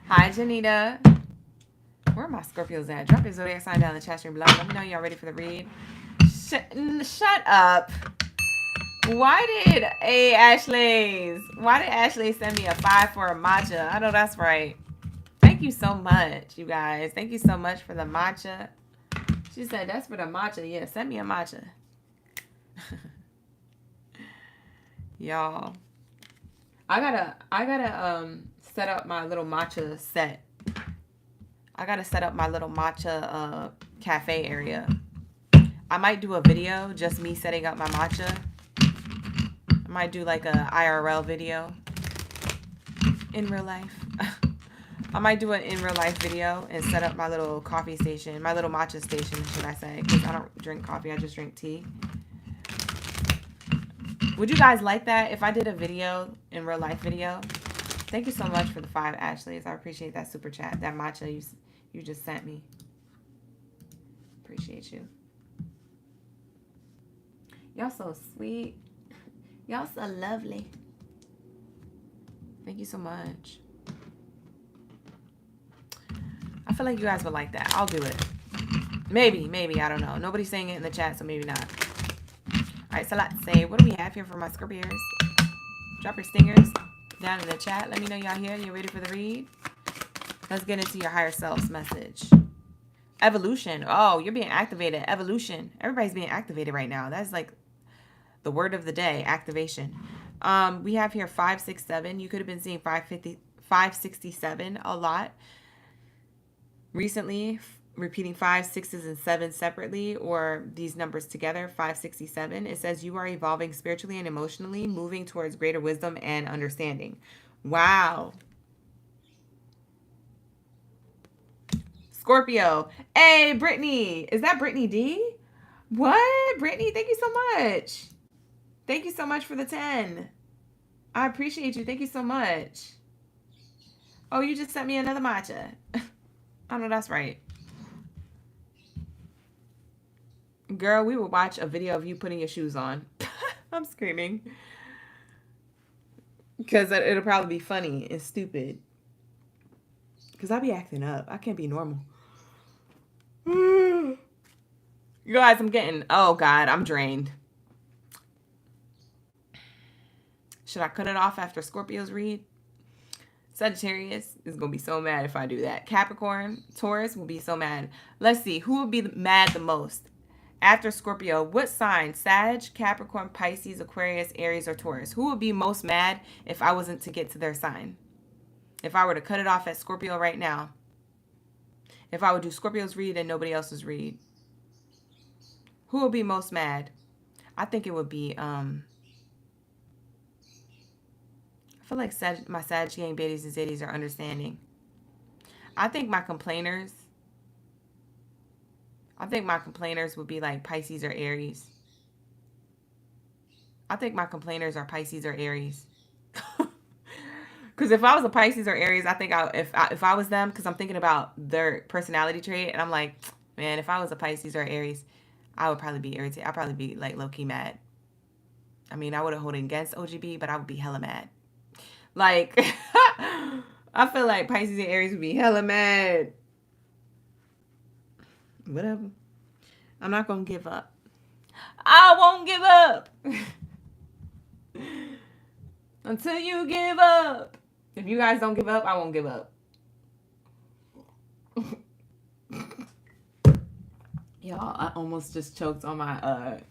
Hi, Janita. Where are my Scorpios at? Drop your zodiac sign down in the chat stream below. Let me know y'all ready for the read. Shut up. Why did Ashley send me a 5 for a matcha? I know that's right. Thank you so much, you guys. Thank you so much for the matcha. She said that's for the matcha. Yeah, send me a matcha. Y'all. I gotta set up my little matcha set. I gotta set up my little matcha cafe area. I might do a video, just me setting up my matcha. I might do like a IRL video in real life. I might do an in real life video and set up my little coffee station, my little matcha station, should I say, because I don't drink coffee, I just drink tea. Would you guys like that if I did a video, in real life video? Thank you so much for the 5 Ashleys. I appreciate that super chat, that matcha you just sent me. Appreciate you. Y'all so sweet. Y'all so lovely. Thank you so much. I feel like you guys would like that. I'll do it. Maybe, I don't know. Nobody's saying it in the chat, so maybe not. All right, so let's say, what do we have here for my Scorpios? Drop your stingers down in the chat. Let me know y'all here. You ready for the read? Let's get into your higher self's message. Evolution. Oh, you're being activated. Evolution. Everybody's being activated right now. That's like the word of the day, activation. We have here 567. You could have been seeing 567 a lot recently, repeating 5, 6s, and 7s separately, or these numbers together, 567. It says you are evolving spiritually and emotionally, moving towards greater wisdom and understanding. Wow. Scorpio. Hey, Brittany. Is that Brittany D? What? Brittany, thank you so much. Thank you so much for the 10. I appreciate you. Thank you so much. Oh, you just sent me another matcha. I know that's right. Girl, we will watch a video of you putting your shoes on. I'm screaming. Because it'll probably be funny and stupid. Because I be acting up. I can't be normal. You guys, oh God, I'm drained. Should I cut it off after Scorpio's read? Sagittarius is going to be so mad if I do that. Capricorn, Taurus will be so mad. Let's see, who will be mad the most? After Scorpio, what sign? Sag, Capricorn, Pisces, Aquarius, Aries, or Taurus? Who would be most mad if I wasn't to get to their sign? If I were to cut it off at Scorpio right now. If I would do Scorpio's read and nobody else's read. Who would be most mad? I think it would be, I feel like my Sag gang Baddies and Zaddies are understanding. I think my complainers would be like Pisces or Aries. I think my complainers are Pisces or Aries. Because if I was a Pisces or Aries, I think if I was them, because I'm thinking about their personality trait, and I'm like, man, if I was a Pisces or Aries, I would probably be irritated. I'd probably be like low-key mad. I mean, I wouldn't hold it against OGB, but I would be hella mad. Like, I feel like Pisces and Aries would be hella mad. Whatever. I'm not going to give up. I won't give up. Until you give up. If you guys don't give up, I won't give up. Y'all, I almost just choked on my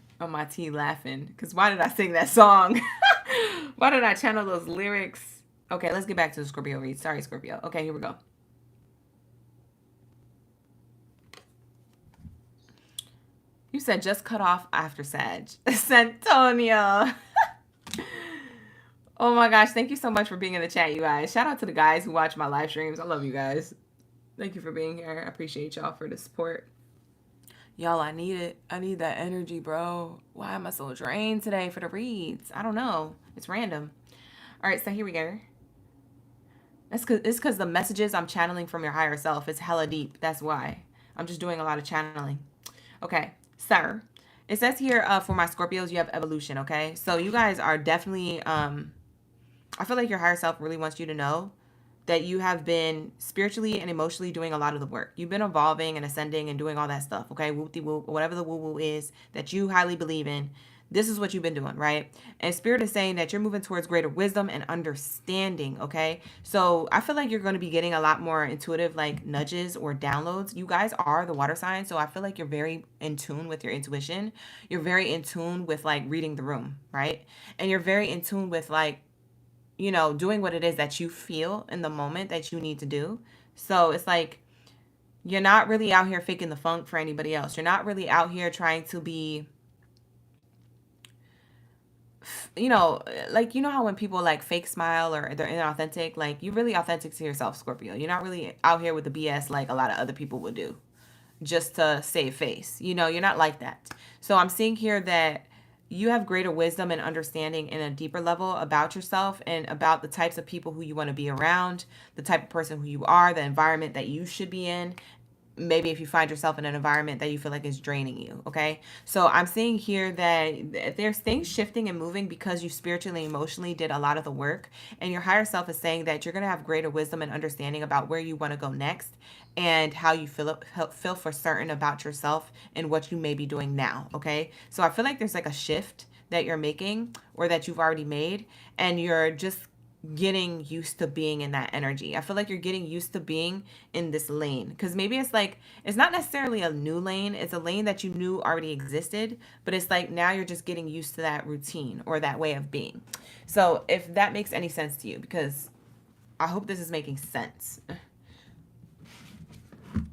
tea laughing. Because why did I sing that song? Why did I channel those lyrics? Okay, let's get back to the Scorpio read. Sorry, Scorpio. Okay, here we go. You said just cut off after Sag. Santonio. Oh my gosh, thank you so much for being in the chat, you guys. Shout out to the guys who watch my live streams. I love you guys. Thank you for being here. I appreciate y'all for the support. Y'all, I need it. I need that energy, bro. Why am I so drained today for the reads? I don't know. It's random. All right, so here we go. It's because the messages I'm channeling from your higher self is hella deep. That's why. I'm just doing a lot of channeling. Okay, sir. It says here for my Scorpios, you have evolution, okay? So you guys are definitely, I feel like your higher self really wants you to know that you have been spiritually and emotionally doing a lot of the work. You've been evolving and ascending and doing all that stuff, okay? Whoop-de-whoop, whatever the woo-woo is that you highly believe in, this is what you've been doing, right? And Spirit is saying that you're moving towards greater wisdom and understanding, okay? So I feel like you're going to be getting a lot more intuitive, like nudges or downloads. You guys are the water sign, so I feel like you're very in tune with your intuition. You're very in tune with like reading the room, right? And you're very in tune with like, you know, doing what it is that you feel in the moment that you need to do. So it's like, you're not really out here faking the funk for anybody else. You're not really out here trying to be, you know, like, you know how when people like fake smile or they're inauthentic, like you're really authentic to yourself, Scorpio. You're not really out here with the BS like a lot of other people would do just to save face. You know, you're not like that. So I'm seeing here that you have greater wisdom and understanding in a deeper level about yourself and about the types of people who you want to be around, the type of person who you are, the environment that you should be in. Maybe if you find yourself in an environment that you feel like is draining you, okay? So I'm seeing here that there's things shifting and moving because you spiritually and emotionally did a lot of the work. And your higher self is saying that you're going to have greater wisdom and understanding about where you want to go next and how you feel for certain about yourself and what you may be doing now, okay? So I feel like there's like a shift that you're making or that you've already made, and you're just getting used to being in that energy. I feel like you're getting used to being in this lane, because maybe it's like, it's not necessarily a new lane, it's a lane that you knew already existed, but it's like now you're just getting used to that routine or that way of being. So if that makes any sense to you, because I hope this is making sense.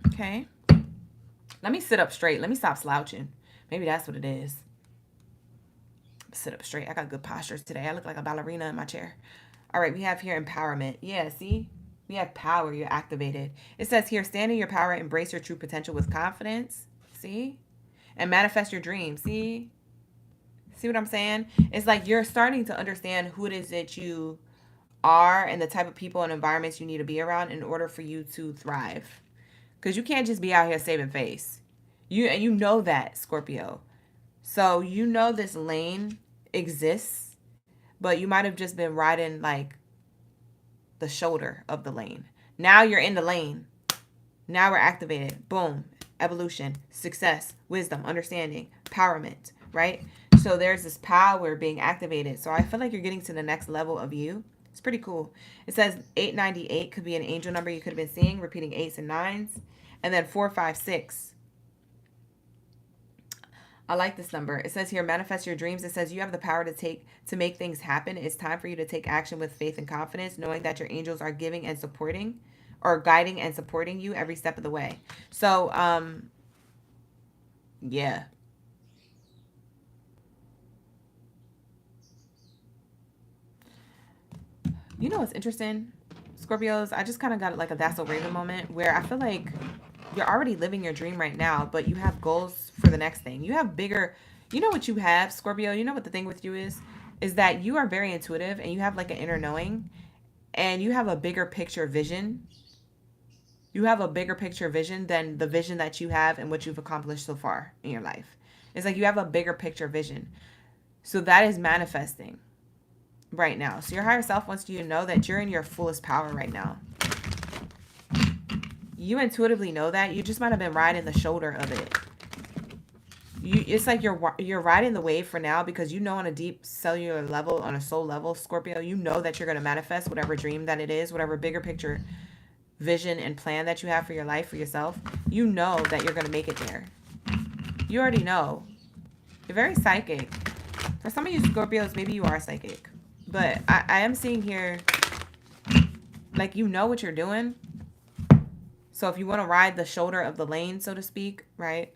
Okay, let me sit up straight. Let me stop slouching. Maybe that's what it is. Sit up straight. I got good posture today. I look like a ballerina in my chair. All right, we have here empowerment. Yeah, see? We have power. You're activated. It says here, stand in your power, embrace your true potential with confidence. See? And manifest your dreams. See? See what I'm saying? It's like you're starting to understand who it is that you are and the type of people and environments you need to be around in order for you to thrive. Because you can't just be out here saving face. You know that, Scorpio. So you know this lane exists, but you might have just been riding like the shoulder of the lane. Now you're in the lane. Now we're activated. Boom. Evolution, success, wisdom, understanding, empowerment, right? So there's this power being activated. So I feel like you're getting to the next level of you. It's pretty cool. It says 898 could be an angel number you could have been seeing, repeating 8s and 9s. And then 456. I like this number. It says here, manifest your dreams. It says you have the power to make things happen. It's time for you to take action with faith and confidence, knowing that your angels are giving and supporting or guiding and supporting you every step of the way. So, yeah. You know what's interesting, Scorpios? I just kind of got like a That's So Raven moment where I feel like you're already living your dream right now, but you have goals for the next thing. You have bigger, you know what you have, Scorpio? You know what the thing with you is that you are very intuitive and you have like an inner knowing and you have a bigger picture vision. You have a bigger picture vision than the vision that you have and what you've accomplished so far in your life. It's like you have a bigger picture vision. So that is manifesting right now. So your higher self wants you to know that you're in your fullest power right now. You intuitively know that. You just might have been riding the shoulder of it. It's like you're riding the wave for now because you know on a deep cellular level, on a soul level, Scorpio, you know that you're going to manifest whatever dream that it is, whatever bigger picture vision and plan that you have for your life, for yourself. You know that you're going to make it there. You already know. You're very psychic. For some of you Scorpios, maybe you are psychic. But I am seeing here, like, you know what you're doing. So if you want to ride the shoulder of the lane, so to speak, right,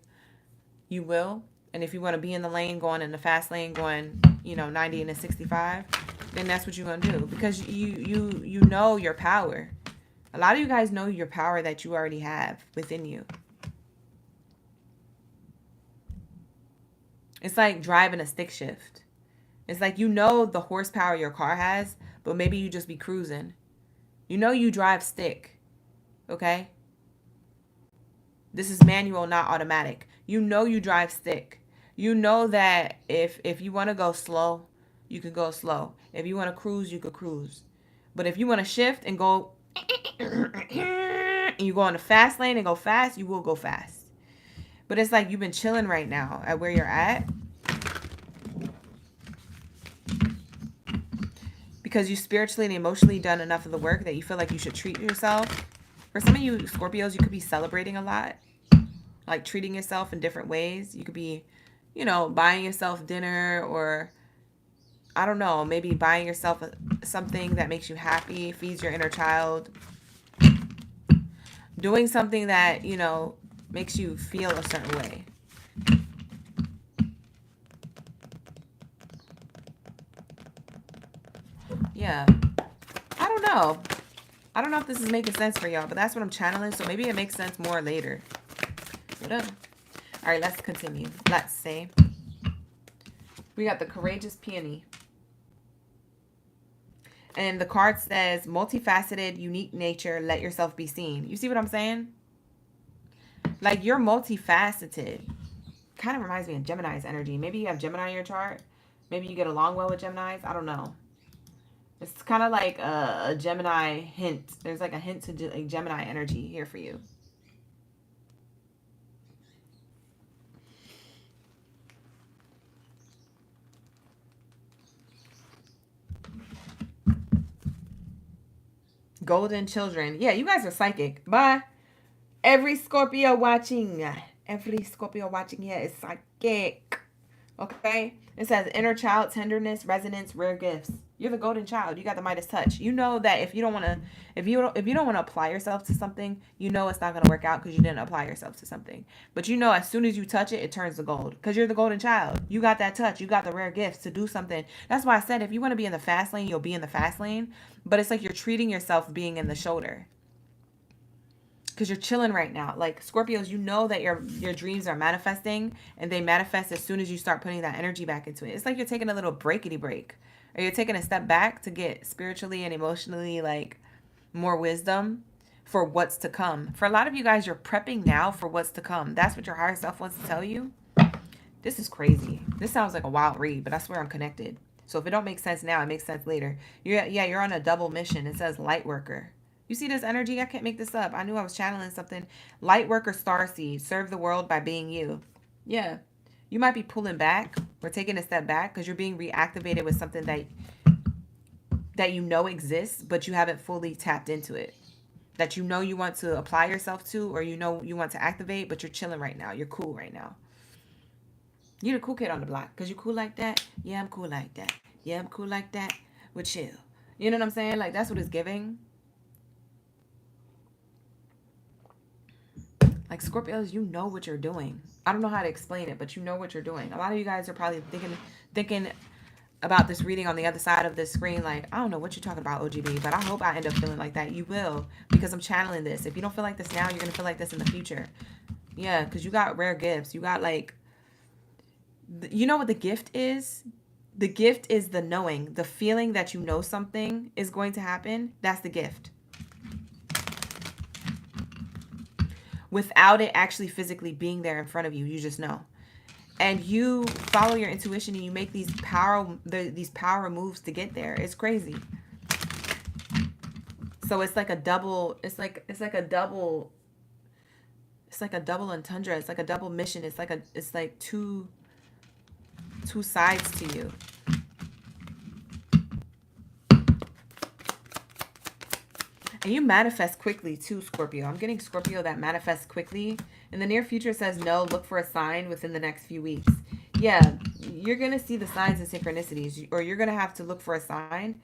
you will. And if you want to be in the lane, going in the fast lane, going, 90 and a 65, then that's what you're gonna do, because you know your power. A lot of you guys know your power that you already have within you. It's like driving a stick shift. It's like, you know the horsepower your car has, but maybe you just be cruising. You know you drive stick, okay? This is manual, not automatic. You know you drive stick. You know that if you want to go slow, you can go slow. If you want to cruise, you could cruise. But if you want to shift and go, and you go on the fast lane and go fast, you will go fast. But it's like you've been chilling right now at where you're at, because you spiritually and emotionally done enough of the work that you feel like you should treat yourself. For some of you Scorpios, you could be celebrating a lot, like treating yourself in different ways. You could be, you know, buying yourself dinner, or I don't know, maybe buying yourself something that makes you happy, feeds your inner child, doing something that, you know, makes you feel a certain way. Yeah. I don't know. I don't know if this is making sense for y'all, but that's what I'm channeling. So maybe it makes sense more later. All right, let's continue. Let's see. We got the Courageous Peony. And the card says, multifaceted, unique nature, let yourself be seen. You see what I'm saying? Like, you're multifaceted. Kind of reminds me of Gemini's energy. Maybe you have Gemini in your chart. Maybe you get along well with Geminis. I don't know. It's kind of like a Gemini hint. There's like a hint to like Gemini energy here for you. Golden children. Yeah, you guys are psychic. Bye. Every Scorpio watching. Every Scorpio watching here is psychic. Okay? It says inner child, tenderness, resonance, rare gifts. You're the golden child. You got the Midas touch. You know that if you don't want to, if you don't want to apply yourself to something, you know it's not going to work out because you didn't apply yourself to something. But you know, as soon as you touch it, it turns to gold because you're the golden child. You got that touch. You got the rare gifts to do something. That's why I said if you want to be in the fast lane, you'll be in the fast lane. But it's like you're treating yourself being in the shoulder. Because you're chilling right now. Like Scorpios, you know that your dreams are manifesting, and they manifest as soon as you start putting that energy back into it. It's like you're taking a little breakity break, or you're taking a step back to get spiritually and emotionally like more wisdom for what's to come. For a lot of you guys, you're prepping now for what's to come. That's what your higher self wants to tell you. This is crazy. This sounds like a wild read, but I swear I'm connected. So if it don't make sense now, it makes sense later. You're on a double mission. It says light worker. You see this energy? I can't make this up. I knew I was channeling something. Light worker starseed. Serve the world by being you. Yeah. You might be pulling back or taking a step back because you're being reactivated with something that you know exists, but you haven't fully tapped into it. That you know you want to apply yourself to, or you know you want to activate, but you're chilling right now. You're cool right now. You're the cool kid on the block because you cool like that. Yeah, I'm cool like that. Yeah, I'm cool like that. We're chill. You know what I'm saying? Like, that's what it's giving. Like Scorpios, you know what you're doing. I don't know how to explain it, but you know what you're doing. A lot of you guys are probably thinking about this reading on the other side of this screen like, I don't know what you're talking about, OGB, but I hope I end up feeling like that. You will, because I'm channeling this. If you don't feel like this now, you're going to feel like this in the future. Yeah, because you got rare gifts. You got like, you know what the gift is? The gift is the knowing, the feeling that you know something is going to happen. That's the gift. Without it actually physically being there in front of you, you just know. And you follow your intuition and you make these power moves to get there. It's crazy. So it's like a double, it's like a double entendre. It's like a double mission. It's like two sides to you. And you manifest quickly too, Scorpio. I'm getting Scorpio that manifests quickly. In the near future, it says no, look for a sign within the next few weeks. Yeah, you're going to see the signs and synchronicities, or you're going to have to look for a sign.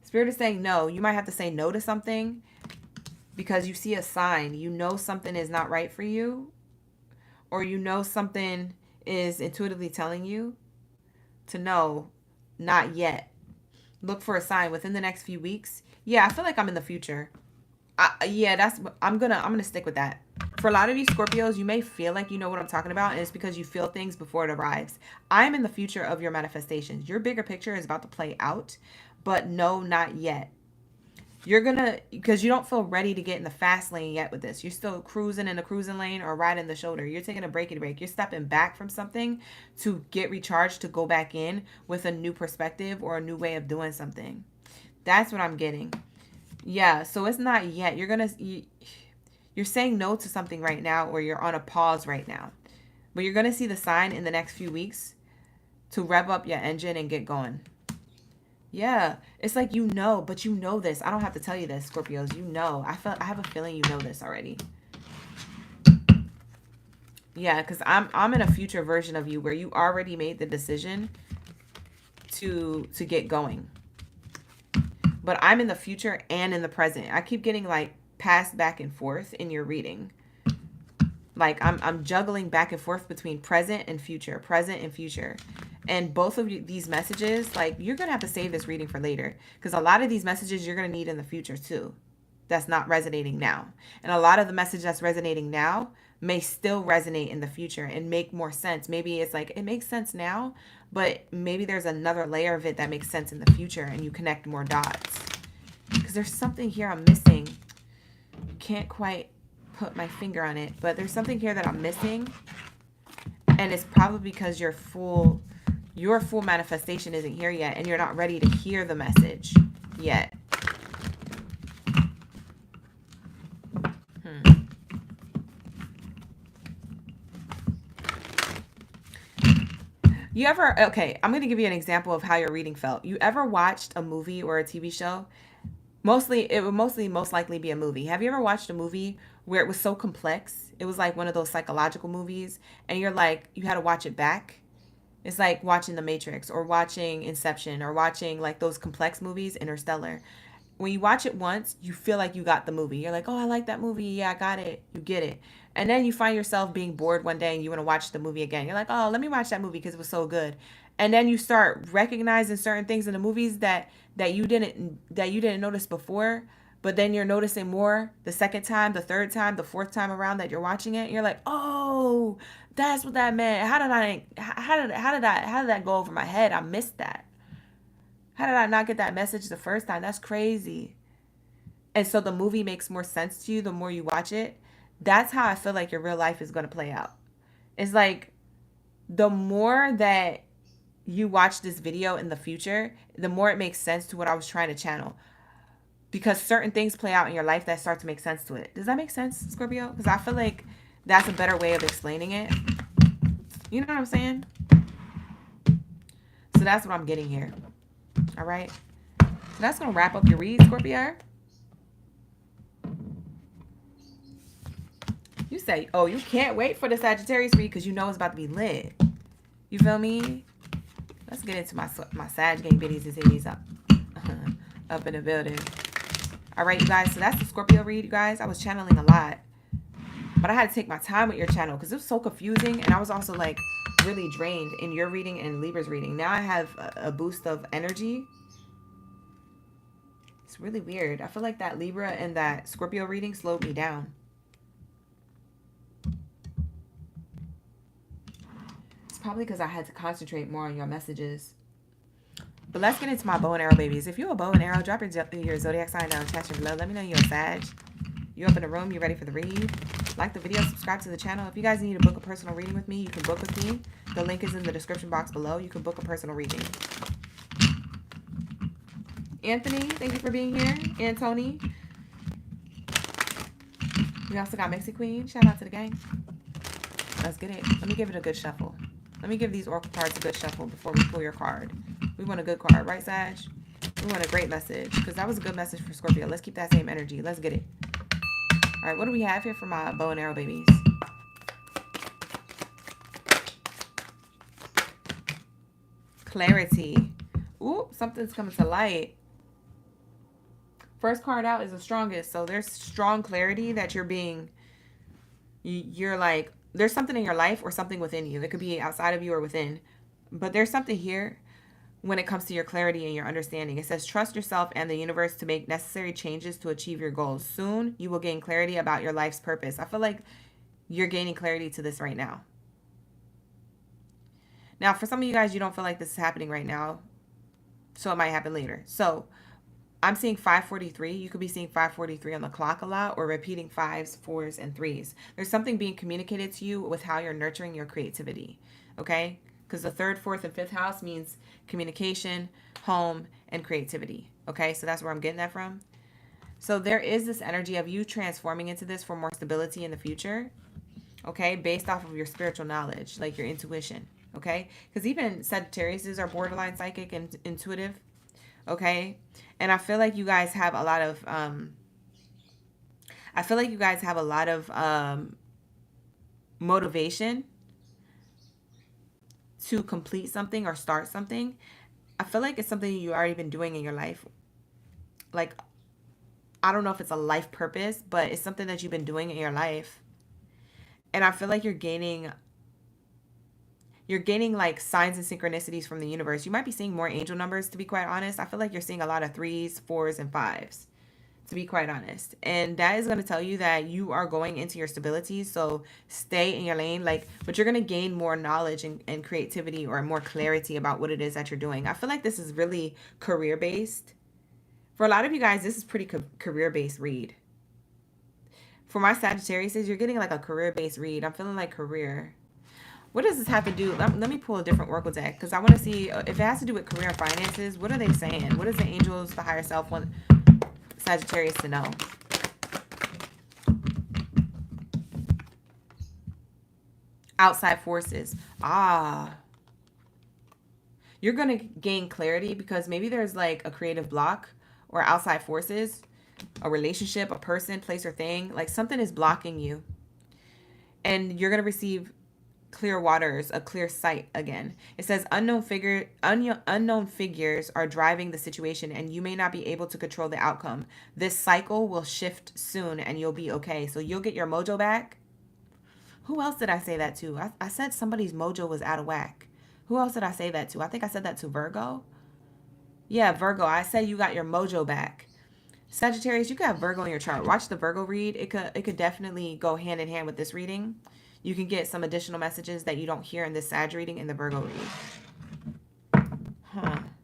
Spirit is saying no. You might have to say no to something because you see a sign. You know something is not right for you, or you know something is intuitively telling you to know, not yet. Look for a sign within the next few weeks. Yeah, I feel like I'm in the future. Yeah, I'm gonna stick with that. For a lot of you Scorpios, you may feel like you know what I'm talking about, and it's because you feel things before it arrives. I'm in the future of your manifestations. Your bigger picture is about to play out, but no, not yet. You're gonna, because you don't feel ready to get in the fast lane yet with this. You're still cruising in the cruising lane or riding the shoulder. You're taking a breaky break. You're stepping back from something to get recharged, to go back in with a new perspective or a new way of doing something. That's what I'm getting. Yeah, so it's not yet. You're saying no to something right now, or you're on a pause right now. But you're gonna see the sign in the next few weeks to rev up your engine and get going. Yeah, it's like you know, but you know this. I don't have to tell you this, Scorpios. You know. I have a feeling you know this already. Yeah, because I'm in a future version of you where you already made the decision to get going. But I'm in the future and in the present. I keep getting like passed back and forth in your reading. Like I'm juggling back and forth between present and future, And both of these messages, like, you're going to have to save this reading for later, because a lot of these messages you're going to need in the future too. That's not resonating now. And a lot of the message that's resonating now may still resonate in the future and make more sense. Maybe it's like, it makes sense now, but maybe there's another layer of it that makes sense in the future and you connect more dots. Because there's something here I'm missing. Can't quite put my finger on it, but there's something here that I'm missing. And it's probably because your full manifestation isn't here yet, and you're not ready to hear the message yet. You ever, okay, I'm going to give you an example of how your reading felt. You ever watched a movie or a TV show? It would most likely be a movie. Have you ever watched a movie where it was so complex? It was like one of those psychological movies, and you're like, you had to watch it back. It's like watching The Matrix or watching Inception or watching like those complex movies, Interstellar. When you watch it once, you feel like you got the movie. You're like, oh, I like that movie. Yeah, I got it. You get it. And then you find yourself being bored one day and you want to watch the movie again. You're like, oh, let me watch that movie because it was so good. And then you start recognizing certain things in the movies that you didn't notice before, but then you're noticing more the second time, the third time, the fourth time around that you're watching it. You're like, oh, that's what that meant. How did that go over my head? I missed that. How did I not get that message the first time? That's crazy. And so the movie makes more sense to you the more you watch it. That's how I feel like your real life is going to play out. It's like the more that you watch this video in the future, the more it makes sense to what I was trying to channel. Because certain things play out in your life that start to make sense to it. Does that make sense, Scorpio? Because I feel like that's a better way of explaining it. You know what I'm saying? So that's what I'm getting here. All right. So that's going to wrap up your read, Scorpio. You say, oh, you can't wait for the Sagittarius read because you know it's about to be lit. You feel me? Let's get into my Sag gang biddies and cities up. Up in the building. All right, you guys. So that's the Scorpio read, you guys. I was channeling a lot. But I had to take my time with your channel because it was so confusing. And I was also like really drained in your reading and Libra's reading. Now I have a boost of energy. It's really weird. I feel like that Libra and that Scorpio reading slowed me down. Probably because I had to concentrate more on your messages. But let's get into my bow and arrow babies. If you're a bow and arrow, drop your zodiac sign down in the chat below. Let me know you're a Sag. You up in the room, you ready for the read? Like the video, subscribe to the channel. If you guys need to book a personal reading with me, you can book with me. The link is in the description box below. You can book a personal reading. Anthony, thank you for being here. And Tony. We also got Mexi Queen. Shout out to the gang. Let's get it. Let me give it a good shuffle. Let me give these oracle cards a good shuffle before we pull your card. We want a good card, right, Sag? We want a great message because that was a good message for Scorpio. Let's keep that same energy. Let's get it. All right, what do we have here for my bow and arrow babies? Clarity. Ooh, something's coming to light. First card out is the strongest. So there's strong clarity that you're like, there's something in your life or something within you. It could be outside of you or within. But there's something here when it comes to your clarity and your understanding. It says, trust yourself and the universe to make necessary changes to achieve your goals. Soon, you will gain clarity about your life's purpose. I feel like you're gaining clarity to this right now. Now, for some of you guys, you don't feel like this is happening right now, so it might happen later. So I'm seeing 543. You could be seeing 543 on the clock a lot, or repeating 5s, 4s, and 3s. There's something being communicated to you with how you're nurturing your creativity, okay? Because the 3rd, 4th, and 5th house means communication, home, and creativity, okay? So that's where I'm getting that from. So there is this energy of you transforming into this for more stability in the future, okay? Based off of your spiritual knowledge, like your intuition, okay? Because even Sagittarius are borderline psychic and intuitive, okay? And I feel like you guys have a lot of motivation to complete something or start something. I feel like it's something you've already been doing in your life. Like, I don't know if it's a life purpose, but it's something that you've been doing in your life. And I feel like you're gaining like signs and synchronicities from the universe. You might be seeing more angel numbers, to be quite honest. I feel like you're seeing a lot of 3s, 4s, and 5s, to be quite honest. And that is going to tell you that you are going into your stability. So stay in your lane, but you're going to gain more knowledge and creativity, or more clarity about what it is that you're doing. I feel like this is really career-based. For a lot of you guys, this is pretty career-based read. For my Sagittarius, you're getting like a career-based read. I'm feeling like career. What does this have to do? Let me pull a different oracle deck, because I want to see if it has to do with career and finances. What are they saying? What does the angels, the higher self, want Sagittarius to know? Outside forces. You're going to gain clarity because maybe there's like a creative block or outside forces, a relationship, a person, place, or thing. Like something is blocking you. And you're going to receive clear waters, a clear sight again. It says unknown figures are driving the situation, and you may not be able to control the outcome. This cycle will shift soon, and you'll be okay. So you'll get your mojo back. Who else did I say that to? I said somebody's mojo was out of whack. Who else did I say that to? I think I said that to Virgo. Yeah, Virgo. I said you got your mojo back. Sagittarius, you could have Virgo in your chart. Watch the Virgo read. It could definitely go hand in hand with this reading. You can get some additional messages that you don't hear in this Sag reading in the Virgo read.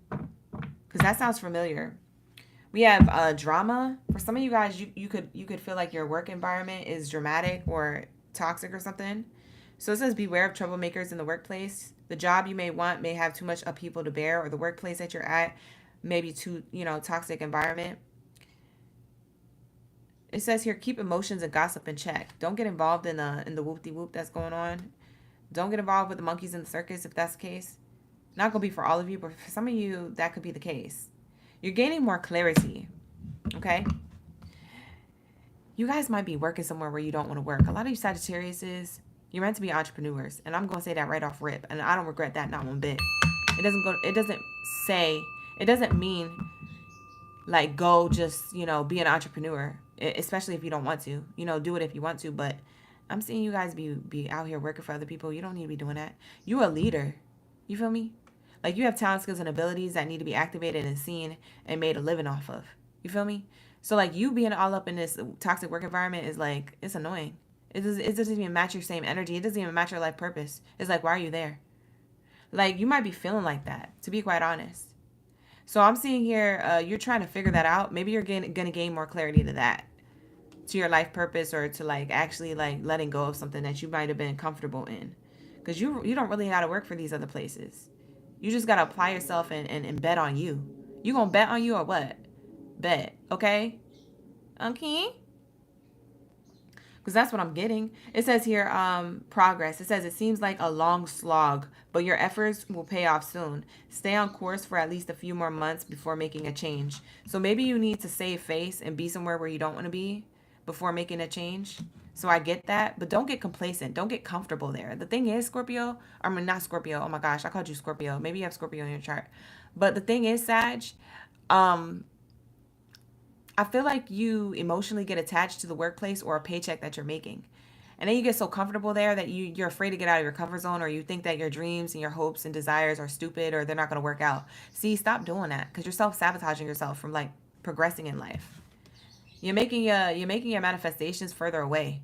Because that sounds familiar. We have drama. For some of you guys, you could feel like your work environment is dramatic or toxic or something. So it says beware of troublemakers in the workplace. The job you may want may have too much upheaval to bear, or the workplace that you're at may be too, toxic environment. It says here, keep emotions and gossip in check. Don't get involved in the whoop-de-whoop that's going on. Don't get involved with the monkeys in the circus if that's the case. Not going to be for all of you, but for some of you, that could be the case. You're gaining more clarity, okay? You guys might be working somewhere where you don't want to work. A lot of you Sagittarius, you're meant to be entrepreneurs. And I'm going to say that right off rip. And I don't regret that, not one bit. It doesn't mean like go just, be an entrepreneur. Especially if you don't want to, do it if you want to. But I'm seeing you guys be out here working for other people. You don't need to be doing that. You're a leader. You feel me? Like you have talent, skills, and abilities that need to be activated and seen and made a living off of. You feel me? So like you being all up in this toxic work environment is like, it's annoying. It doesn't even match your same energy. It doesn't even match your life purpose. It's like, why are you there? Like you might be feeling like that, to be quite honest. So I'm seeing here, you're trying to figure that out. Maybe you're going to gain more clarity to that, to your life purpose, or to like actually like letting go of something that you might have been comfortable in. Because you don't really got to work for these other places. You just got to apply yourself and bet on you. You going to bet on you or what? Bet. Okay? Okay? Because that's what I'm getting. It says here, progress. It says it seems like a long slog, but your efforts will pay off soon. Stay on course for at least a few more months before making a change. So maybe you need to save face and be somewhere where you don't want to be before making a change. So I get that, but don't get complacent. Don't get comfortable there. The thing is, Scorpio, I mean, not Scorpio. Oh my gosh, I called you Scorpio. Maybe you have Scorpio in your chart. But the thing is, Sag, I feel like you emotionally get attached to the workplace or a paycheck that you're making. And then you get so comfortable there that you're afraid to get out of your comfort zone, or you think that your dreams and your hopes and desires are stupid or they're not going to work out. See, stop doing that, because you're self-sabotaging yourself from like progressing in life. You're making your manifestations further away.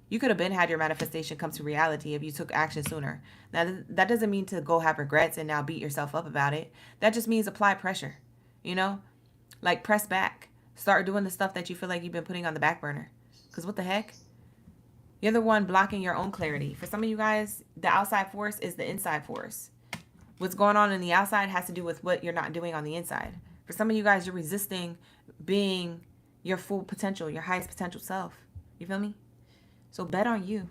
You could have been had your manifestation come to reality if you took action sooner. Now, that doesn't mean to go have regrets and now beat yourself up about it. That just means apply pressure, you know? Like, press back. Start doing the stuff that you feel like you've been putting on the back burner. Because what the heck? You're the one blocking your own clarity. For some of you guys, the outside force is the inside force. What's going on in the outside has to do with what you're not doing on the inside. For some of you guys, you're resisting being your full potential, your highest potential self. You feel me? So bet on you.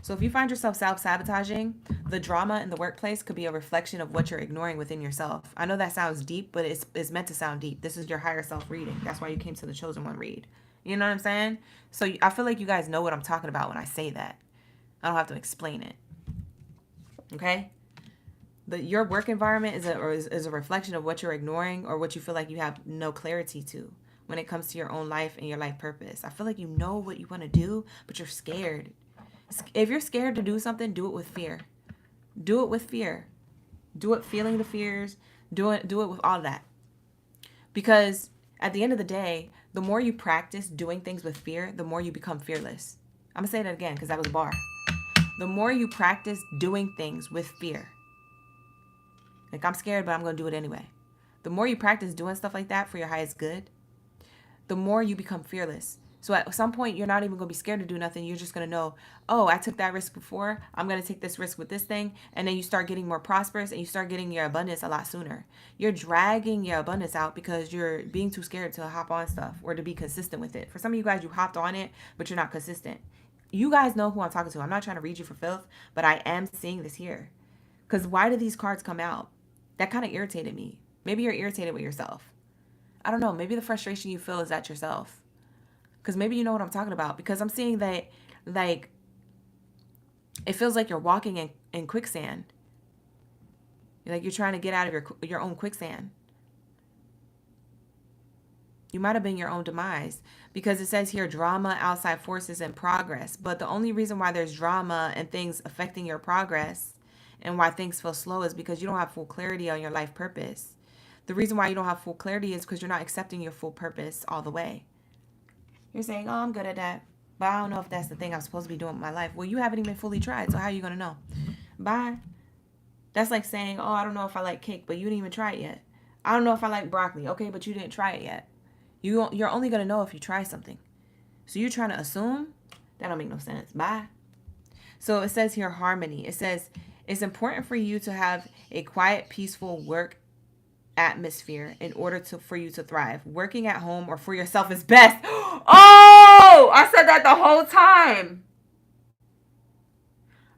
So if you find yourself self-sabotaging, the drama in the workplace could be a reflection of what you're ignoring within yourself. I know that sounds deep, but it's meant to sound deep. This is your higher self reading. That's why you came to the Chosen One read. You know what I'm saying? So I feel like you guys know what I'm talking about when I say that. I don't have to explain it. Okay? Your work environment is a reflection of what you're ignoring or what you feel like you have no clarity to when it comes to your own life and your life purpose. I feel like you know what you want to do, but you're scared. If you're scared to do something, do it with fear. Do it with fear. Do it feeling the fears. Do it with all that. Because at the end of the day, the more you practice doing things with fear, the more you become fearless. I'm going to say that again because that was a bar. The more you practice doing things with fear. Like, I'm scared, but I'm going to do it anyway. The more you practice doing stuff like that for your highest good, the more you become fearless. So at some point, you're not even going to be scared to do nothing. You're just going to know, oh, I took that risk before. I'm going to take this risk with this thing. And then you start getting more prosperous and you start getting your abundance a lot sooner. You're dragging your abundance out because you're being too scared to hop on stuff or to be consistent with it. For some of you guys, you hopped on it, but you're not consistent. You guys know who I'm talking to. I'm not trying to read you for filth, but I am seeing this here. Because why did these cards come out? That kind of irritated me. Maybe you're irritated with yourself. I don't know. Maybe the frustration you feel is at yourself. Because maybe you know what I'm talking about. Because I'm seeing that, like, it feels like you're walking in quicksand. Like you're trying to get out of your own quicksand. You might have been your own demise. Because it says here, drama, outside forces, and progress. But the only reason why there's drama and things affecting your progress and why things feel slow is because you don't have full clarity on your life purpose. The reason why you don't have full clarity is because you're not accepting your full purpose all the way. You're saying, oh, I'm good at that, but I don't know if that's the thing I'm supposed to be doing with my life. Well, you haven't even fully tried, so how are you going to know? Bye. That's like saying, oh, I don't know if I like cake, but you didn't even try it yet. I don't know if I like broccoli. Okay, but you didn't try it yet. You're only going to know if you try something. So you're trying to assume? That don't make no sense. Bye. So it says here, harmony. It says, it's important for you to have a quiet, peaceful work atmosphere in order for you to thrive. Working at home or for yourself is best. Oh, I said that the whole time.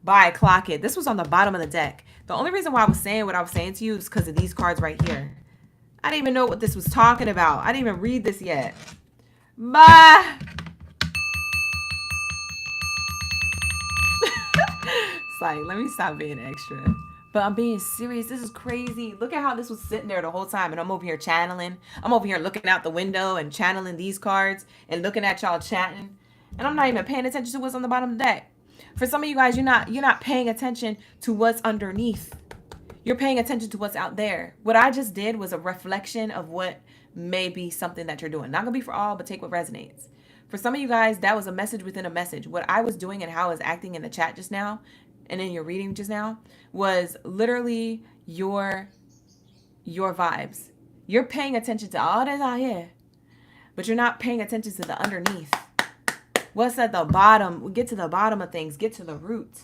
Bye, clock it. This was on the bottom of the deck. The only reason why I was saying what I was saying to you is because of these cards right here. I didn't even know what this was talking about. I didn't even read this yet. Bye. It's like, let me stop being extra. But I'm being serious. This is crazy. Look at how this was sitting there the whole time. And I'm over here channeling. I'm over here looking out the window and channeling these cards and looking at y'all chatting. And I'm not even paying attention to what's on the bottom of the deck. For some of you guys, you're not paying attention to what's underneath. You're paying attention to what's out there. What I just did was a reflection of what may be something that you're doing. Not going to be for all, but take what resonates. For some of you guys, that was a message within a message. What I was doing and how I was acting in the chat just now and in your reading just now was literally your vibes. You're paying attention to all that's out here, but you're not paying attention to the underneath. What's at the bottom? We get to the bottom of things, get to the root.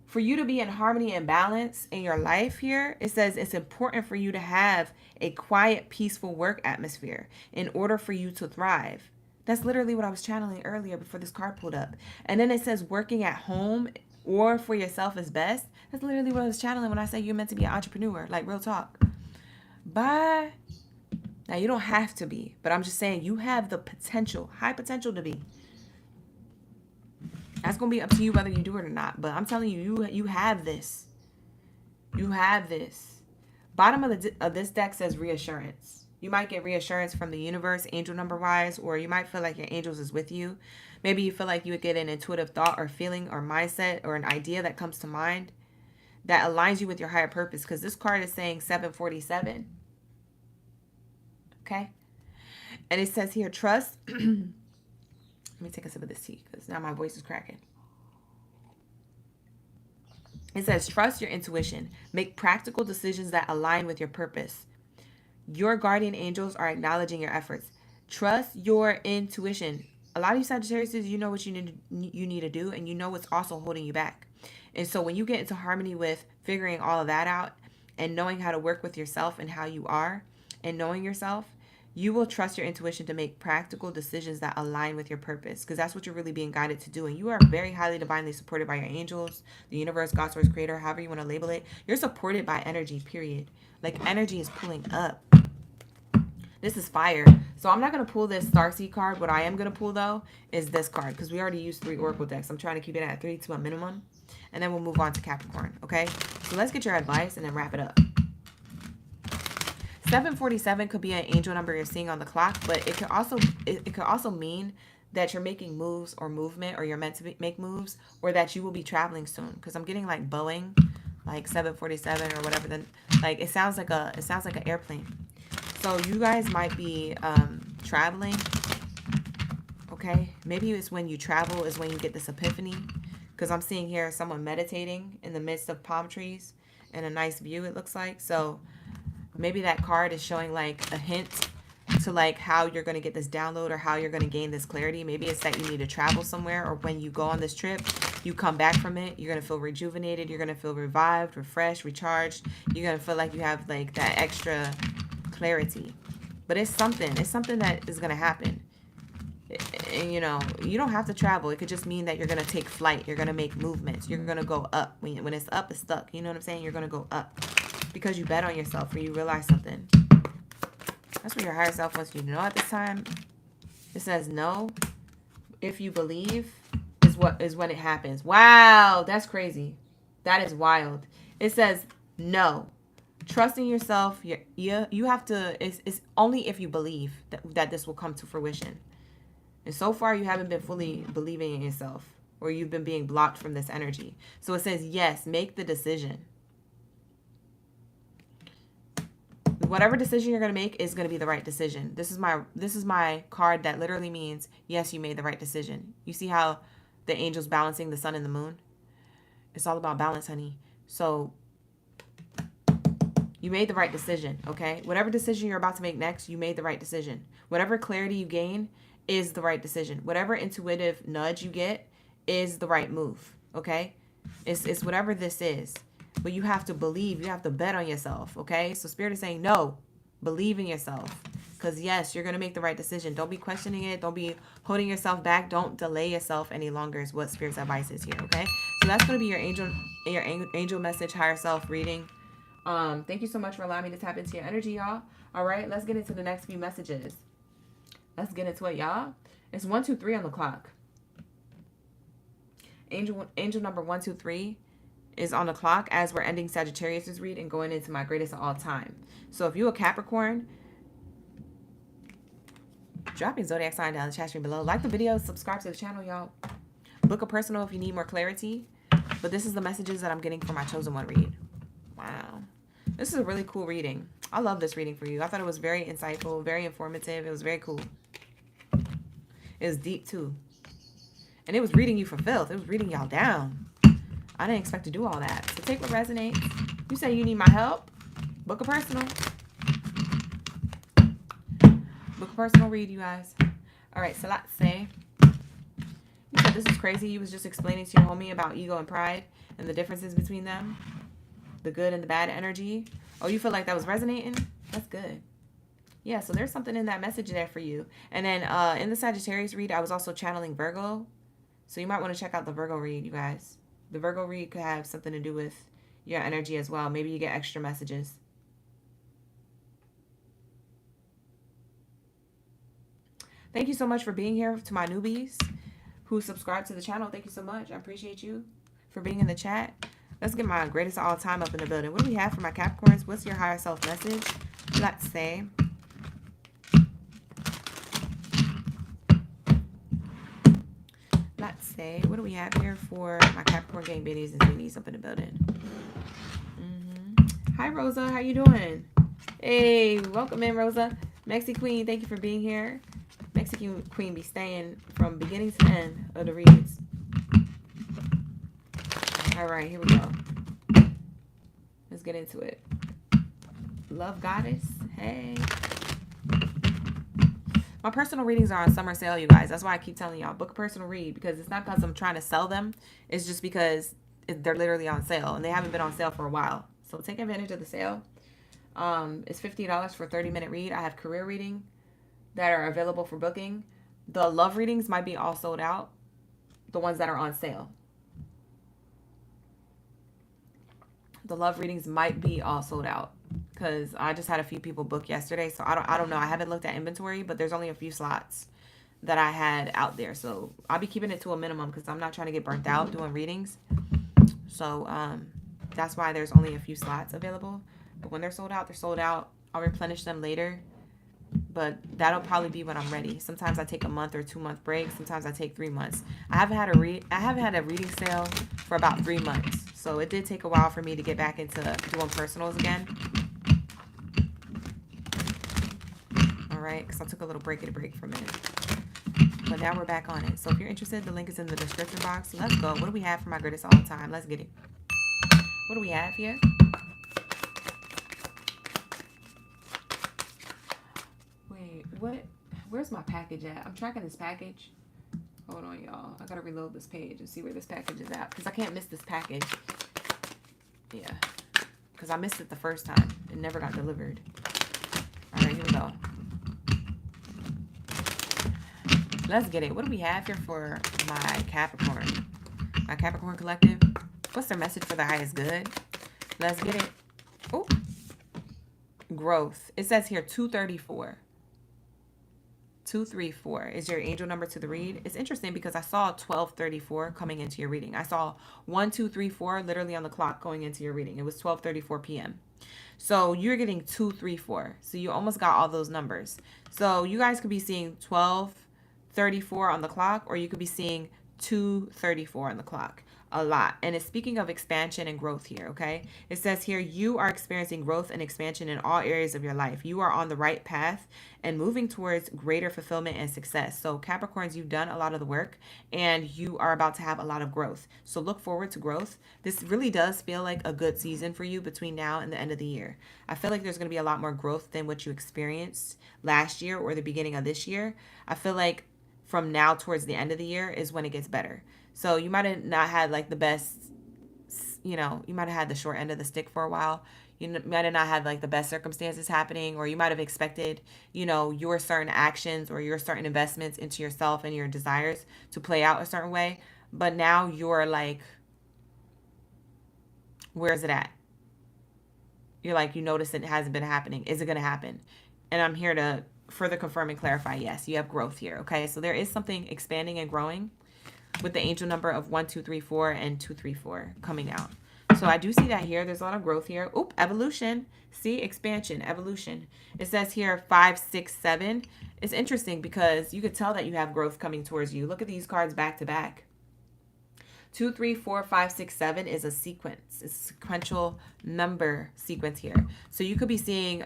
For you to be in harmony and balance in your life here, it says it's important for you to have a quiet, peaceful work atmosphere in order for you to thrive. That's literally what I was channeling earlier before this card pulled up. And then it says working at home or for yourself is best. That's literally what I was channeling when I say you're meant to be an entrepreneur. Like, real talk. Bye. Now, you don't have to be, but I'm just saying you have the potential, high potential to be. That's going to be up to you whether you do it or not. But I'm telling you, you have this. You have this. Bottom of this deck says reassurance. You might get reassurance from the universe, angel number wise, or you might feel like your angels is with you. Maybe you feel like you would get an intuitive thought or feeling or mindset or an idea that comes to mind that aligns you with your higher purpose, because this card is saying 747. Okay? And it says here, trust. Let me take a sip of this tea because now my voice is cracking. It says, trust your intuition. Make practical decisions that align with your purpose. Your guardian angels are acknowledging your efforts. Trust your intuition. A lot of you Sagittarius, you know what you need to do, and you know what's also holding you back. And so when you get into harmony with figuring all of that out and knowing how to work with yourself and how you are and knowing yourself, you will trust your intuition to make practical decisions that align with your purpose, because that's what you're really being guided to do. And you are very highly divinely supported by your angels, the universe, God, source, creator, however you want to label it. You're supported by energy, period. Like, energy is pulling up. This is fire. So I'm not going to pull this Starseed card. What I am going to pull, though, is this card, because we already used 3 Oracle decks. I'm trying to keep it at 3 to a minimum. And then we'll move on to Capricorn, okay? So let's get your advice and then wrap it up. 747 could be an angel number you're seeing on the clock, but it could also mean that you're making moves or movement, or you're meant to make moves, or that you will be traveling soon. Because I'm getting like Boeing, like 747 or whatever. Then like it sounds like an airplane. So you guys might be traveling. Okay, maybe it's when you travel is when you get this epiphany. Because I'm seeing here someone meditating in the midst of palm trees and a nice view, it looks like. So maybe that card is showing like a hint to like how you're going to get this download or how you're going to gain this clarity. Maybe it's that you need to travel somewhere, or when you go on this trip, you come back from it, you're going to feel rejuvenated, you're going to feel revived, refreshed, recharged. You're going to feel like you have like that extra clarity. But it's something that is going to happen. And you know, you don't have to travel. It could just mean that you're going to take flight. You're going to make movements. You're going to go up. When it's up, it's stuck. You know what I'm saying? You're going to go up because you bet on yourself or you realize something. That's what your higher self wants you to know at this time. It says no. If you believe is when it happens. Wow, that's crazy. That is wild. It says no. Trusting yourself. You have to. It's only if you believe that this will come to fruition. And so far, you haven't been fully believing in yourself, or you've been being blocked from this energy. So it says, yes, make the decision. Whatever decision you're going to make is going to be the right decision. This is my card that literally means, yes, you made the right decision. You see how the angel's balancing the sun and the moon? It's all about balance, honey. So you made the right decision, okay? Whatever decision you're about to make next, you made the right decision. Whatever clarity you gain is the right decision. Whatever intuitive nudge you get is the right move, okay? It's whatever this is. But you have to believe. You have to bet on yourself, okay? So Spirit is saying, no, believe in yourself. Because, yes, you're going to make the right decision. Don't be questioning it. Don't be holding yourself back. Don't delay yourself any longer is what Spirit's advice is here, okay? So that's going to be your angel message, higher self reading. Thank you so much for allowing me to tap into your energy, y'all. All right, let's get into the next few messages. Let's get into it, y'all. It's 1, 2, 3 on the clock. Angel number 1, 2, 3 is on the clock as we're ending Sagittarius' read and going into my greatest of all time. So if you're a Capricorn, drop your zodiac sign down in the chat stream below. Like the video, subscribe to the channel, y'all. Book a personal if you need more clarity. But this is the messages that I'm getting for my chosen one read. Wow. This is a really cool reading. I love this reading for you. I thought it was very insightful, very informative. It was very cool. It was deep too. And it was reading you for filth. It was reading y'all down. I didn't expect to do all that. So take what resonates. You say you need my help? Book a personal. Book a personal read, you guys. All right, so let's say. You said this is crazy. You was just explaining to your homie about ego and pride and the differences between them. The good and the bad energy. Oh, you feel like that was resonating? That's good. Yeah, so there's something in that message there for you. And then in the Sagittarius read, I was also channeling Virgo. So you might want to check out the Virgo read, you guys. The Virgo read could have something to do with your energy as well. Maybe you get extra messages. Thank you so much for being here. To my newbies who subscribe to the channel, thank you so much. I appreciate you for being in the chat. Let's get my greatest of all time up in the building. What do we have for my Capricorns? What's your higher self message? Let's say say, what do we have here for my Capricorn gang biddies and Zunies up in the building? Hi, Rosa. How you doing? Hey, welcome in, Rosa. Mexi Queen, thank you for being here. Mexican Queen be staying from beginning to end of the reads. All right, here we go. Let's get into it. Love Goddess. Hey. My personal readings are on summer sale, you guys. That's why I keep telling y'all, book a personal read, because it's not because I'm trying to sell them. It's just because they're literally on sale, and they haven't been on sale for a while. So take advantage of the sale. It's $50 for a 30-minute read. I have career reading that are available for booking. The love readings might be all sold out, the ones that are on sale. The love readings might be all sold out, because I just had a few people book yesterday, so I don't know. I haven't looked at inventory, but there's only a few slots that I had out there, so I'll be keeping it to a minimum because I'm not trying to get burnt out doing readings. So that's why there's only a few slots available. But when they're sold out, they're sold out. I'll replenish them later, but that'll probably be when I'm ready. Sometimes I take a month or 2 month break. Sometimes I take 3 months. I haven't had a reading sale for about 3 months. So it did take a while for me to get back into doing personals again. All right, because I took a little break from it. But now we're back on it. So if you're interested, the link is in the description box. Let's go. What do we have for my greatest all the time? Let's get it. What do we have here? Wait, what? Where's my package at? I'm tracking this package. Hold on, y'all. I gotta reload this page and see where this package is at, because I can't miss this package. Yeah, because I missed it the first time. It never got delivered. All right, here we go. Let's get it. What do we have here for my Capricorn? My Capricorn collective. What's their message for the highest good? Let's get it. Oh, growth. It says here 234. 234 is your angel number to the read. It's interesting because I saw 1234 coming into your reading. I saw 1234 literally on the clock going into your reading. It was 12:34 p.m. So you're getting 234. So you almost got all those numbers. So you guys could be seeing 12:34 on the clock, or you could be seeing 2:34 on the clock. A lot. And it's speaking of expansion and growth here, okay? It says here, you are experiencing growth and expansion in all areas of your life. You are on the right path and moving towards greater fulfillment and success. So Capricorns, you've done a lot of the work and you are about to have a lot of growth. So look forward to growth. This really does feel like a good season for you between now and the end of the year. I feel like there's going to be a lot more growth than what you experienced last year or the beginning of this year. I feel like from now towards the end of the year is when it gets better. So you might have not had like the best, you might have had the short end of the stick for a while. You might have not had like the best circumstances happening, or you might have expected, your certain actions or your certain investments into yourself and your desires to play out a certain way. But now you're like, where is it at? You're like, you notice it hasn't been happening. Is it going to happen? And I'm here to further confirm and clarify. Yes, you have growth here. Okay. So there is something expanding and growing with the angel number of 1, 2, 3, 4 and 2, 3, 4 coming out. So I do see that here. There's a lot of growth here. Oop, evolution. See, expansion, evolution. It says here 5, 6, 7. It's interesting because you could tell that you have growth coming towards you. Look at these cards back to back. 2, 3, 4, 5, 6, 7 is a sequence. It's a sequential number sequence here. So you could be seeing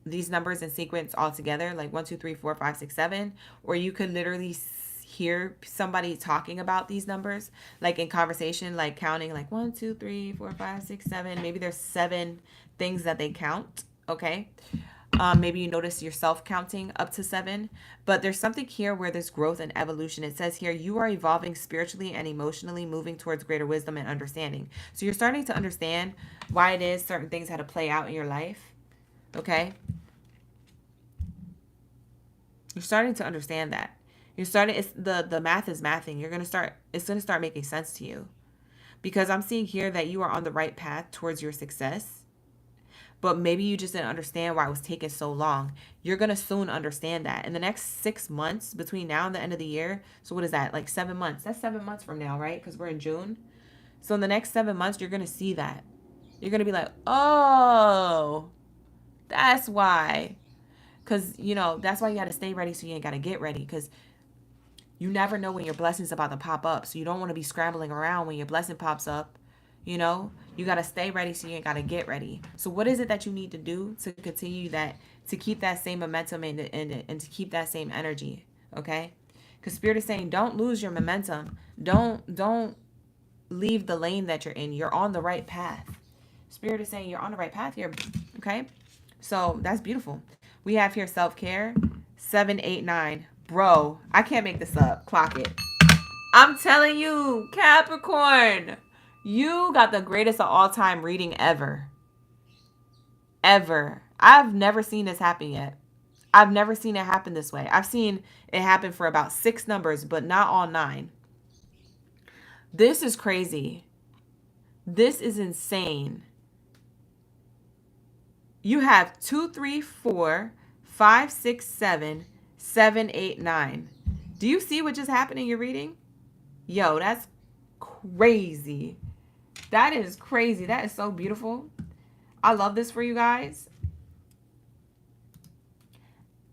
these numbers in sequence all together, like 1, 2, 3, 4, 5, 6, 7, or you could literally hear somebody talking about these numbers, like in conversation, like counting, like 1, 2, 3, 4, 5, 6, 7. Maybe there's 7 things that they count. Okay. Maybe you notice yourself counting up to 7, but there's something here where there's growth and evolution. It says here, you are evolving spiritually and emotionally, moving towards greater wisdom and understanding. So you're starting to understand why it is certain things had to play out in your life. Okay. You're starting to understand that. It's the math is mathing. It's going to start making sense to you, because I'm seeing here that you are on the right path towards your success, but maybe you just didn't understand why it was taking so long. You're going to soon understand that in the next 6 months between now and the end of the year. So what is that? Like 7 months. That's 7 months from now, right? Because we're in June. So in the next 7 months, you're going to see that. You're going to be like, oh, that's why. Because, that's why you got to stay ready so you ain't got to get ready. Because You never know when your blessing's about to pop up. So you don't want to be scrambling around when your blessing pops up. You know, you got to stay ready, so you ain't got to get ready. So what is it that you need to do to continue that, to keep that same momentum and to keep that same energy? Okay. Because Spirit is saying, don't lose your momentum. Don't leave the lane that you're in. You're on the right path. Spirit is saying you're on the right path here. Okay. So that's beautiful. We have here self-care, 789. Bro, I can't make this up. Clock it. I'm telling you, Capricorn, you got the greatest of all time reading ever. Ever. I've never seen this happen yet. I've never seen it happen this way. I've seen it happen for about 6 numbers, but not all 9. This is crazy. This is insane. You have 2, 3, 4, 5, 6, 7, 7, 8, 9. Do you see what just happened in your reading? Yo, that's crazy. That is crazy. That is so beautiful. I love this for you guys.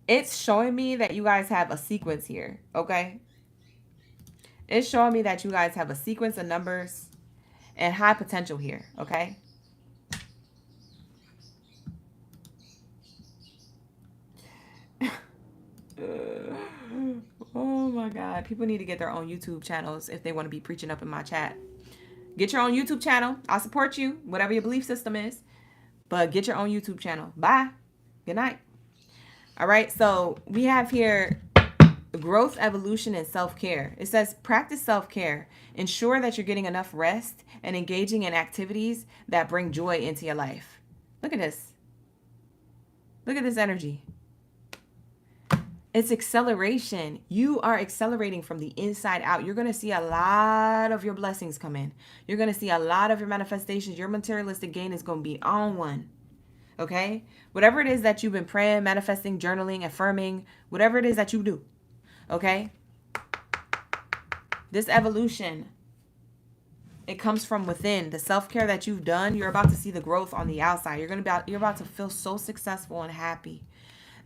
It's showing me that you guys have a sequence here, okay? It's showing me that you guys have a sequence of numbers and high potential here, okay? Oh my God. People need to get their own YouTube channels if they want to be preaching up in my chat. Get your own YouTube channel. I'll support you, whatever your belief system is. But get your own YouTube channel. Bye. Good night. All right. So we have here growth, evolution, and self-care. It says practice self-care. Ensure that you're getting enough rest and engaging in activities that bring joy into your life. Look at this. Look at this energy. It's acceleration. You are accelerating from the inside out. You're going to see a lot of your blessings come in. You're going to see a lot of your manifestations. Your materialistic gain is going to be on one. Okay? Whatever it is that you've been praying, manifesting, journaling, affirming, whatever it is that you do. Okay? This evolution, it comes from within. The self-care that you've done, you're about to see the growth on the outside. You're about to feel so successful and happy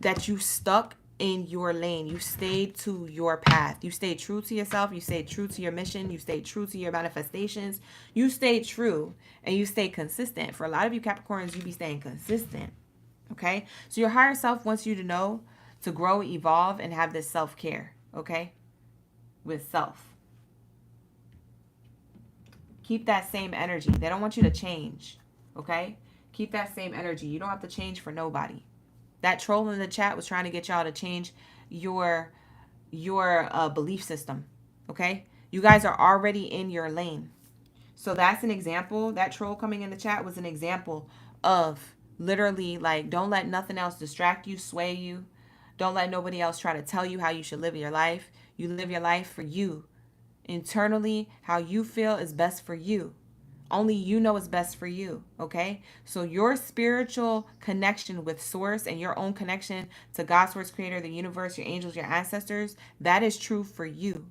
that you stuck in your lane. You stayed to your path. You stayed true to yourself. You stayed true to your mission. You stayed true to your manifestations. You stayed true and you stayed consistent. For a lot of you Capricorns, you be staying consistent. Okay? So your higher self wants you to know to grow, evolve, and have this self-care. Okay? With self. Keep that same energy. They don't want you to change. Okay? Keep that same energy. You don't have to change for nobody. That troll in the chat was trying to get y'all to change your belief system, okay? You guys are already in your lane. So that's an example. That troll coming in the chat was an example of literally like, don't let nothing else distract you, sway you. Don't let nobody else try to tell you how you should live your life. You live your life for you. Internally, how you feel is best for you. Only you know what's best for you, okay? So your spiritual connection with Source and your own connection to God, Source, Creator, the universe, your angels, your ancestors, that is true for you.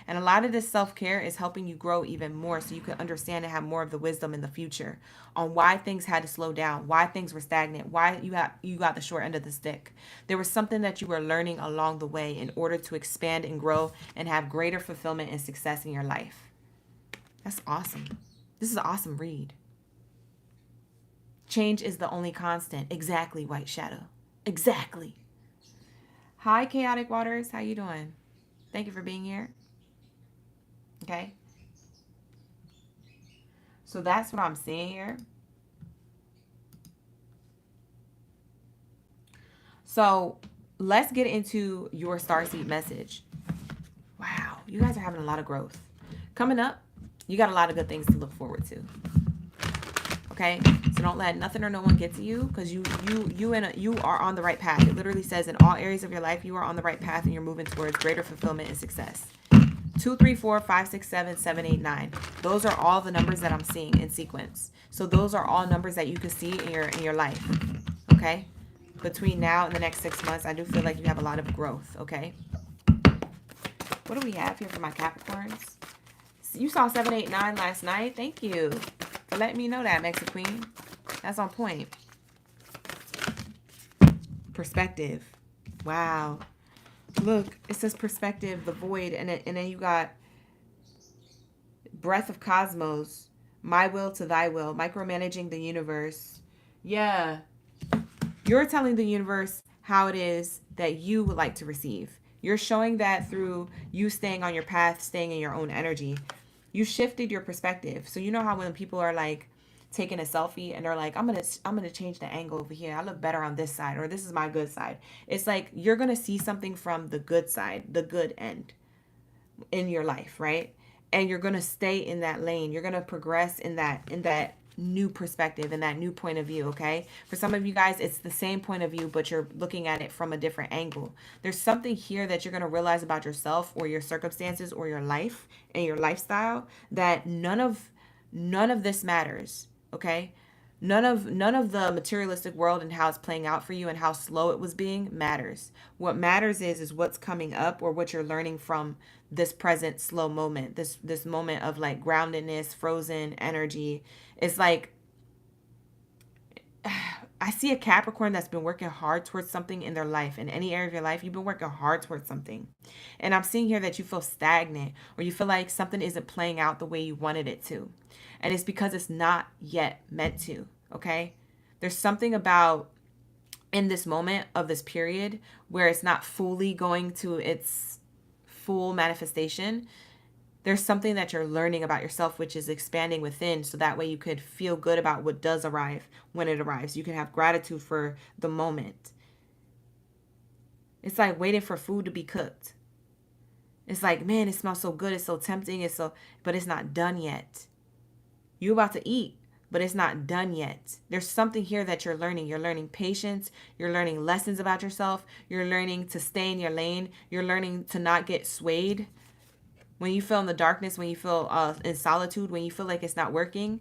And a lot of this self-care is helping you grow even more so you can understand and have more of the wisdom in the future on why things had to slow down, why things were stagnant, why you got the short end of the stick. There was something that you were learning along the way in order to expand and grow and have greater fulfillment and success in your life. That's awesome. This is an awesome read. Change is the only constant. Exactly, White Shadow. Exactly. Hi, Chaotic Waters. How you doing? Thank you for being here. Okay. So that's what I'm seeing here. So let's get into your starseed message. Wow. You guys are having a lot of growth. Coming up, you got a lot of good things to look forward to. Okay? So don't let nothing or no one get to you because you are on the right path. It literally says in all areas of your life, you are on the right path and you're moving towards greater fulfillment and success. 2, 3, 4, 5, 6, 7, 7, 8, 9. Those are all the numbers that I'm seeing in sequence. So those are all numbers that you can see in your life. Okay? Between now and the next 6 months, I do feel like you have a lot of growth. Okay? What do we have here for my Capricorns? You saw 7, 8, 9 last night. Thank you for letting me know that, Mexican Queen. That's on point. Perspective. Wow. Look, it says perspective, the void, and then you got breath of cosmos, my will to thy will, micromanaging the universe. Yeah, you're telling the universe how it is that you would like to receive. You're showing that through you staying on your path, staying in your own energy. You shifted your perspective. So you know how when people are like taking a selfie and they're like, I'm gonna change the angle over here. I look better on this side, or this is my good side. It's like you're gonna see something from the good side, the good end in your life, right? And you're going to stay in that lane. You're going to progress in that new perspective and that new point of view, okay? For some of you guys, it's the same point of view, but you're looking at it from a different angle. There's something here that you're going to realize about yourself or your circumstances or your life and your lifestyle, that none of this matters, okay? None of the materialistic world and how it's playing out for you and how slow it was being matters. What matters is what's coming up, or what you're learning from this present slow moment, this moment of like groundedness, frozen energy. It's like I see a Capricorn that's been working hard towards something in their life. In any area of your life, you've been working hard towards something. And I'm seeing here that you feel stagnant, or you feel like something isn't playing out the way you wanted it to. And it's because it's not yet meant to, okay? There's something about in this moment of this period where it's not fully going to its full manifestation. There's something that you're learning about yourself, which is expanding within, so that way you could feel good about what does arrive when it arrives. You can have gratitude for the moment. It's like waiting for food to be cooked. It's like, man, it smells so good. It's so tempting. But it's not done yet. You're about to eat, but it's not done yet. There's something here that you're learning. You're learning patience. You're learning lessons about yourself. You're learning to stay in your lane. You're learning to not get swayed. When you feel in the darkness, when you feel in solitude, when you feel like it's not working,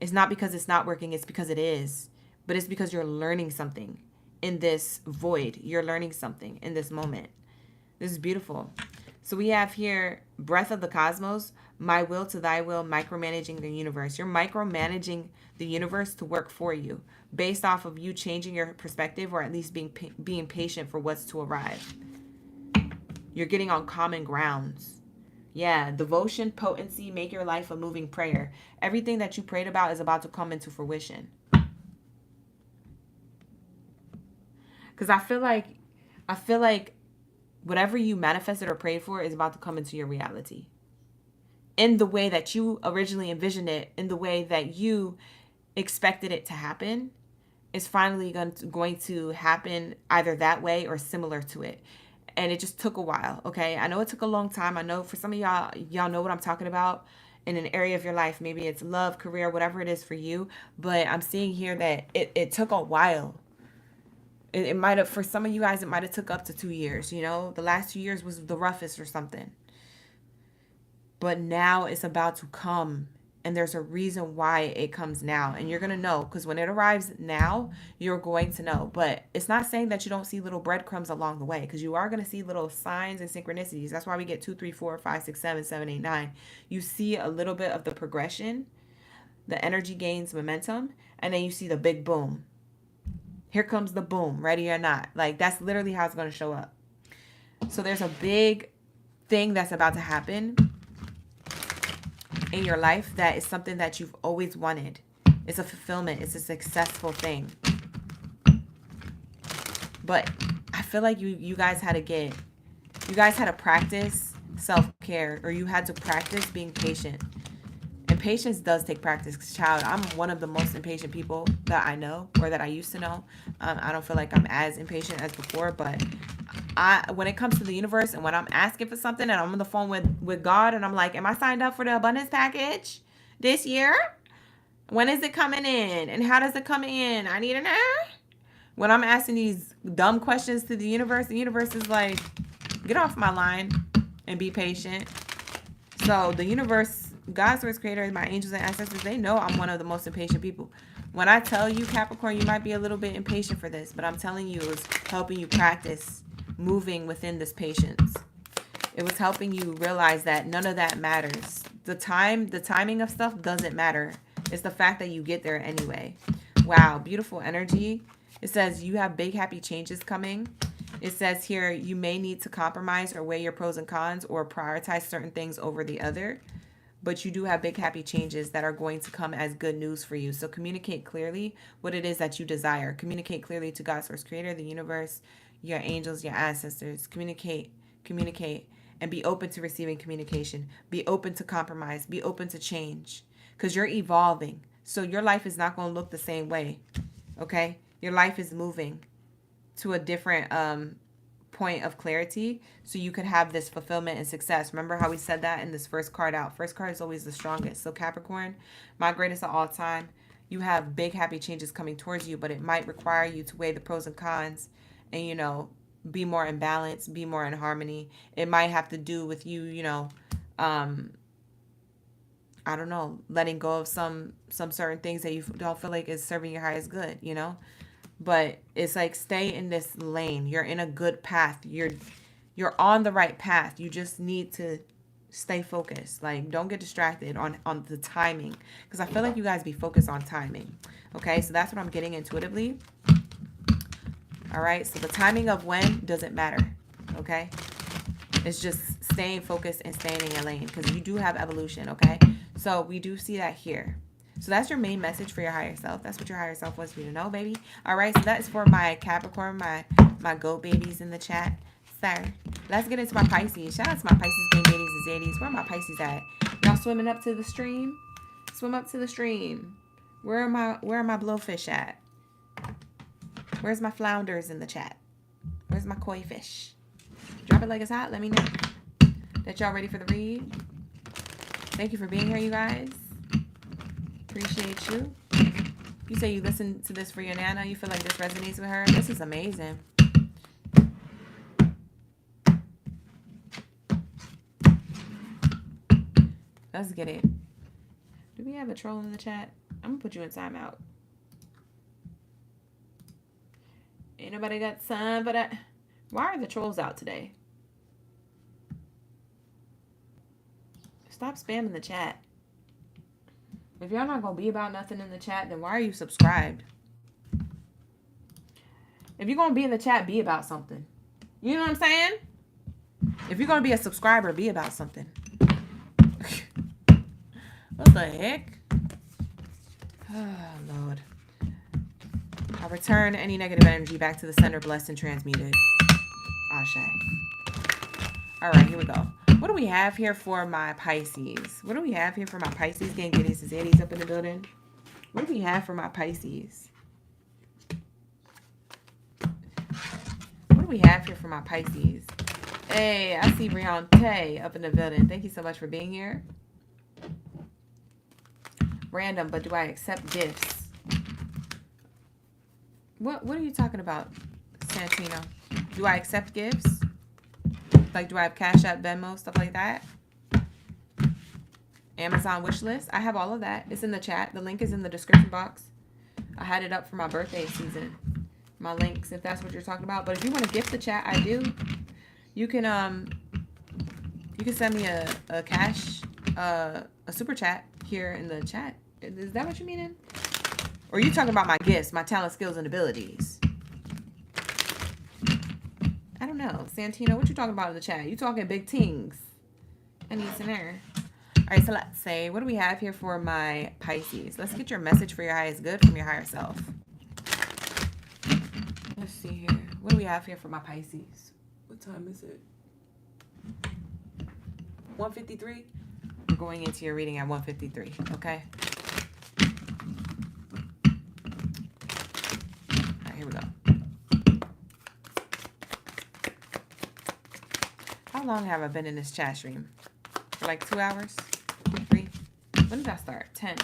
it's not because it's not working, it's because it is. But it's because you're learning something in this void. You're learning something in this moment. This is beautiful. So we have here, breath of the cosmos, my will to thy will, micromanaging the universe. You're micromanaging the universe to work for you based off of you changing your perspective, or at least being patient for what's to arrive. You're getting on common grounds. Yeah, devotion, potency, make your life a moving prayer. Everything that you prayed about is about to come into fruition. Because I feel like whatever you manifested or prayed for is about to come into your reality. In the way that you originally envisioned it, in the way that you expected it to happen, is finally going to happen either that way or similar to it. And it just took a while, okay? I know it took a long time. I know for some of y'all know what I'm talking about in an area of your life. Maybe it's love, career, whatever it is for you. But I'm seeing here that it took a while. It might have, for some of you guys, it might have took up to 2 years, you know? The last 2 years was the roughest or something. But now it's about to come. And there's a reason why it comes now. And you're going to know, because when it arrives now, you're going to know. But it's not saying that you don't see little breadcrumbs along the way, because you are going to see little signs and synchronicities. That's why we get 2, 3, 4, 5, 6, 7, 7, 8, 9. You see a little bit of the progression. The energy gains momentum. And then you see the big boom. Here comes the boom, ready or not. Like, that's literally how it's going to show up. So there's a big thing that's about to happen in your life that is something that you've always wanted. It's a fulfillment. It's a successful thing. But I feel like you guys had to practice self-care, or you had to practice being patient. And patience does take practice. Child, I'm one of the most impatient people that I know, or that I used to know. I don't feel like I'm as impatient as before, but when it comes to the universe, and when I'm asking for something and I'm on the phone with God and I'm like, am I signed up for the abundance package this year? When is it coming in? And how does it come in? I need to know. When I'm asking these dumb questions to the universe is like, get off my line and be patient. So the universe, God, source, creator, my angels and ancestors, they know I'm one of the most impatient people. When I tell you, Capricorn, you might be a little bit impatient for this, but I'm telling you, it's helping you practice moving within this patience. It was helping you realize that none of that matters. The timing of stuff doesn't matter. It's the fact that you get there anyway. Wow, beautiful energy. It says you have big happy changes coming. It says here, you may need to compromise or weigh your pros and cons or prioritize certain things over the other. But you do have big happy changes that are going to come as good news for you. So communicate clearly what it is that you desire. Communicate clearly to God, source creator, the universe, your angels, your ancestors. Communicate, and be open to receiving communication. Be open to compromise. Be open to change, because you're evolving. So your life is not going to look the same way. Okay? Your life is moving to a different point of clarity, so you could have this fulfillment and success. Remember how we said that in this first card out? First card is always the strongest. So Capricorn, my greatest of all time, you have big happy changes coming towards you, but it might require you to weigh the pros and cons and, you know, be more in balance, be more in harmony. It might have to do with you, you know, I don't know, letting go of some certain things that you don't feel like is serving your highest good, you know. But it's like, stay in this lane. You're in a good path. You're on the right path. You just need to stay focused. Like, don't get distracted on the timing, because I feel like you guys be focused on timing. Okay, so that's what I'm getting intuitively. All right, so the timing of when doesn't matter. Okay, it's just staying focused and staying in your lane, because you do have evolution. Okay, so we do see that here. So that's your main message for your higher self. That's what your higher self wants you to know, baby. All right, so that is for my Capricorn, my goat babies in the chat. Sir, let's get into my Pisces. Shout out to my Pisces game ladies and zaddies. Where are my Pisces at? Y'all swimming up to the stream? Swim up to the stream. Where are my blowfish at? Where's my flounders in the chat? Where's my koi fish? Drop it like it's hot. Let me know that y'all ready for the read. Thank you for being here, you guys. Appreciate you. You say you listen to this for your Nana. You feel like this resonates with her. This is amazing. Let's get it. Do we have a troll in the chat? I'm gonna put you in timeout. Ain't nobody got time for that. Why are the trolls out today? Stop spamming the chat. If y'all not going to be about nothing in the chat, then why are you subscribed? If you're going to be in the chat, be about something. You know what I'm saying? If you're going to be a subscriber, be about something. What the heck? Oh, Lord. I'll return any negative energy back to the center, blessed and transmuted. Ashe. All right, here we go. What do we have here for my Pisces? What do we have here for my Pisces? Gang Giddies and Zaddies up in the building. What do we have for my Pisces? What do we have here for my Pisces? Hey, I see Briante up in the building. Thank you so much for being here. Random, but do I accept gifts? What are you talking about, Santino? Do I accept gifts? Like, do I have Cash App, Venmo, stuff like that? Amazon wish list. I have all of that. It's in the chat. The link is in the description box. I had it up for my birthday season. My links, if that's what you're talking about. But if you want to gift the chat, I do. You can send me a cash, a super chat here in the chat. Is that what you mean? Or are you talking about my gifts, my talent, skills, and abilities? I don't know. Santino, what you talking about in the chat? You talking big things. I need some air. All right, so let's say, what do we have here for my Pisces? Let's get your message for your highest good from your higher self. Let's see here. What do we have here for my Pisces? What time is it? 1:53? We're going into your reading at 1:53, okay? All right, here we go. How long have I been in this chat stream? For like 2 hours? 3? When did I start? 10.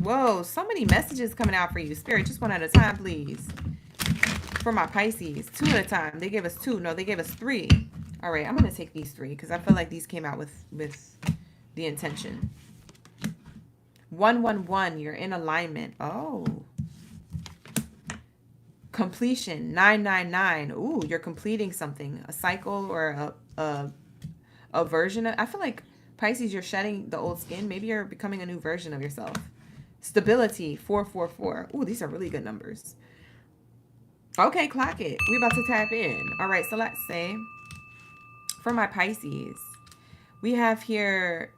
Whoa, so many messages coming out for you. Spirit, just one at a time, please. For my Pisces, 2 at a time. They gave us 2. No, they gave us 3. All right, I'm going to take these 3 because I feel like these came out with the intention. 111, you're in alignment. Oh. Completion, 999. Ooh, you're completing something. A cycle or a version of, I feel like Pisces, you're shedding the old skin. Maybe you're becoming a new version of yourself. Stability, 444. Ooh, these are really good numbers. Okay, clock it. We're about to tap in. All right, so let's say for my Pisces, we have here,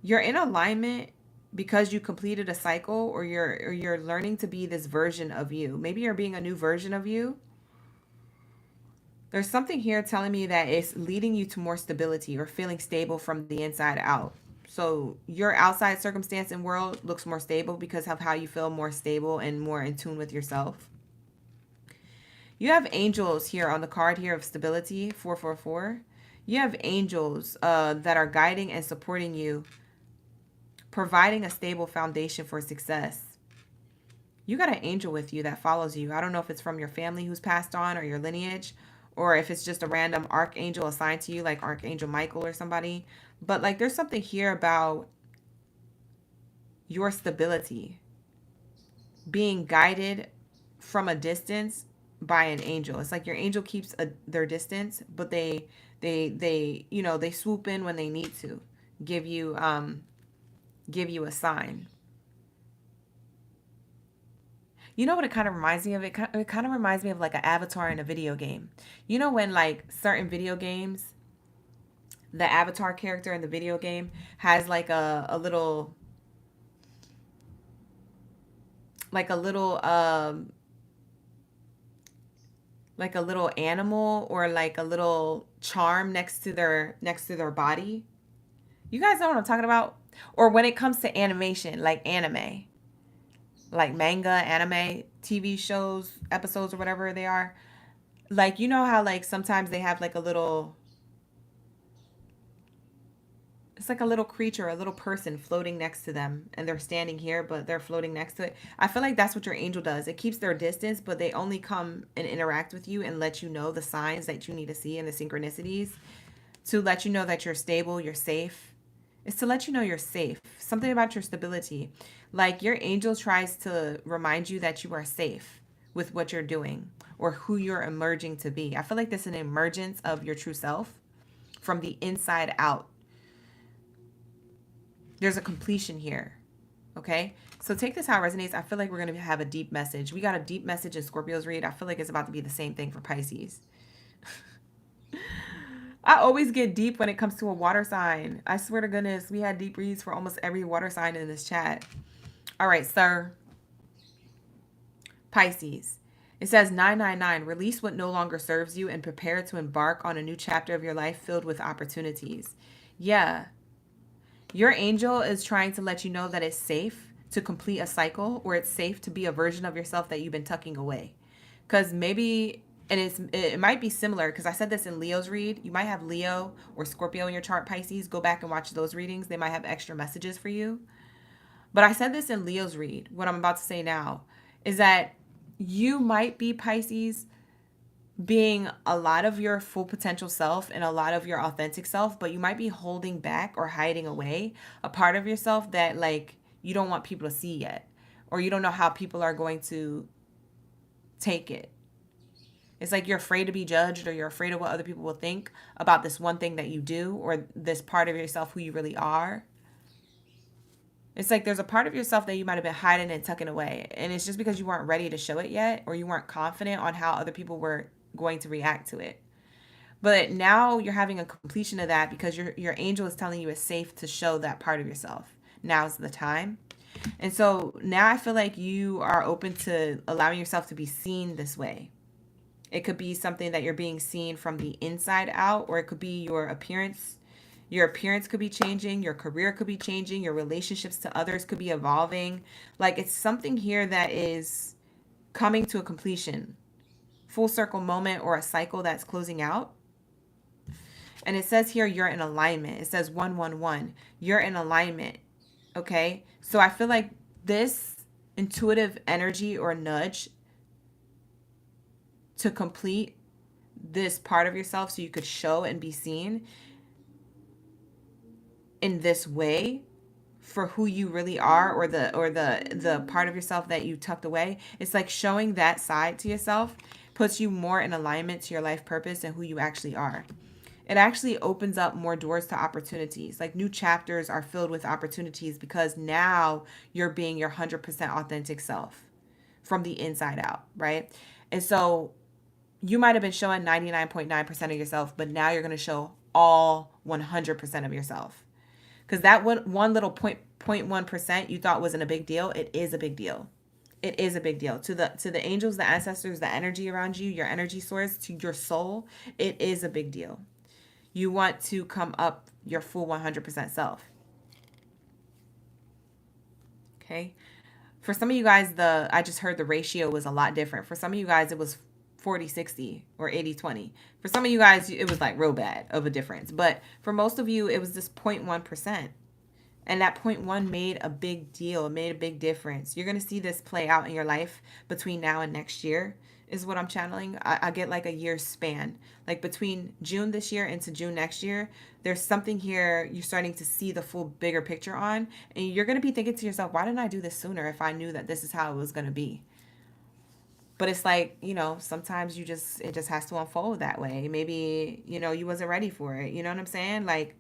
you're in alignment because you completed a cycle, or you're learning to be this version of you. Maybe you're being a new version of you. There's something here telling me that it's leading you to more stability or feeling stable from the inside out. So your outside circumstance and world looks more stable because of how you feel more stable and more in tune with yourself. You have angels here on the card here of stability, 444. You have angels that are guiding and supporting you, providing a stable foundation for success. You got an angel with you that follows you. I don't know if it's from your family who's passed on or your lineage, or if it's just a random archangel assigned to you, like Archangel Michael or somebody. But like there's something here about your stability being guided from a distance by an angel. It's like your angel keeps their distance, but they you know, they swoop in when they need to give you a sign. You know what it kind of reminds me of? It kind of reminds me of like an avatar in a video game. You know when like certain video games, the avatar character in the video game has like a little, like a little like a little animal or like a little charm next to their body. You guys know what I'm talking about? Or when it comes to animation, like anime, like manga, anime, TV shows, episodes or whatever they are. Like you know how like sometimes they have like a little, it's like a little creature, a little person floating next to them, and they're standing here but they're floating next to it. I feel like that's what your angel does. It keeps their distance, but they only come and interact with you and let you know the signs that you need to see and the synchronicities to let you know that you're stable, you're safe. It's to let you know you're safe. Something about your stability. Like your angel tries to remind you that you are safe with what you're doing or who you're emerging to be. I feel like this is an emergence of your true self from the inside out. There's a completion here. Okay? So take this how it resonates. I feel like we're going to have a deep message. We got a deep message in Scorpio's read. I feel like it's about to be the same thing for Pisces. I always get deep when it comes to a water sign. I swear to goodness, we had deep reads for almost every water sign in this chat. All right, sir. Pisces. It says 999, release what no longer serves you and prepare to embark on a new chapter of your life filled with opportunities. Yeah. Your angel is trying to let you know that it's safe to complete a cycle, or it's safe to be a version of yourself that you've been tucking away. Because maybe, and it might be similar, because I said this in Leo's read. You might have Leo or Scorpio in your chart, Pisces. Go back and watch those readings. They might have extra messages for you. But I said this in Leo's read. What I'm about to say now is that you might be, Pisces, being a lot of your full potential self and a lot of your authentic self, but you might be holding back or hiding away a part of yourself that like you don't want people to see yet, or you don't know how people are going to take it. It's like you're afraid to be judged, or you're afraid of what other people will think about this one thing that you do, or this part of yourself who you really are. It's like there's a part of yourself that you might have been hiding and tucking away, and it's just because you weren't ready to show it yet, or you weren't confident on how other people were going to react to it. But now you're having a completion of that because your angel is telling you it's safe to show that part of yourself. Now's the time. And so now I feel like you are open to allowing yourself to be seen this way. It could be something that you're being seen from the inside out, or it could be your appearance. Your appearance could be changing, your career could be changing, your relationships to others could be evolving. Like it's something here that is coming to a completion. Full circle moment, or a cycle that's closing out. And it says here you're in alignment. It says 111. You're in alignment. Okay? So I feel like this intuitive energy or nudge to complete this part of yourself so you could show and be seen in this way for who you really are, or the part of yourself that you tucked away. It's like showing that side to yourself puts you more in alignment to your life purpose and who you actually are. It actually opens up more doors to opportunities. Like new chapters are filled with opportunities because now you're being your 100% authentic self. from the inside out, right? And so you might have been showing 99.9% of yourself, but now you're going to show all 100% of yourself. Because that one little 0.1% you thought wasn't a big deal, it is a big deal. It is a big deal to the angels, the ancestors, the energy around you, your energy source, to your soul. It is a big deal. You want to come up your full 100% self. Okay. For some of you guys, I just heard the ratio was a lot different. For some of you guys, it was 40-60 or 80-20. For some of you guys, it was like real bad of a difference. But for most of you, it was this 0.1%. And that 0.1 made a big deal. It made a big difference. You're going to see this play out in your life between now and next year is what I'm channeling. I get like a year's span. Like between June this year into June next year, there's something here you're starting to see the full bigger picture on. And you're going to be thinking to yourself, why didn't I do this sooner if I knew that this is how it was going to be? But it's like, sometimes it just has to unfold that way. Maybe, you wasn't ready for it. You know what I'm saying? Like,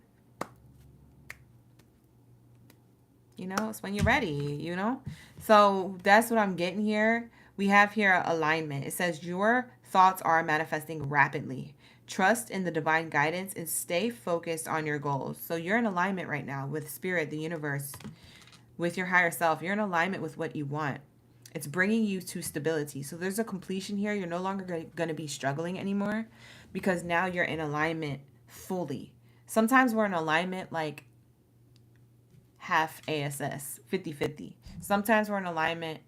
it's when you're ready, So that's what I'm getting here. We have here alignment. It says your thoughts are manifesting rapidly. Trust in the divine guidance and stay focused on your goals. So you're in alignment right now with spirit, the universe, with your higher self. You're in alignment with what you want. It's bringing you to stability. So there's a completion here. You're no longer going to be struggling anymore because now you're in alignment fully. Sometimes we're in alignment like half ASS, 50-50. Sometimes we're in alignment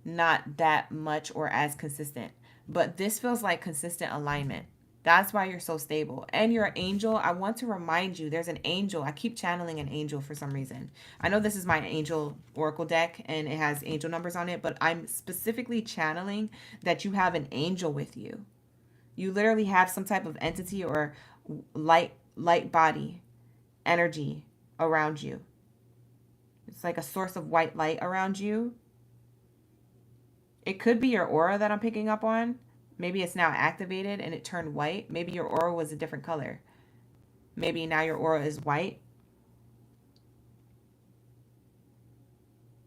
not that much or as consistent. But this feels like consistent alignment. That's why you're so stable. And you're an angel. I want to remind you, there's an angel. I keep channeling an angel for some reason. I know this is my angel oracle deck and it has angel numbers on it, but I'm specifically channeling that you have an angel with you. You literally have some type of entity or light body energy around you. It's like a source of white light around you. It could be your aura that I'm picking up on. Maybe it's now activated and it turned white. Maybe your aura was a different color. Maybe now your aura is white.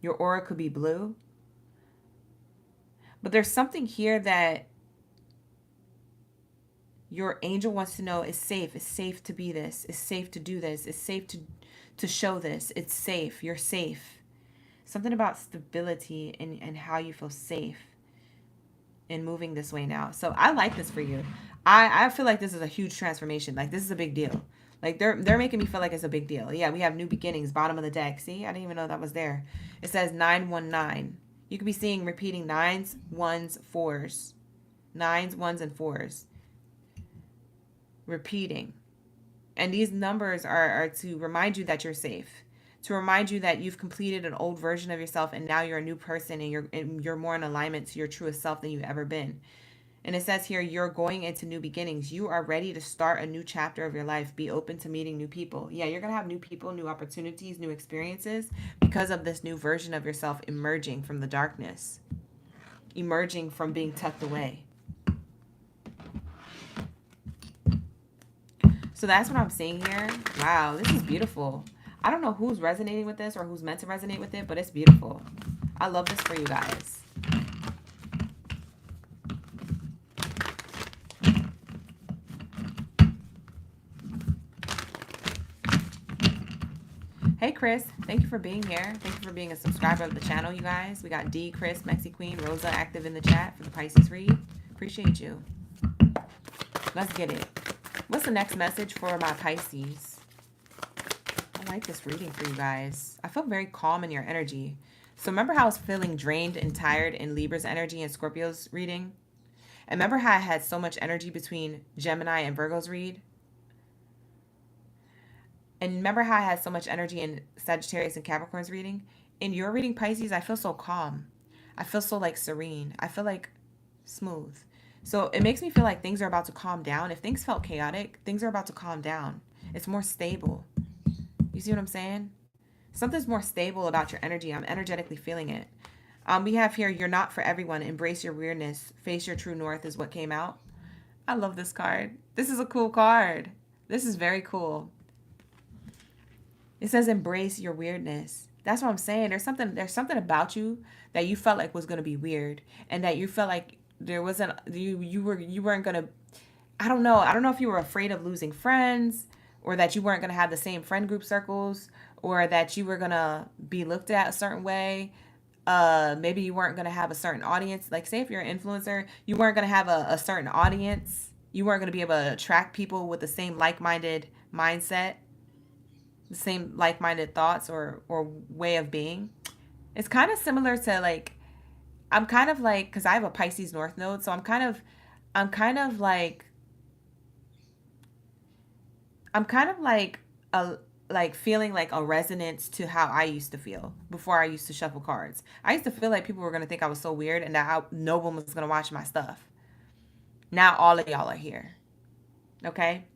Your aura could be blue. But there's something here that your angel wants to know is safe. It's safe to be this. It's safe to do this. It's safe to show this. It's safe. You're safe. Something about stability and how you feel safe in moving this way now. So I like this for you. I feel like this is a huge transformation. Like this is a big deal. Like they're making me feel like it's a big deal. Yeah, we have new beginnings, bottom of the deck. See, I didn't even know that was there. It says 919. You could be seeing repeating 9s, 1s, 4s. 9s, 1s, and 4s. Repeating. And these numbers are to remind you that you're safe. To remind you that you've completed an old version of yourself and now you're a new person and you're more in alignment to your truest self than you've ever been. And it says here, you're going into new beginnings. You are ready to start a new chapter of your life. Be open to meeting new people. Yeah, you're going to have new people, new opportunities, new experiences because of this new version of yourself emerging from the darkness, emerging from being tucked away. So that's what I'm seeing here. Wow, this is beautiful. I don't know who's resonating with this or who's meant to resonate with it, but it's beautiful. I love this for you guys. Hey, Chris. Thank you for being here. Thank you for being a subscriber of the channel, you guys. We got D, Chris, Mexi Queen, Rosa active in the chat for the Pisces read. Appreciate you. Let's get it. What's the next message for my Pisces? I like this reading for you guys. I feel very calm in your energy. So remember how I was feeling drained and tired in Libra's energy and Scorpio's reading? And remember how I had so much energy between Gemini and Virgo's read? And remember how I had so much energy in Sagittarius and Capricorn's reading? In your reading, Pisces, I feel so calm. I feel so like serene. I feel like smooth. So it makes me feel like things are about to calm down. If things felt chaotic, things are about to calm down. It's more stable. You see what I'm saying? Something's more stable about your energy. I'm energetically feeling it. We have here, you're not for everyone. Embrace your weirdness. Face your true north is what came out. I love this card. This is a cool card. This is very cool. It says embrace your weirdness. That's what I'm saying. There's something about you that you felt like was going to be weird, and that you felt like there wasn't you weren't going to, I don't know. I don't know if you were afraid of losing friends, or that you weren't going to have the same friend group circles, or that you were going to be looked at a certain way. Maybe you weren't going to have a certain audience. Like, say if you're an influencer, you weren't going to have a certain audience. You weren't going to be able to attract people with the same like-minded mindset, the same like-minded thoughts or way of being. It's kind of similar to, like, I'm kind of like, because I have a Pisces North Node, so I'm kind of like a like feeling like a resonance to how I used to feel before I used to shuffle cards. I used to feel like people were gonna think I was so weird and that no one was gonna watch my stuff. Now all of y'all are here. Okay?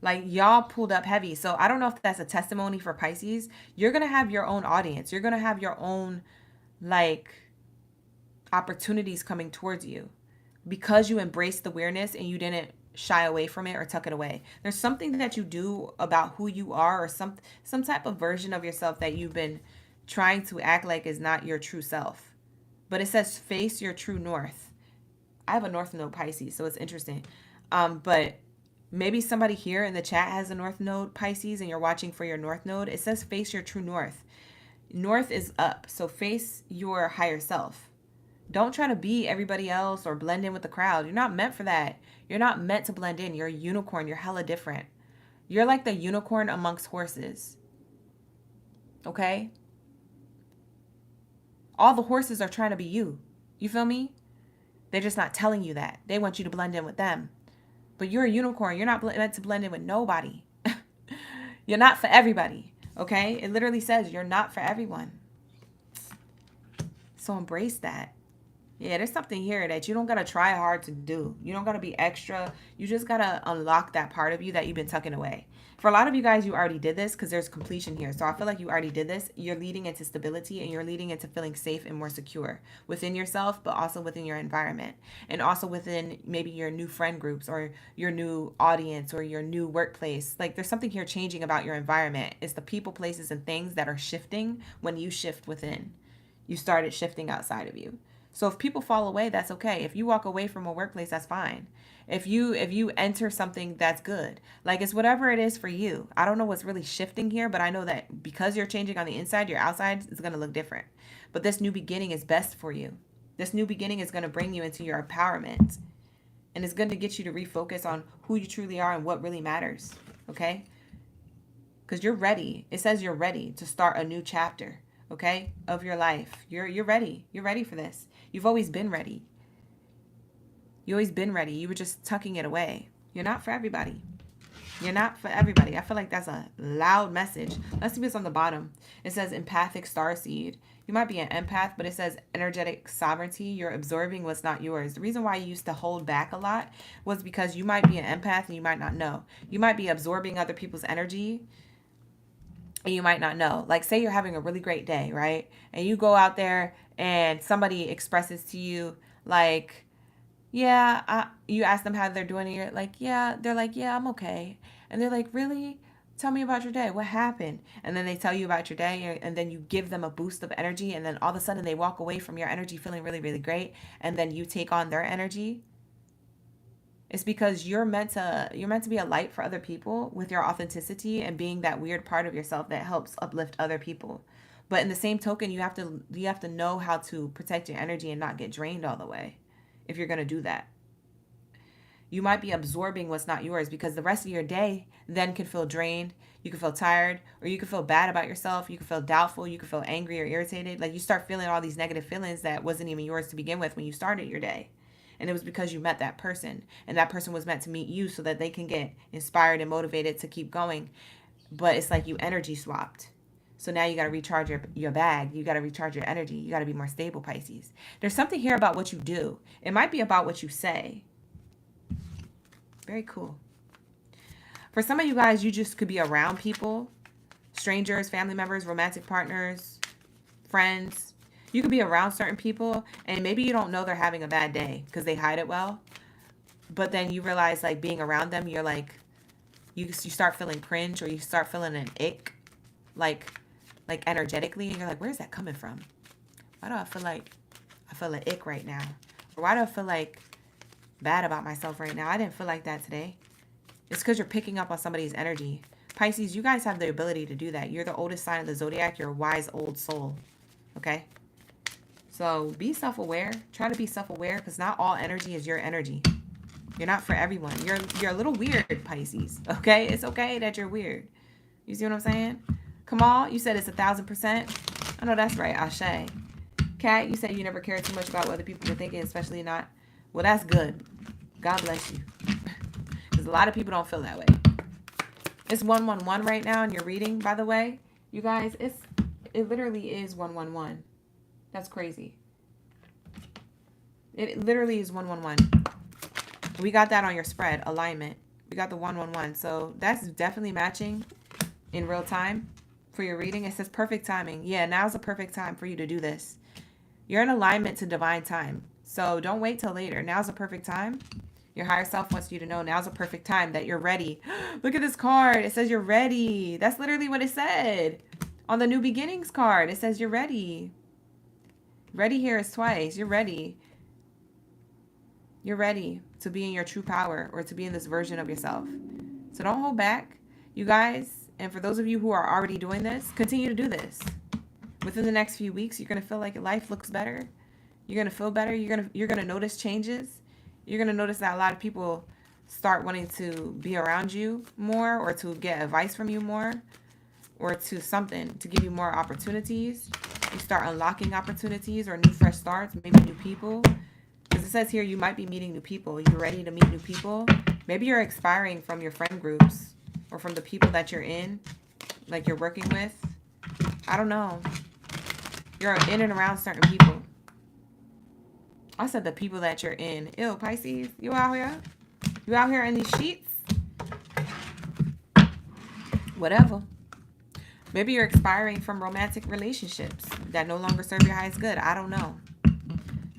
Like, y'all pulled up heavy. So I don't know if that's a testimony for Pisces. You're gonna have your own audience. You're gonna have your own, like, opportunities coming towards you because you embraced the weirdness and you didn't shy away from it or tuck it away. There's something that you do about who you are, or some type of version of yourself that you've been trying to act like is not your true self. But it says face your true north. I have a North Node Pisces, so it's interesting. But maybe somebody here in the chat has a North Node Pisces and you're watching for your North Node. It says face your true north. North is up, so face your higher self. Don't try to be everybody else or blend in with the crowd. You're not meant for that. You're not meant to blend in. You're a unicorn. You're hella different. You're like the unicorn amongst horses. Okay? All the horses are trying to be you. You feel me? They're just not telling you that. They want you to blend in with them. But you're a unicorn. You're not meant to blend in with nobody. You're not for everybody. Okay? It literally says you're not for everyone. So embrace that. Yeah, there's something here that you don't got to try hard to do. You don't got to be extra. You just got to unlock that part of you that you've been tucking away. For a lot of you guys, you already did this because there's completion here. So I feel like you already did this. You're leading into stability and you're leading into feeling safe and more secure within yourself, but also within your environment and also within maybe your new friend groups or your new audience or your new workplace. Like, there's something here changing about your environment. It's the people, places, and things that are shifting when you shift within. You started shifting outside of you. So if people fall away, that's okay. If you walk away from a workplace, that's fine. If you enter something, that's good. Like, it's whatever it is for you. I don't know what's really shifting here, but I know that because you're changing on the inside, your outside is going to look different. But this new beginning is best for you. This new beginning is going to bring you into your empowerment. And it's going to get you to refocus on who you truly are and what really matters. Okay? Because you're ready. It says you're ready to start a new chapter. Okay, of your life. You're ready. You're ready for this. You've always been ready. You always been ready. You were just tucking it away. You're not for everybody. You're not for everybody. I feel like that's a loud message. Let's see what's on the bottom. It says empathic starseed. You might be an empath, but it says energetic sovereignty. You're absorbing what's not yours. The reason why you used to hold back a lot was because you might be an empath and you might not know. You might be absorbing other people's energy and you might not know. Like, say you're having a really great day, right? And you go out there and somebody expresses to you, like, yeah, you ask them how they're doing, and you're like, yeah, they're like, yeah, I'm okay. And they're like, really? Tell me about your day. What happened? And then they tell you about your day, and then you give them a boost of energy, and then all of a sudden they walk away from your energy feeling really, really great, and then you take on their energy. It's because you're meant to be a light for other people with your authenticity and being that weird part of yourself that helps uplift other people. But in the same token, you have to know how to protect your energy and not get drained all the way if you're going to do that. You might be absorbing what's not yours because the rest of your day then can feel drained. You can feel tired, or you can feel bad about yourself. You can feel doubtful. You can feel angry or irritated. Like, you start feeling all these negative feelings that wasn't even yours to begin with when you started your day. And it was because you met that person, and that person was meant to meet you so that they can get inspired and motivated to keep going. But it's like you energy swapped. So now you got to recharge your bag. You got to recharge your energy. You got to be more stable, Pisces. There's something here about what you do. It might be about what you say. Very cool. For some of you guys, you just could be around people, strangers, family members, romantic partners, friends. You could be around certain people and maybe you don't know they're having a bad day because they hide it well. But then you realize, like, being around them, you're like, you start feeling cringe, or you start feeling an ick like energetically, and you're like, where's that coming from? Why do I feel like ick right now? Or why do I feel like bad about myself right now? I didn't feel like that today. It's because you're picking up on somebody's energy. Pisces, you guys have the ability to do that. You're the oldest sign of the zodiac. You're a wise old soul. Okay? So be self-aware. Try to be self-aware, because not all energy is your energy. You're not for everyone. You're a little weird, Pisces. Okay? It's okay that you're weird. You see what I'm saying? Kamal, you said it's 1,000%. I know that's right, Ashe. Kat, you said you never cared too much about what other people were thinking, especially not. Well, that's good. God bless you. Because a lot of people don't feel that way. It's 111 right now in your reading, by the way. You guys, it literally is 111. That's crazy. It literally is 111. We got that on your spread, alignment. We got the 111. So that's definitely matching in real time for your reading. It says perfect timing. Yeah, now's the perfect time for you to do this. You're in alignment to divine time. So don't wait till later. Now's the perfect time. Your higher self wants you to know now's a perfect time, that you're ready. Look at this card. It says you're ready. That's literally what it said. On the New Beginnings card, it says you're ready. Ready here is twice. You're ready. You're ready to be in your true power, or to be in this version of yourself. So don't hold back, you guys. And for those of you who are already doing this, continue to do this. Within the next few weeks, you're going to feel like life looks better. You're going to feel better. You're going to notice changes. You're going to notice that a lot of people start wanting to be around you more, or to get advice from you more, or to something to give you more opportunities. You start unlocking opportunities or new fresh starts, maybe new people. Because it says here you might be meeting new people. You're ready to meet new people. Maybe you're expiring from your friend groups, or from the people that you're in, like you're working with. I don't know. You're in and around certain people. I said the people that you're in. Ew, Pisces, you out here? You out here in these sheets? Whatever. Maybe you're expiring from romantic relationships that no longer serve your highest good. I don't know.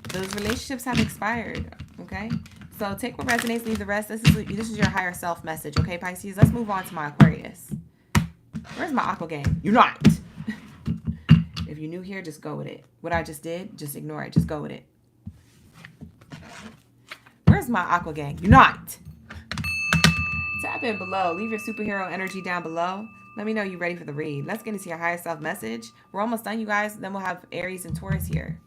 Those relationships have expired, okay? So take what resonates, leave the rest. This is your higher self message, okay, Pisces? Let's move on to my Aquarius. Where's my Aqua game? You're not. If you're new here, just go with it. What I just did, just ignore it. Just go with it. Where's my Aqua gang? You're not. Tap in below. Leave your superhero energy down below. Let me know you're ready for the read. Let's get into your higher self message. We're almost done, you guys. Then we'll have Aries and Taurus here.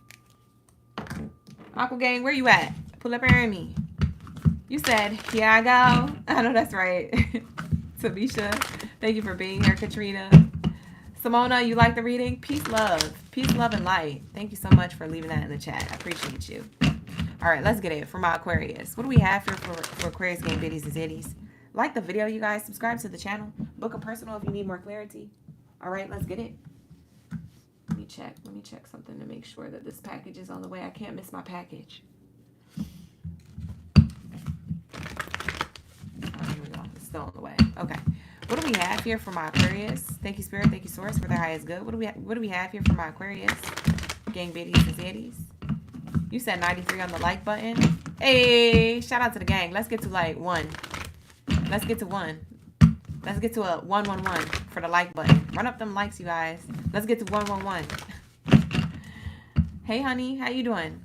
Aqua gang, where you at? Pull up and me. You said, here I go. I know that's right. Tamisha, thank you for being here. Katrina. Simona, you like the reading? Peace, love, and light. Thank you so much for leaving that in the chat. I appreciate you. All right, let's get it for my Aquarius. What do we have here for Aquarius game biddies and zitties? Like the video, you guys. Subscribe to the channel. Book a personal if you need more clarity. All right, let's get it. Let me check something to make sure that this package is on the way. I can't miss my package. Oh, here we go. It's still on the way. Okay. What do we have here for my Aquarius? Thank you, Spirit. Thank you, Source, for their highest good. What do we have here for my Aquarius? Gang biddies and zaddies. You said 93 on the like button. Hey, shout out to the gang. Let's get to like 1. Let's get to 1. Let's get to a 111 for the like button. Run up them likes, you guys. Let's get to 111. Hey, honey. How you doing?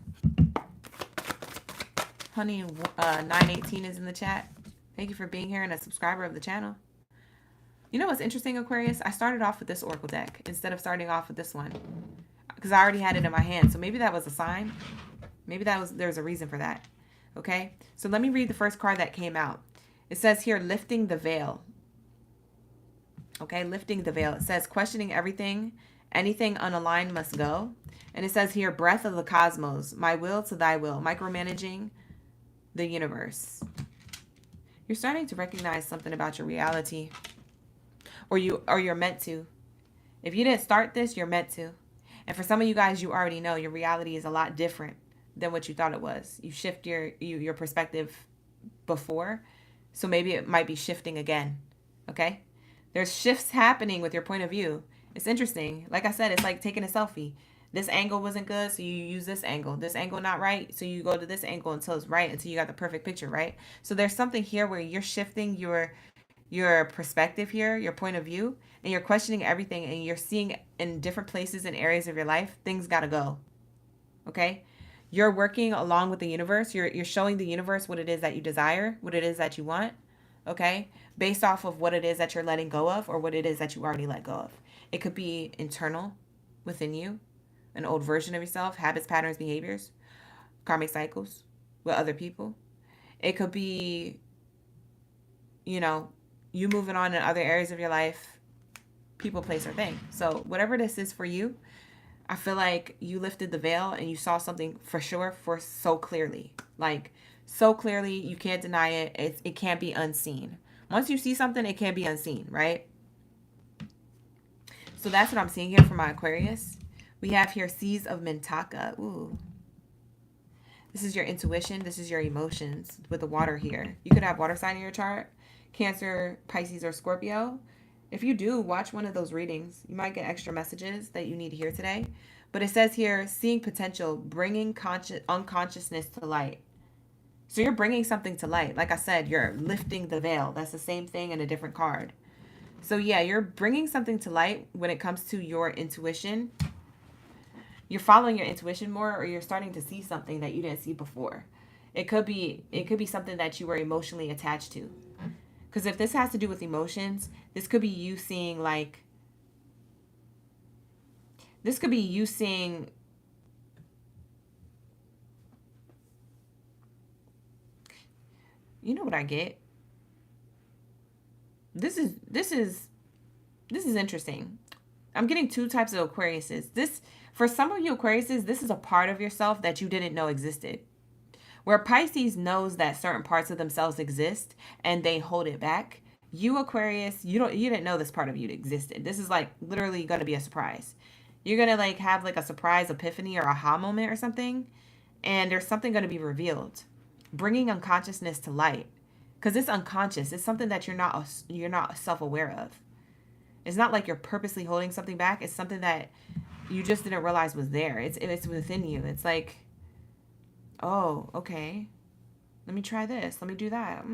Honey 918 is in the chat. Thank you for being here and a subscriber of the channel. You know what's interesting, Aquarius? I started off with this Oracle deck instead of starting off with this one, because I already had it in my hand. So maybe that was a sign. Maybe there's a reason for that. Okay? So let me read the first card that came out. It says here, lifting the veil. Okay, lifting the veil. It says, questioning everything. Anything unaligned must go. And it says here, breath of the cosmos. My will to thy will. Micromanaging the universe. You're starting to recognize something about your reality. Or you're meant to. If you didn't start this, you're meant to. And for some of you guys, you already know your reality is a lot different than what you thought it was. You shift your perspective before. So maybe it might be shifting again. Okay? There's shifts happening with your point of view. It's interesting. Like I said, it's like taking a selfie. This angle wasn't good, so you use this angle. This angle not right, so you go to this angle until it's right, until you got the perfect picture, right? So there's something here where you're shifting your your perspective here, your point of view, and you're questioning everything, and you're seeing in different places and areas of your life, things got to go. Okay? You're working along with the universe. You're showing the universe what it is that you desire, what it is that you want, okay? Based off of what it is that you're letting go of or what it is that you already let go of. It could be internal within you, an old version of yourself, habits, patterns, behaviors, karmic cycles with other people. It could be, you know, you moving on in other areas of your life, people, place, or thing. So whatever this is for you, I feel like you lifted the veil and you saw something for sure, for so clearly. Like, so clearly, you can't deny it. It can't be unseen. Once you see something, it can't be unseen, right? So that's what I'm seeing here for my Aquarius. We have here Seas of Mintaka. Ooh. This is your intuition. This is your emotions with the water here. You could have water sign in your chart. Cancer, Pisces, or Scorpio. If you do, watch one of those readings. You might get extra messages that you need to hear today. But it says here, seeing potential, bringing unconsciousness to light. So you're bringing something to light. Like I said, you're lifting the veil. That's the same thing in a different card. So yeah, you're bringing something to light when it comes to your intuition. You're following your intuition more, or you're starting to see something that you didn't see before. It could be something that you were emotionally attached to. Because if this has to do with emotions, this could be you seeing like, this could be you seeing, you know what I get? This is interesting. I'm getting two types of Aquariuses. This, for some of you Aquariuses, this is a part of yourself that you didn't know existed. Where Pisces knows that certain parts of themselves exist and they hold it back. You Aquarius, you didn't know this part of you existed. This is like literally going to be a surprise. You're going to like have like a surprise epiphany or aha moment or something, and there's something going to be revealed, bringing unconsciousness to light. Because it's unconscious. It's something that you're not self-aware of. It's not like you're purposely holding something back. It's something that you just didn't realize was there. It's within you. It's like, oh, okay, let me try this. Let me do that.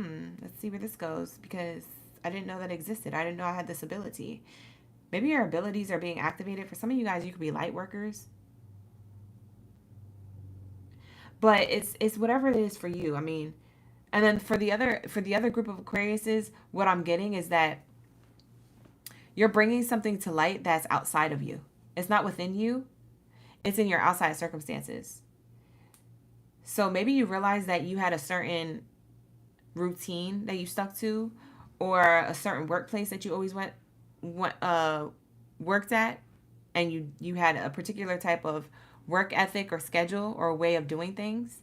Let's see where this goes, because I didn't know that existed. I didn't know I had this ability. Maybe your abilities are being activated. For some of you guys, you could be light workers. But it's whatever it is for you. I mean, and then for the other group of Aquariuses, what I'm getting is that you're bringing something to light that's outside of you. It's not within you. It's in your outside circumstances. So maybe you realize that you had a certain routine that you stuck to, or a certain workplace that you always worked at, and you had a particular type of work ethic or schedule or way of doing things.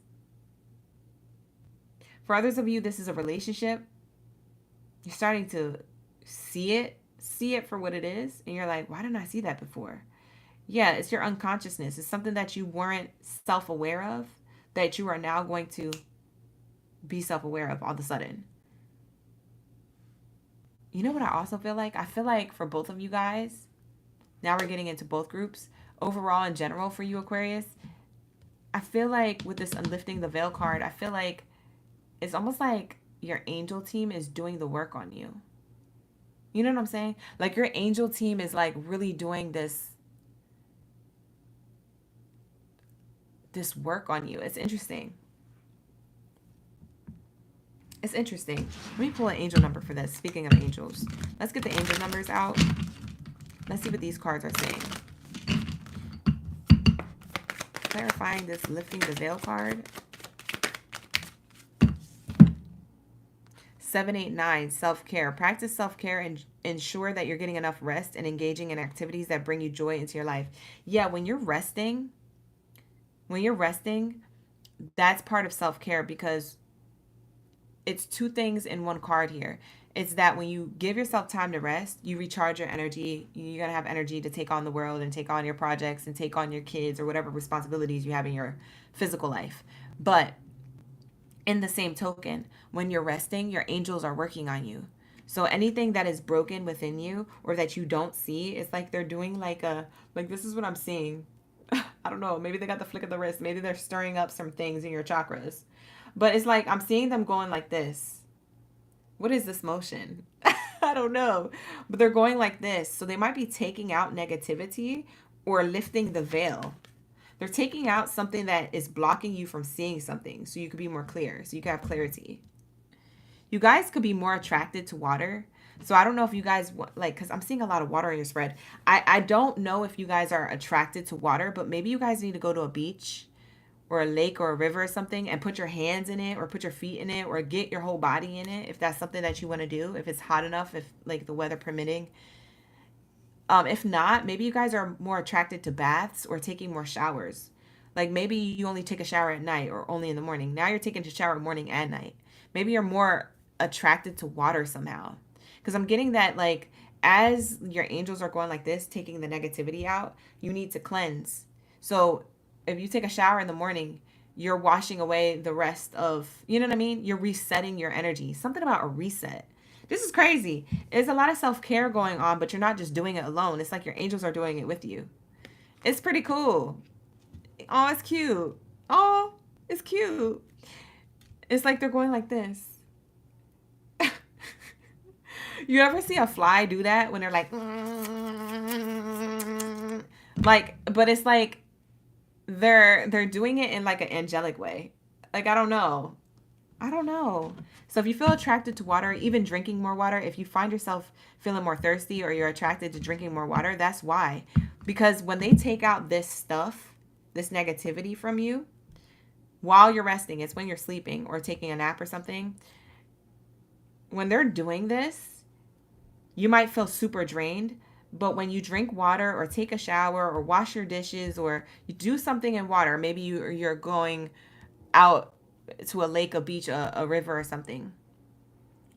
For others of you, this is a relationship. You're starting to see it for what it is, and you're like, why didn't I see that before? Yeah, it's your unconsciousness. It's something that you weren't self-aware of, that you are now going to be self-aware of all of a sudden. You know what I also feel like? I feel like for both of you guys, now we're getting into both groups, overall in general for you Aquarius, I feel like with this lifting the veil card, I feel like it's almost like your angel team is doing the work on you. You know what I'm saying? Like your angel team is like really doing this work on you. It's interesting. It's interesting. Let me pull an angel number for this. Speaking of angels, let's get the angel numbers out. Let's see what these cards are saying. Clarifying this lifting the veil card. 789, self-care. Practice self-care and ensure that you're getting enough rest and engaging in activities that bring you joy into your life. Yeah, when you're resting, that's part of self-care, because it's two things in one card here. It's that when you give yourself time to rest, you recharge your energy. You're going to have energy to take on the world and take on your projects and take on your kids or whatever responsibilities you have in your physical life. But in the same token, when you're resting, your angels are working on you. So anything that is broken within you or that you don't see, it's like they're doing like this is what I'm seeing. I don't know. Maybe they got the flick of the wrist. Maybe they're stirring up some things in your chakras. But it's like I'm seeing them going like this. What is this motion? I don't know. But they're going like this. So they might be taking out negativity or lifting the veil. They're taking out something that is blocking you from seeing something so you could be more clear, so you can have clarity. You guys could be more attracted to water. So I don't know if you guys like, because I'm seeing a lot of water in your spread. I don't know if you guys are attracted to water, but maybe you guys need to go to a beach or a lake or a river or something and put your hands in it or put your feet in it or get your whole body in it if that's something that you want to do, if it's hot enough, if like the weather permitting. If not, maybe you guys are more attracted to baths or taking more showers. Like maybe you only take a shower at night or only in the morning. Now you're taking a shower morning and night. Maybe you're more attracted to water somehow. Because I'm getting that, like, as your angels are going like this, taking the negativity out, you need to cleanse. So if you take a shower in the morning, you're washing away the rest of, you know what I mean? You're resetting your energy. Something about a reset. This is crazy. There's a lot of self-care going on, but you're not just doing it alone. It's like your angels are doing it with you. It's pretty cool. Oh, it's cute. Oh, it's cute. It's like they're going like this. You ever see a fly do that when they're like, but it's like they're doing it in like an angelic way. Like, I don't know. So if you feel attracted to water, even drinking more water, if you find yourself feeling more thirsty or you're attracted to drinking more water, that's why. Because when they take out this stuff, this negativity from you, while you're resting, it's when you're sleeping or taking a nap or something. When they're doing this, you might feel super drained, but when you drink water or take a shower or wash your dishes or you do something in water, maybe you're going out to a lake, a beach, a river or something.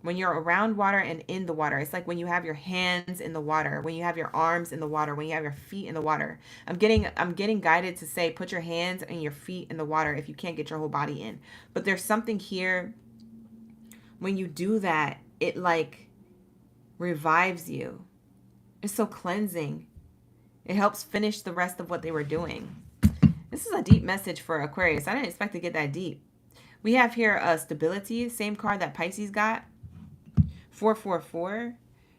When you're around water and in the water, it's like when you have your hands in the water, when you have your arms in the water, when you have your feet in the water. I'm getting guided to say put your hands and your feet in the water if you can't get your whole body in. But there's something here when you do that, it like revives you. It's so cleansing. It helps finish the rest of what they were doing. This is a deep message for Aquarius. I didn't expect to get that deep. We have here stability, same card that Pisces got. 444.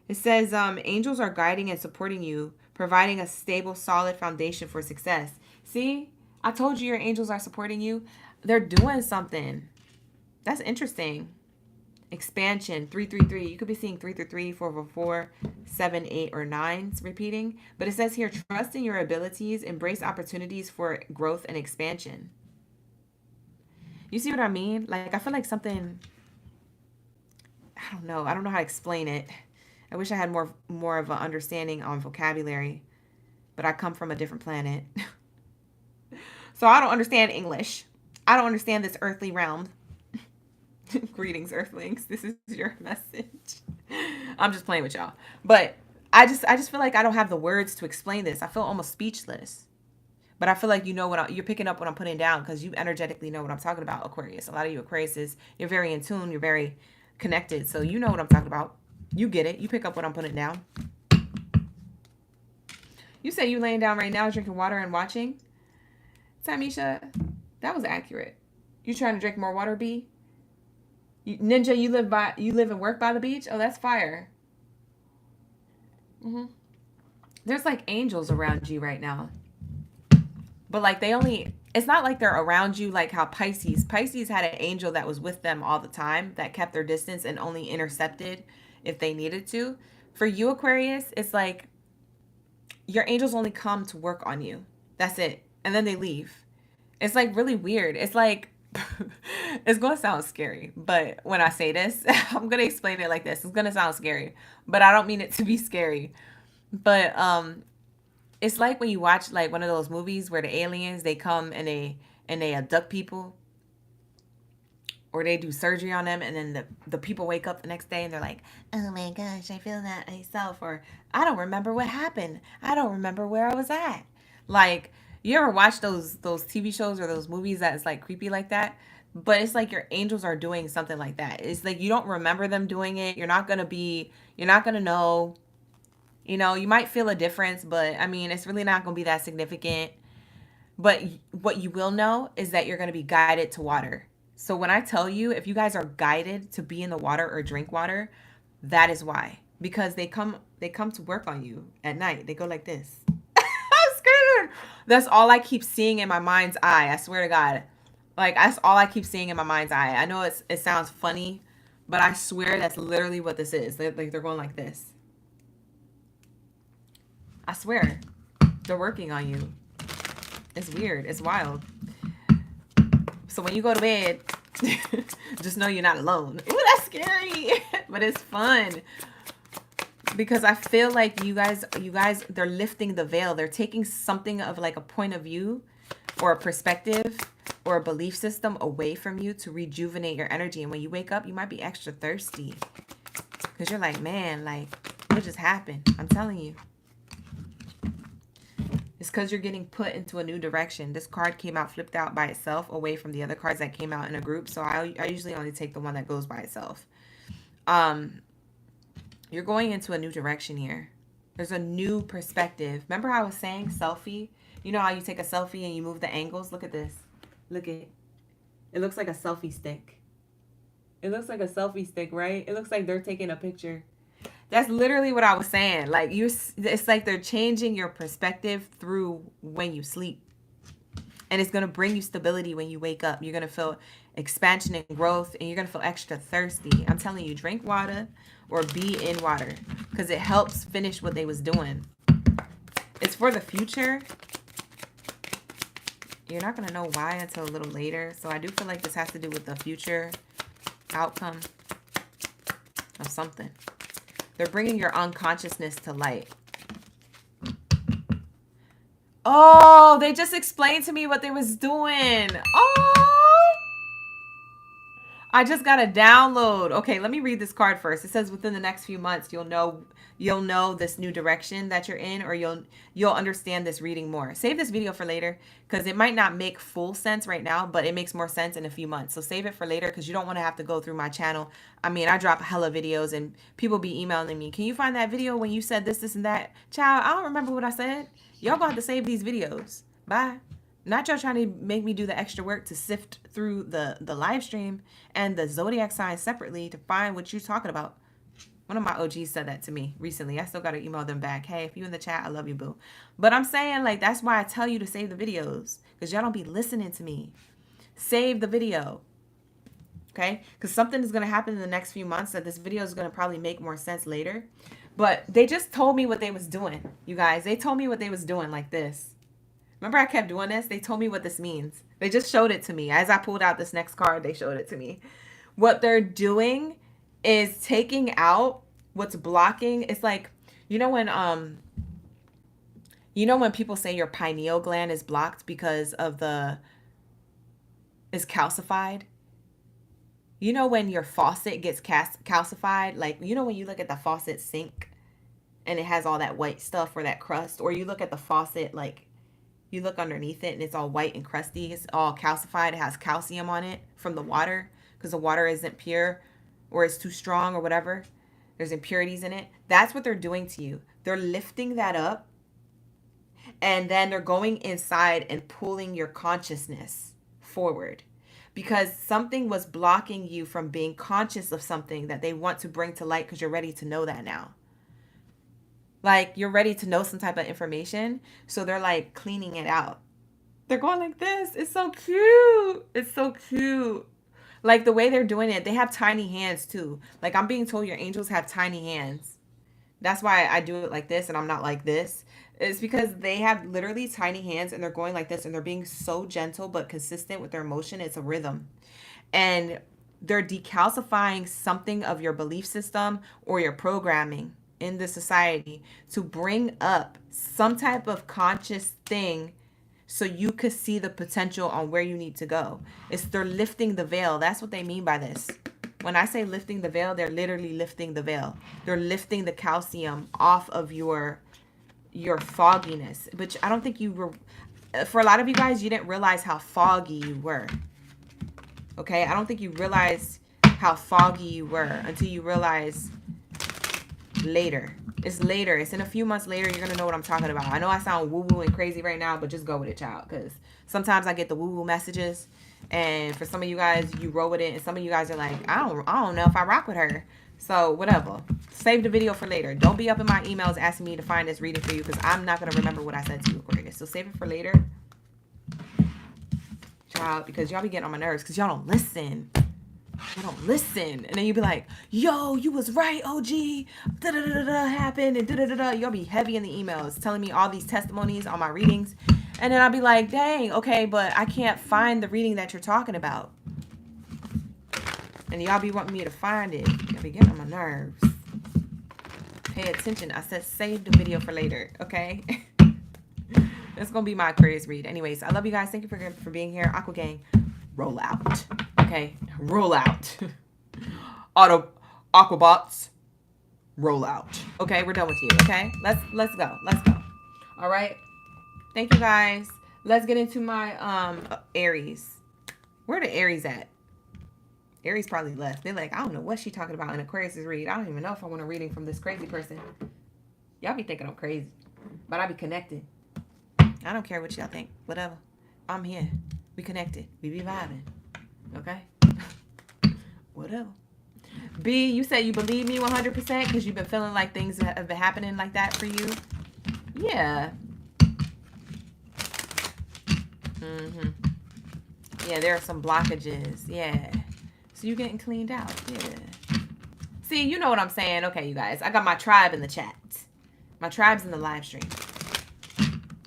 It says angels are guiding and supporting you, providing a stable, solid foundation for success. See, I told you your angels are supporting you. They're doing something. That's interesting. Expansion, 333. You could be seeing 333, 444, 7, 8, or 9s repeating. But it says here, trust in your abilities, embrace opportunities for growth and expansion. You see what I mean? Like, I feel like something, I don't know how to explain it. I wish I had more of an understanding on vocabulary, but I come from a different planet. So I don't understand English. I don't understand this earthly realm. Greetings, earthlings. This is your message. I'm just playing with y'all. But I just feel like I don't have the words to explain this. I feel almost speechless. But I feel like you know you're picking up what I'm putting down because you energetically know what I'm talking about, Aquarius. A lot of you Aquariuses, you're very in tune. You're very connected. So you know what I'm talking about. You get it. You pick up what I'm putting down. You say you laying down right now drinking water and watching. Tamisha, that was accurate. You trying to drink more water, B? Ninja, you live and work by the beach? Oh, that's fire. There's like angels around you right now. But like it's not like they're around you like how Pisces had an angel that was with them all the time that kept their distance and only intercepted if they needed to. For you, Aquarius, it's like your angels only come to work on you. That's it. And then they leave. It's like really weird. It's like, it's going to sound scary, but when I say this, I'm going to explain it like this. It's going to sound scary, but I don't mean it to be scary. But it's like when you watch like one of those movies where the aliens, they come and they abduct people or they do surgery on them, and then the people wake up the next day and they're like, oh my gosh, I feel that myself, or I don't remember what happened. I don't remember where I was at. Like, you ever watch those TV shows or those movies that's like creepy like that? But it's like your angels are doing something like that. It's like you don't remember them doing it. You're not going to know. You know, you might feel a difference, but I mean, it's really not going to be that significant. But what you will know is that you're going to be guided to water. So when I tell you, if you guys are guided to be in the water or drink water, that is why. because they come to work on you at night. They go like this. I'm scared. That's all I keep seeing in my mind's eye. I swear to God. Like, that's all I keep seeing in my mind's eye. I know it sounds funny, but I swear that's literally what this is. They're going like this. I swear. They're working on you. It's weird. It's wild. So when you go to bed, just know you're not alone. Ooh, that's scary. But it's fun. Because I feel like you guys, they're lifting the veil. They're taking something of like a point of view or a perspective or a belief system away from you to rejuvenate your energy. And when you wake up, you might be extra thirsty. Because you're like, man, like, what just happened? I'm telling you. It's because you're getting put into a new direction. This card came out flipped out by itself away from the other cards that came out in a group. So I usually only take the one that goes by itself. You're going into a new direction here. There's a new perspective. Remember how I was saying selfie? You know how you take a selfie and you move the angles? Look at this. Look at it. It looks like a selfie stick. It looks like a selfie stick, right? It looks like they're taking a picture. That's literally what I was saying. Like, it's like they're changing your perspective through when you sleep. And it's going to bring you stability when you wake up. You're going to feel expansion and growth, and you're going to feel extra thirsty. I'm telling you, drink water or be in water because it helps finish what they was doing. It's for the future. You're not going to know why until a little later. So I do feel like this has to do with the future outcome of something. They're bringing your unconsciousness to light. Oh, they just explained to me what they was doing. Oh, I just got a download. Okay, let me read this card first. It says within the next few months, you'll know this new direction that you're in, or you'll understand this reading more. Save this video for later because it might not make full sense right now, but it makes more sense in a few months. So save it for later because you don't want to have to go through my channel. I mean, I drop hella videos and people be emailing me. Can you find that video when you said this, this, and that? Child, I don't remember what I said. Y'all gonna have to save these videos. Bye. Not y'all trying to make me do the extra work to sift through the live stream and the zodiac signs separately to find what you're talking about. One of my OGs said that to me recently. I still got to email them back. Hey, if you in the chat, I love you, boo. But I'm saying, like, that's why I tell you to save the videos. Because y'all don't be listening to me. Save the video. Okay? Because something is going to happen in the next few months that this video is going to probably make more sense later. But they just told me what they was doing, you guys. They told me what they was doing like this. Remember I kept doing this? They told me what this means. They just showed it to me. As I pulled out this next card, they showed it to me. What they're doing is taking out what's blocking. It's like, you know when people say your pineal gland is blocked because of is calcified? You know when your faucet gets calcified? Like, you know when you look at the faucet sink and it has all that white stuff or that crust, or you look at the faucet, like you look underneath it and it's all white and crusty. It's all calcified. It has calcium on it from the water because the water isn't pure or it's too strong or whatever. There's impurities in it. That's what they're doing to you. They're lifting that up and then they're going inside and pulling your consciousness forward because something was blocking you from being conscious of something that they want to bring to light because you're ready to know that now. Like, you're ready to know some type of information. So they're like cleaning it out. They're going like this. It's so cute. It's so cute. Like the way they're doing it, they have tiny hands too. Like, I'm being told your angels have tiny hands. That's why I do it like this and I'm not like this. It's because they have literally tiny hands and they're going like this and they're being so gentle but consistent with their motion. It's a rhythm. And they're decalcifying something of your belief system or your programming in the society to bring up some type of conscious thing so you could see the potential on where you need to go. They're lifting the veil. That's what they mean by this. When I say lifting the veil, they're literally lifting the veil. They're lifting the calcium off of your fogginess, which I don't think you were, for a lot of you guys, you didn't realize how foggy you were. Okay? I don't think you realized how foggy you were until you realize later. It's later. It's in a few months later. You're going to know what I'm talking about. I know I sound woo-woo and crazy right now, but just go with it, child. Because sometimes I get the woo-woo messages And for some of you guys, you roll with it, and some of you guys are like, I don't know if I rock with her. So whatever. Save the video for later. Don't be up in my emails asking me to find this reading for you, because I'm not going to remember what I said to you, Aquarius. So save it for later. Child, because y'all be getting on my nerves because y'all don't listen. You don't listen. And then you be like, yo, you was right, OG. Da-da-da-da-da happened and da-da-da-da. Y'all be heavy in the emails telling me all these testimonies on my readings. And then I'll be like, dang, okay, but I can't find the reading that you're talking about. And y'all be wanting me to find it. Y'all be getting on my nerves. Pay attention. I said save the video for later, okay? That's going to be my Aquarius read. Anyways, I love you guys. Thank you for being here. Aqua Gang, roll out. Okay? Roll out. Aquabots, roll out. Okay? We're done with you, okay? Let's go. Let's go. All right? Thank you, guys. Let's get into my Aries. Where the Aries at? Aries probably left. They're like, I don't know what she talking about in Aquarius' read. I don't even know if I want a reading from this crazy person. Y'all be thinking I'm crazy. But I be connected. I don't care what y'all think. Whatever. I'm here. We connected. We be vibing. Okay? Whatever. B, you said you believe me 100% because you've been feeling like things have been happening like that for you. Yeah. Yeah, there are some blockages. Yeah. So you're getting cleaned out. Yeah. See, you know what I'm saying. Okay, you guys. I got my tribe in the chat. My tribe's in the live stream.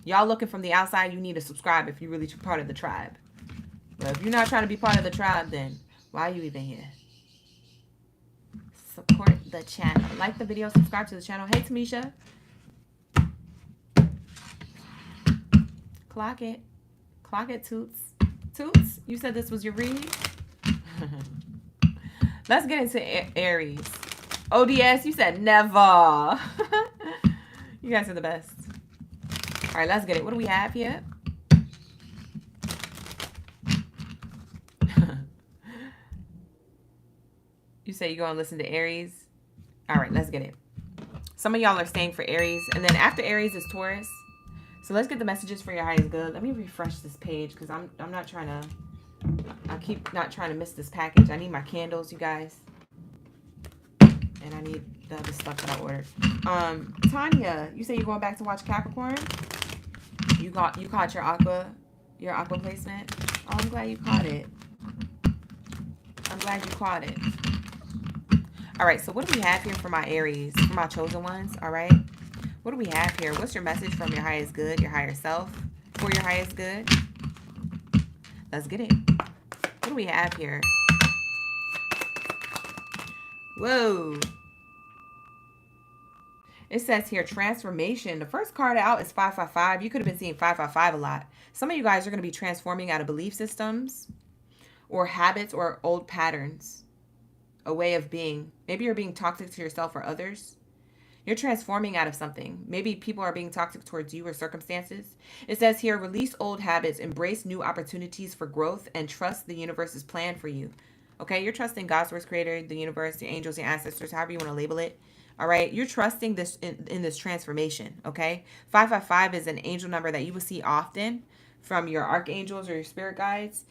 Y'all looking from the outside, you need to subscribe if you're really part of the tribe. But if you're not trying to be part of the tribe, then why are you even here? Support the channel. Like the video, subscribe to the channel. Hey, Tamisha. Clock it. Clock it, Toots. Toots, you said this was your read? Let's get into Aries. ODS, you said never. You guys are the best. All right, let's get it. What do we have here? You say you're going to listen to Aries? All right, let's get it. Some of y'all are staying for Aries. And then after Aries is Taurus. So let's get the messages for your highest good. Let me refresh this page because I'm not trying to... I keep not trying to miss this package. I need my candles, you guys. And I need the other stuff that I ordered. Tanya, you say you're going back to watch Capricorn? You caught your aqua placement? Oh, I'm glad you caught it. I'm glad you caught it. All right, so what do we have here for my Aries, for my chosen ones? All right, what do we have here? What's your message from your highest good, your higher self, for your highest good? Let's get it. What do we have here? Whoa. It says here, transformation. The first card out is 555. You could have been seeing 555 a lot. Some of you guys are going to be transforming out of belief systems or habits or old patterns, a way of being. Maybe you're being toxic to yourself or others. You're transforming out of something. Maybe people are being toxic towards you or circumstances. It says here, release old habits, embrace new opportunities for growth, and trust the universe's plan for you. Okay, you're trusting God's source creator, the universe, the angels, your ancestors, however you want to label it. All right, you're trusting this in this transformation, okay? 555 is an angel number that you will see often from your archangels or your spirit guides,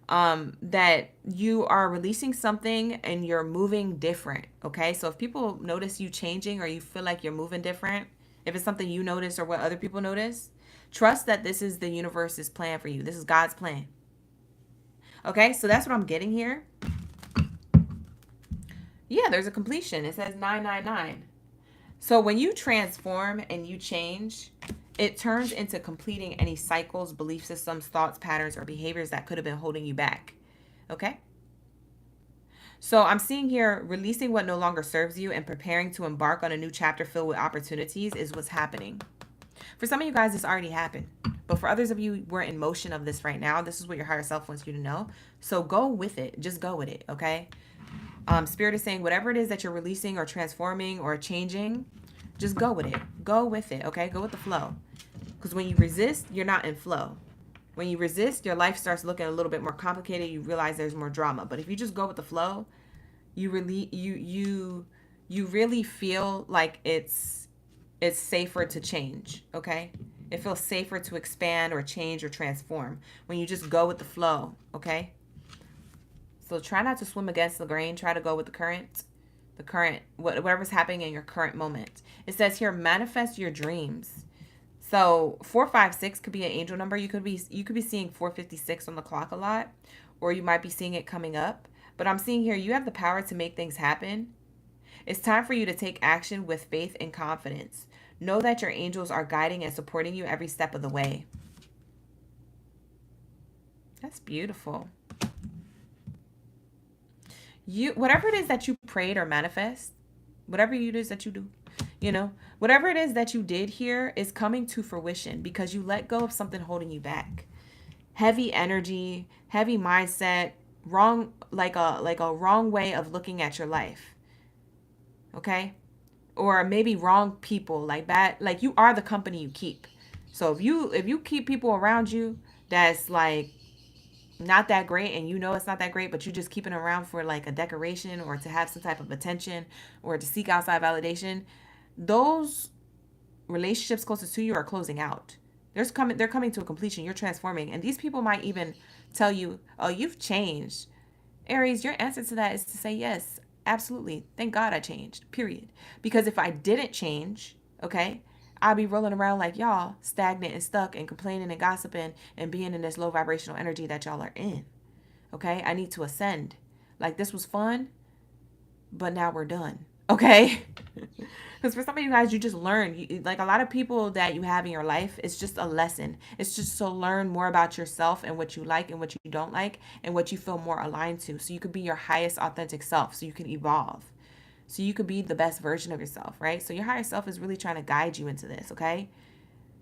that you are releasing something and you're moving different, okay? So if people notice you changing or you feel like you're moving different, if it's something you notice or what other people notice, trust that this is the universe's plan for you. This is God's plan. Okay, so that's what I'm getting here. Yeah, there's a completion. It says 999. So when you transform and you change, it turns into completing any cycles, belief systems, thoughts, patterns, or behaviors that could have been holding you back. Okay? So I'm seeing here, releasing what no longer serves you and preparing to embark on a new chapter filled with opportunities is what's happening. For some of you guys, this already happened. But for others of you, we're in motion of this right now. This is what your higher self wants you to know. So go with it. Just go with it, okay? Spirit is saying whatever it is that you're releasing or transforming or changing, just go with it. Go with it, okay? Go with the flow. Because when you resist, you're not in flow. When you resist, your life starts looking a little bit more complicated. You realize there's more drama. But if you just go with the flow, you really feel like it's safer to change, okay? It feels safer to expand or change or transform when you just go with the flow, okay? So try not to swim against the grain. Try to go with the current, whatever's happening in your current moment. It says here, manifest your dreams. So 456 could be an angel number. You could be seeing 456 on the clock a lot, or you might be seeing it coming up. But I'm seeing here you have the power to make things happen. It's time for you to take action with faith and confidence. Know that your angels are guiding and supporting you every step of the way. That's beautiful. Whatever it is that you prayed or manifest, whatever it is that you do, whatever it is that you did here is coming to fruition because you let go of something holding you back. Heavy energy, heavy mindset, wrong, like a wrong way of looking at your life. Okay? Or maybe wrong people, like bad, like you are the company you keep. So if you keep people around you that's like not that great, and it's not that great, but you just keep it around for like a decoration or to have some type of attention or to seek outside validation, those relationships closest to you are closing out. They're coming to a completion. You're transforming, and these people might even tell you, "Oh, you've changed." Aries, your answer to that is to say yes, absolutely. Thank God I changed. Period. Because if I didn't change, okay, I'll be rolling around like y'all, stagnant and stuck and complaining and gossiping and being in this low vibrational energy that y'all are in. Okay? I need to ascend. Like, this was fun, but now we're done. Okay? Because for some of you guys, you just learn. Like a lot of people that you have in your life, it's just a lesson. It's just to learn more about yourself and what you like and what you don't like and what you feel more aligned to. So you could be your highest authentic self. So you can evolve. So you could be the best version of yourself, right? So your higher self is really trying to guide you into this, okay?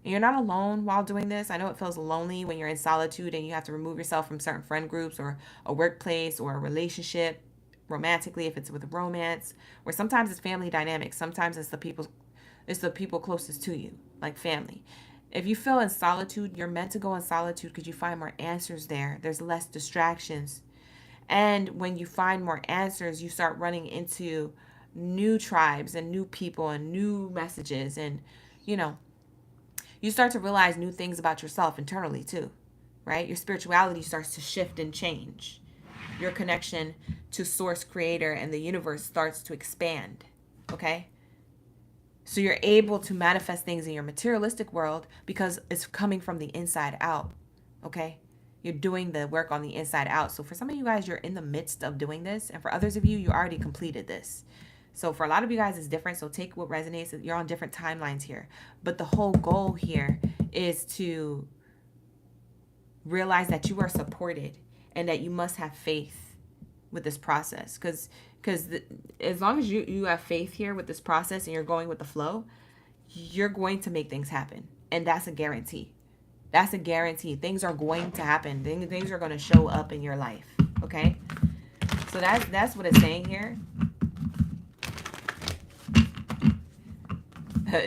And you're not alone while doing this. I know it feels lonely when you're in solitude and you have to remove yourself from certain friend groups or a workplace or a relationship, romantically if it's with romance, or sometimes it's family dynamics. Sometimes it's the people closest to you, like family. If you feel in solitude, you're meant to go in solitude because you find more answers there. There's less distractions. And when you find more answers, you start running into new tribes and new people and new messages, and you start to realize new things about yourself internally too, right? Your spirituality starts to shift and change. Your connection to source, creator, and the universe starts to expand, okay? So you're able to manifest things in your materialistic world because it's coming from the inside out, okay? You're doing the work on the inside out. So for some of you guys, you're in the midst of doing this, and for others of you, you already completed this. So for a lot of you guys, it's different. So take what resonates. You're on different timelines here. But the whole goal here is to realize that you are supported and that you must have faith with this process. Because as long as you have faith here with this process and you're going with the flow, you're going to make things happen. And that's a guarantee. That's a guarantee. Things are going to happen. Things are going to show up in your life. Okay? So that's what it's saying here.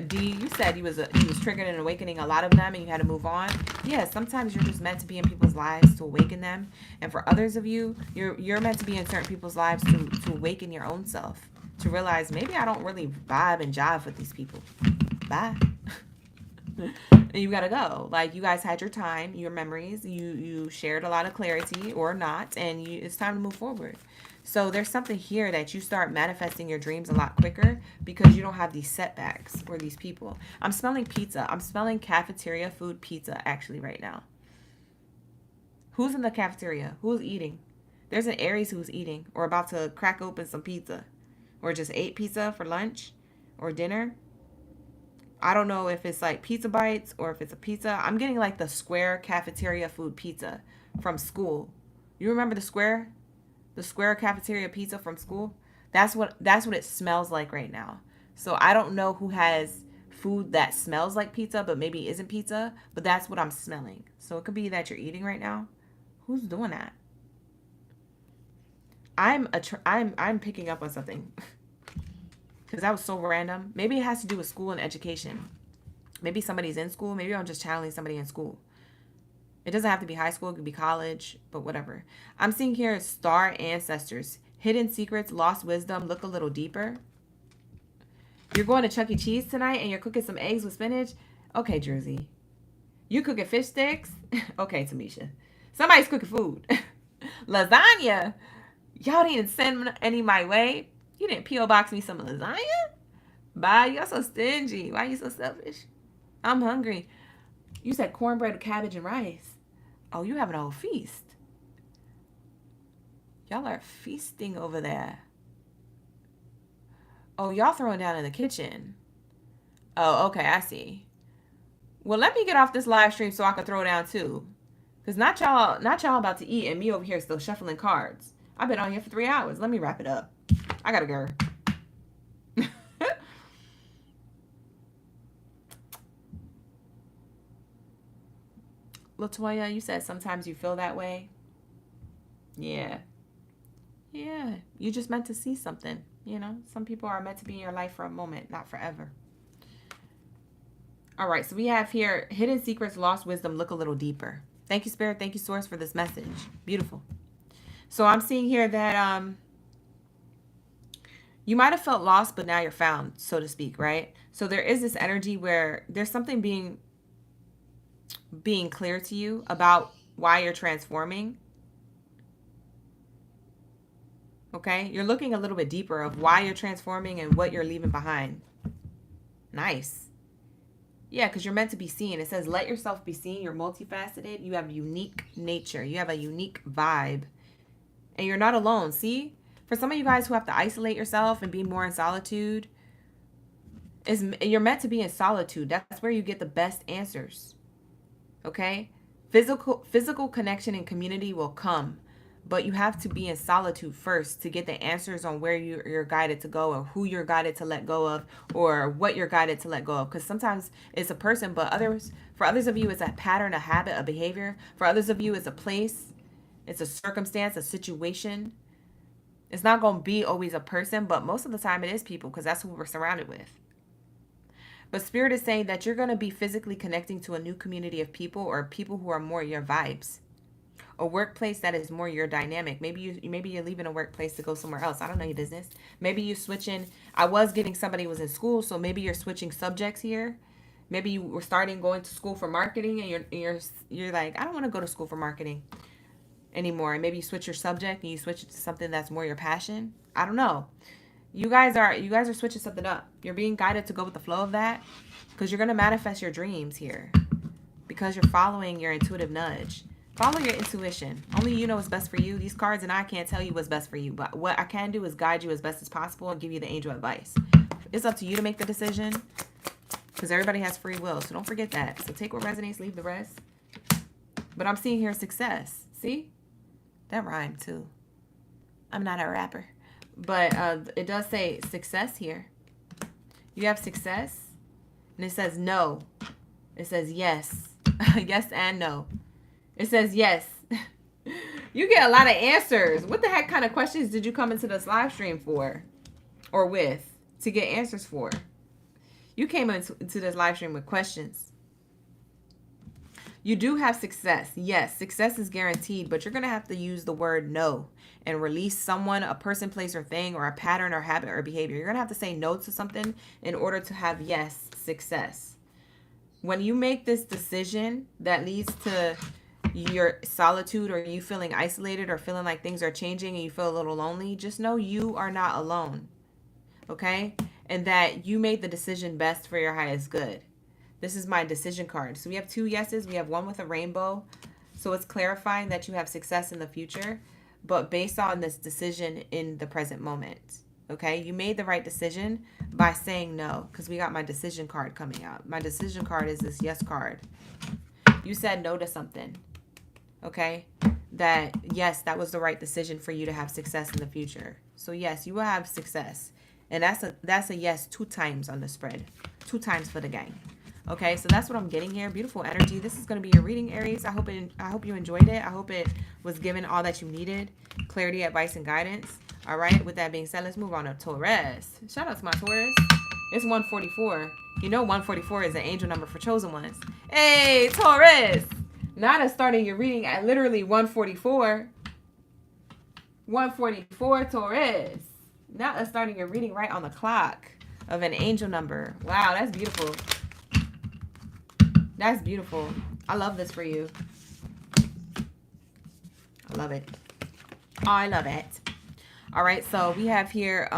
D, you said he was triggered and awakening a lot of them and you had to move on. Yeah, sometimes you're just meant to be in people's lives to awaken them. And for others of you, you're meant to be in certain people's lives to awaken your own self. To realize maybe I don't really vibe and jive with these people. Bye. And you gotta go. Like, you guys had your time, your memories, you shared a lot of clarity or not, and it's time to move forward. So there's something here that you start manifesting your dreams a lot quicker because you don't have these setbacks or these people. I'm smelling pizza. I'm smelling cafeteria food pizza actually right now. Who's in the cafeteria? Who's eating? There's an Aries who's eating or about to crack open some pizza or just ate pizza for lunch or dinner. I don't know if it's like pizza bites or if it's a pizza. I'm getting like the square cafeteria food pizza from school. You remember the square cafeteria pizza from school? That's what it smells like right now. So I don't know who has food that smells like pizza but maybe isn't pizza, but that's what I'm smelling. So it could be that you're eating right now. Who's doing that? I'm picking up on something. Because that was so random. Maybe it has to do with school and education. Maybe somebody's in school. Maybe I'm just channeling somebody in school. It doesn't have to be high school. It could be college, but whatever. I'm seeing here star ancestors. Hidden secrets, lost wisdom, look a little deeper. You're going to Chuck E. Cheese tonight and you're cooking some eggs with spinach? Okay, Jersey. You cooking fish sticks? Okay, Tamisha. Somebody's cooking food. Lasagna? Y'all didn't send any my way. You didn't P.O. box me some lasagna? Bye. You're so stingy. Why are you so selfish? I'm hungry. You said cornbread with cabbage and rice. Oh, you having a whole feast. Y'all are feasting over there. Oh, y'all throwing down in the kitchen. Oh, okay, I see. Well, let me get off this live stream so I can throw down too. Because not y'all about to eat and me over here still shuffling cards. I've been on here for 3 hours. Let me wrap it up. I gotta go. Latoya, you said sometimes you feel that way. Yeah. Yeah. You just meant to see something. You know, some people are meant to be in your life for a moment, not forever. All right. So we have here hidden secrets, lost wisdom. Look a little deeper. Thank you, Spirit. Thank you, Source, for this message. Beautiful. So I'm seeing here that you might have felt lost, but now you're found, so to speak, right? So there is this energy where there's something being clear to you about why you're transforming. Okay? You're looking a little bit deeper of why you're transforming and what you're leaving behind. Nice. Yeah, because you're meant to be seen. It says, let yourself be seen. You're multifaceted. You have a unique nature. You have a unique vibe. And you're not alone. See? For some of you guys who have to isolate yourself and be more in solitude, you're meant to be in solitude. That's where you get the best answers. Okay? Physical connection and community will come. But you have to be in solitude first to get the answers on where you're guided to go, or who you're guided to let go of, or what you're guided to let go of. Because sometimes it's a person, but for others of you, it's a pattern, a habit, a behavior. For others of you, it's a place, it's a circumstance, a situation. It's not going to be always a person, but most of the time it is people, because that's who we're surrounded with. But Spirit is saying that you're going to be physically connecting to a new community of people, or people who are more your vibes. A workplace that is more your dynamic. Maybe you're leaving a workplace to go somewhere else. I don't know your business. Maybe you're switching. I was getting somebody who was in school, so maybe you're switching subjects here. Maybe you were going to school for marketing, and you're like, I don't want to go to school for marketing anymore. And maybe you switch your subject and you switch it to something that's more your passion. I don't know. You guys are switching something up. You're being guided to go with the flow of that, because you're going to manifest your dreams here, because you're following your intuitive nudge. Follow your intuition. Only you know what's best for you. These cards and I can't tell you what's best for you. But what I can do is guide you as best as possible and give you the angel advice. It's up to you to make the decision, because everybody has free will. So don't forget that. So take what resonates, leave the rest. But I'm seeing here success. See? That rhymed too. I'm not a rapper. But it does say success here. You have success. And it says no. It says yes. Yes and no. It says yes. You get a lot of answers. What the heck kind of questions did you come into this live stream for? Or with? To get answers for? You came into this live stream with questions. You do have success. Yes, success is guaranteed, but you're going to have to use the word no and release someone, a person, place, or thing, or a pattern or habit or behavior. You're going to have to say no to something in order to have yes, success. When you make this decision that leads to your solitude, or you feeling isolated, or feeling like things are changing and you feel a little lonely, just know you are not alone. Okay? And that you made the decision best for your highest good. This is my decision card. So we have 2 yeses. We have one with a rainbow. So it's clarifying that you have success in the future, but based on this decision in the present moment. Okay? You made the right decision by saying no, because we got my decision card coming out. My decision card is this yes card. You said no to something. Okay? That, yes, that was the right decision for you to have success in the future. So yes, you will have success. And that's a yes 2 times on the spread. 2 times for the gang. Okay, so that's what I'm getting here. Beautiful energy. This is going to be your reading, Aries. I hope you enjoyed it. I hope it was given all that you needed. Clarity, advice, and guidance. All right, with that being said, let's move on to Taurus. Shout out to my Taurus. It's 144. You know 144 is the angel number for chosen ones. Hey, Taurus. Not us starting your reading at literally 144. 144, Taurus. Not us starting your reading right on the clock of an angel number. Wow, that's beautiful. That's beautiful. I love this for you. I love it. I love it. All right, so we have here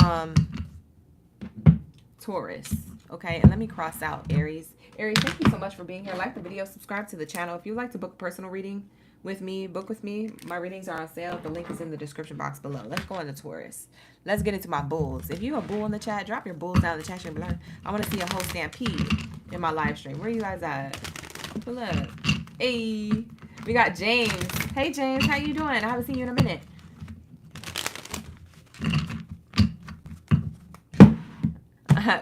Taurus. Okay, and let me cross out Aries. Aries, thank you so much for being here. Like the video, subscribe to the channel. If you'd like to book a personal reading with me, book with me. My readings are on sale. The link is in the description box below. Let's go into Taurus. Let's get into my bulls. If you're a bull in the chat, drop your bulls down in the chat stream below. I want to see a whole stampede in my live stream. Where you guys at? Pull up. Hey, we got James. Hey, James, how you doing? I haven't seen you in a minute.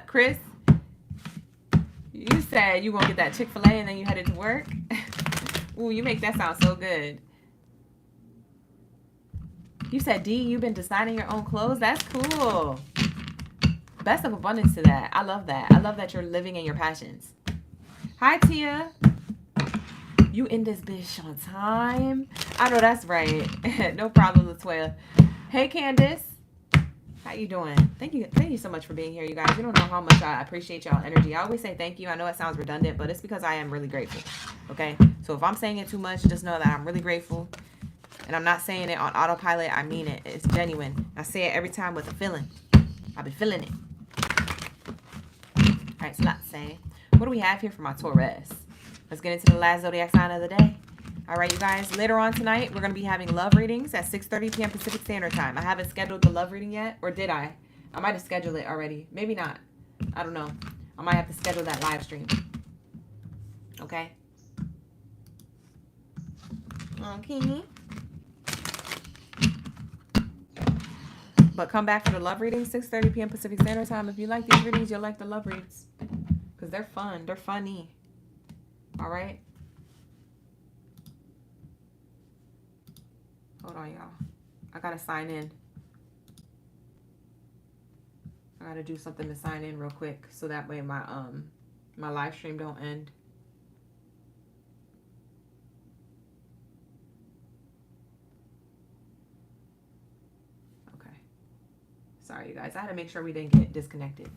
Chris, you said you gonna get that Chick-fil-A and then you headed to work. Ooh, you make that sound so good. You said, D, you've been designing your own clothes? That's cool. Best of abundance to that. I love that. I love that you're living in your passions. Hi, Tia. You in this bitch on time? I know that's right. No problem, Latoya. Hey, Candace. How you doing? Thank you so much for being here, you guys. You don't know how much I appreciate y'all energy. I always say thank you. I know it sounds redundant, but it's because I am really grateful. Okay, so if I'm saying it too much, just know that I'm really grateful, and I'm not saying it on autopilot. I mean it. It's genuine. I say it every time with a feeling. I've been feeling it. All right, so let's say, what do we have here for my Taurus? Let's get into the last zodiac sign of the day. All right, you guys, later on tonight, we're going to be having love readings at 6:30 p.m. Pacific Standard Time. I haven't scheduled the love reading yet, or did I? I might have scheduled it already. Maybe not. I don't know. I might have to schedule that live stream. Okay? Okay. But come back for the love readings, 6:30 p.m. Pacific Standard Time. If you like these readings, you'll like the love reads. Because they're fun. They're funny. All right? Hold on, y'all. I gotta sign in. I gotta do something to sign in real quick so that way my my live stream don't end. Okay. Sorry, you guys. I had to make sure we didn't get disconnected.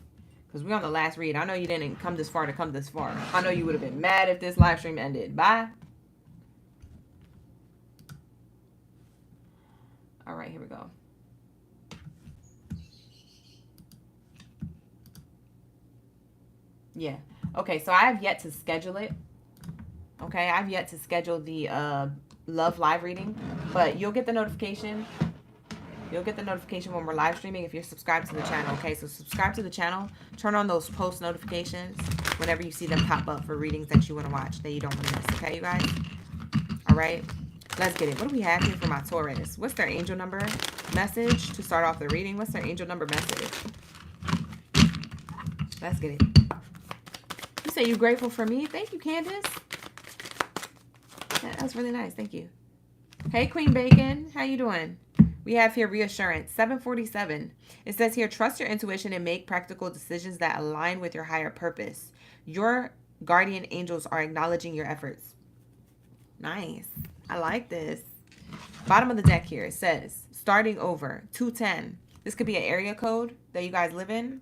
Because we're on the last read. I know you didn't come this far to come this far. I know you would have been mad if this live stream ended. Bye. All right, here we go. Yeah. Okay, so I have yet to schedule it. Okay, I've yet to schedule the love live reading, but you'll get the notification. You'll get the notification when we're live streaming if you're subscribed to the channel. Okay, so subscribe to the channel. Turn on those post notifications whenever you see them pop up for readings that you want to watch that you don't want to miss. Okay, you guys? All right. Let's get it. What do we have here for my Taurus? What's their angel number message to start off the reading? What's their angel number message? Let's get it. You say you're grateful for me? Thank you, Candace. Yeah, that's really nice. Thank you. Hey, Queen Bacon. How you doing? We have here reassurance. 747. It says here, trust your intuition and make practical decisions that align with your higher purpose. Your guardian angels are acknowledging your efforts. Nice. I like this. Bottom of the deck here, it says, starting over, 210. This could be an area code that you guys live in.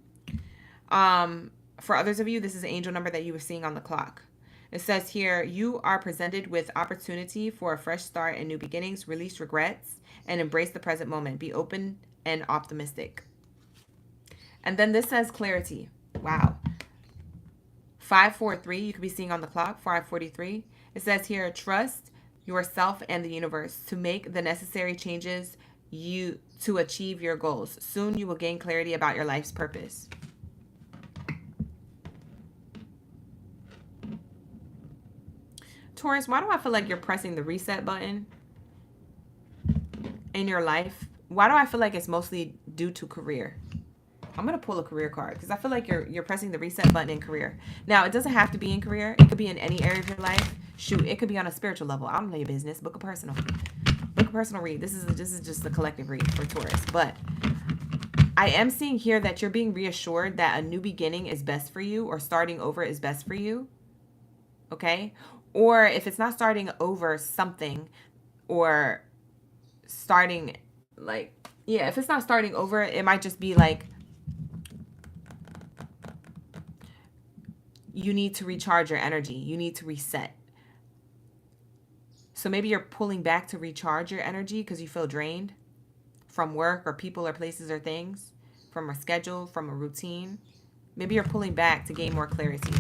For others of you, this is an angel number that you were seeing on the clock. It says here, you are presented with opportunity for a fresh start and new beginnings. Release regrets and embrace the present moment. Be open and optimistic. And then this says clarity. Wow. 543, you could be seeing on the clock, 543. It says here, trust yourself and the universe to make the necessary changes to achieve your goals. Soon you will gain clarity about your life's purpose. Taurus, why do I feel like you're pressing the reset button in your life? Why do I feel like it's mostly due to career? I'm going to pull a career card because I feel like you're pressing the reset button in career. Now, it doesn't have to be in career. It could be in any area of your life. Shoot, it could be on a spiritual level. I don't know your business. Book a personal. Book a personal read. This is just a collective read for Taurus. But I am seeing here that you're being reassured that a new beginning is best for you, or starting over is best for you. Okay? Or if it's not starting over something, or starting like, yeah, if it's not starting over, it might just be like you need to recharge your energy. You need to reset. So maybe you're pulling back to recharge your energy because you feel drained from work or people or places or things, from a schedule, from a routine. Maybe you're pulling back to gain more clarity.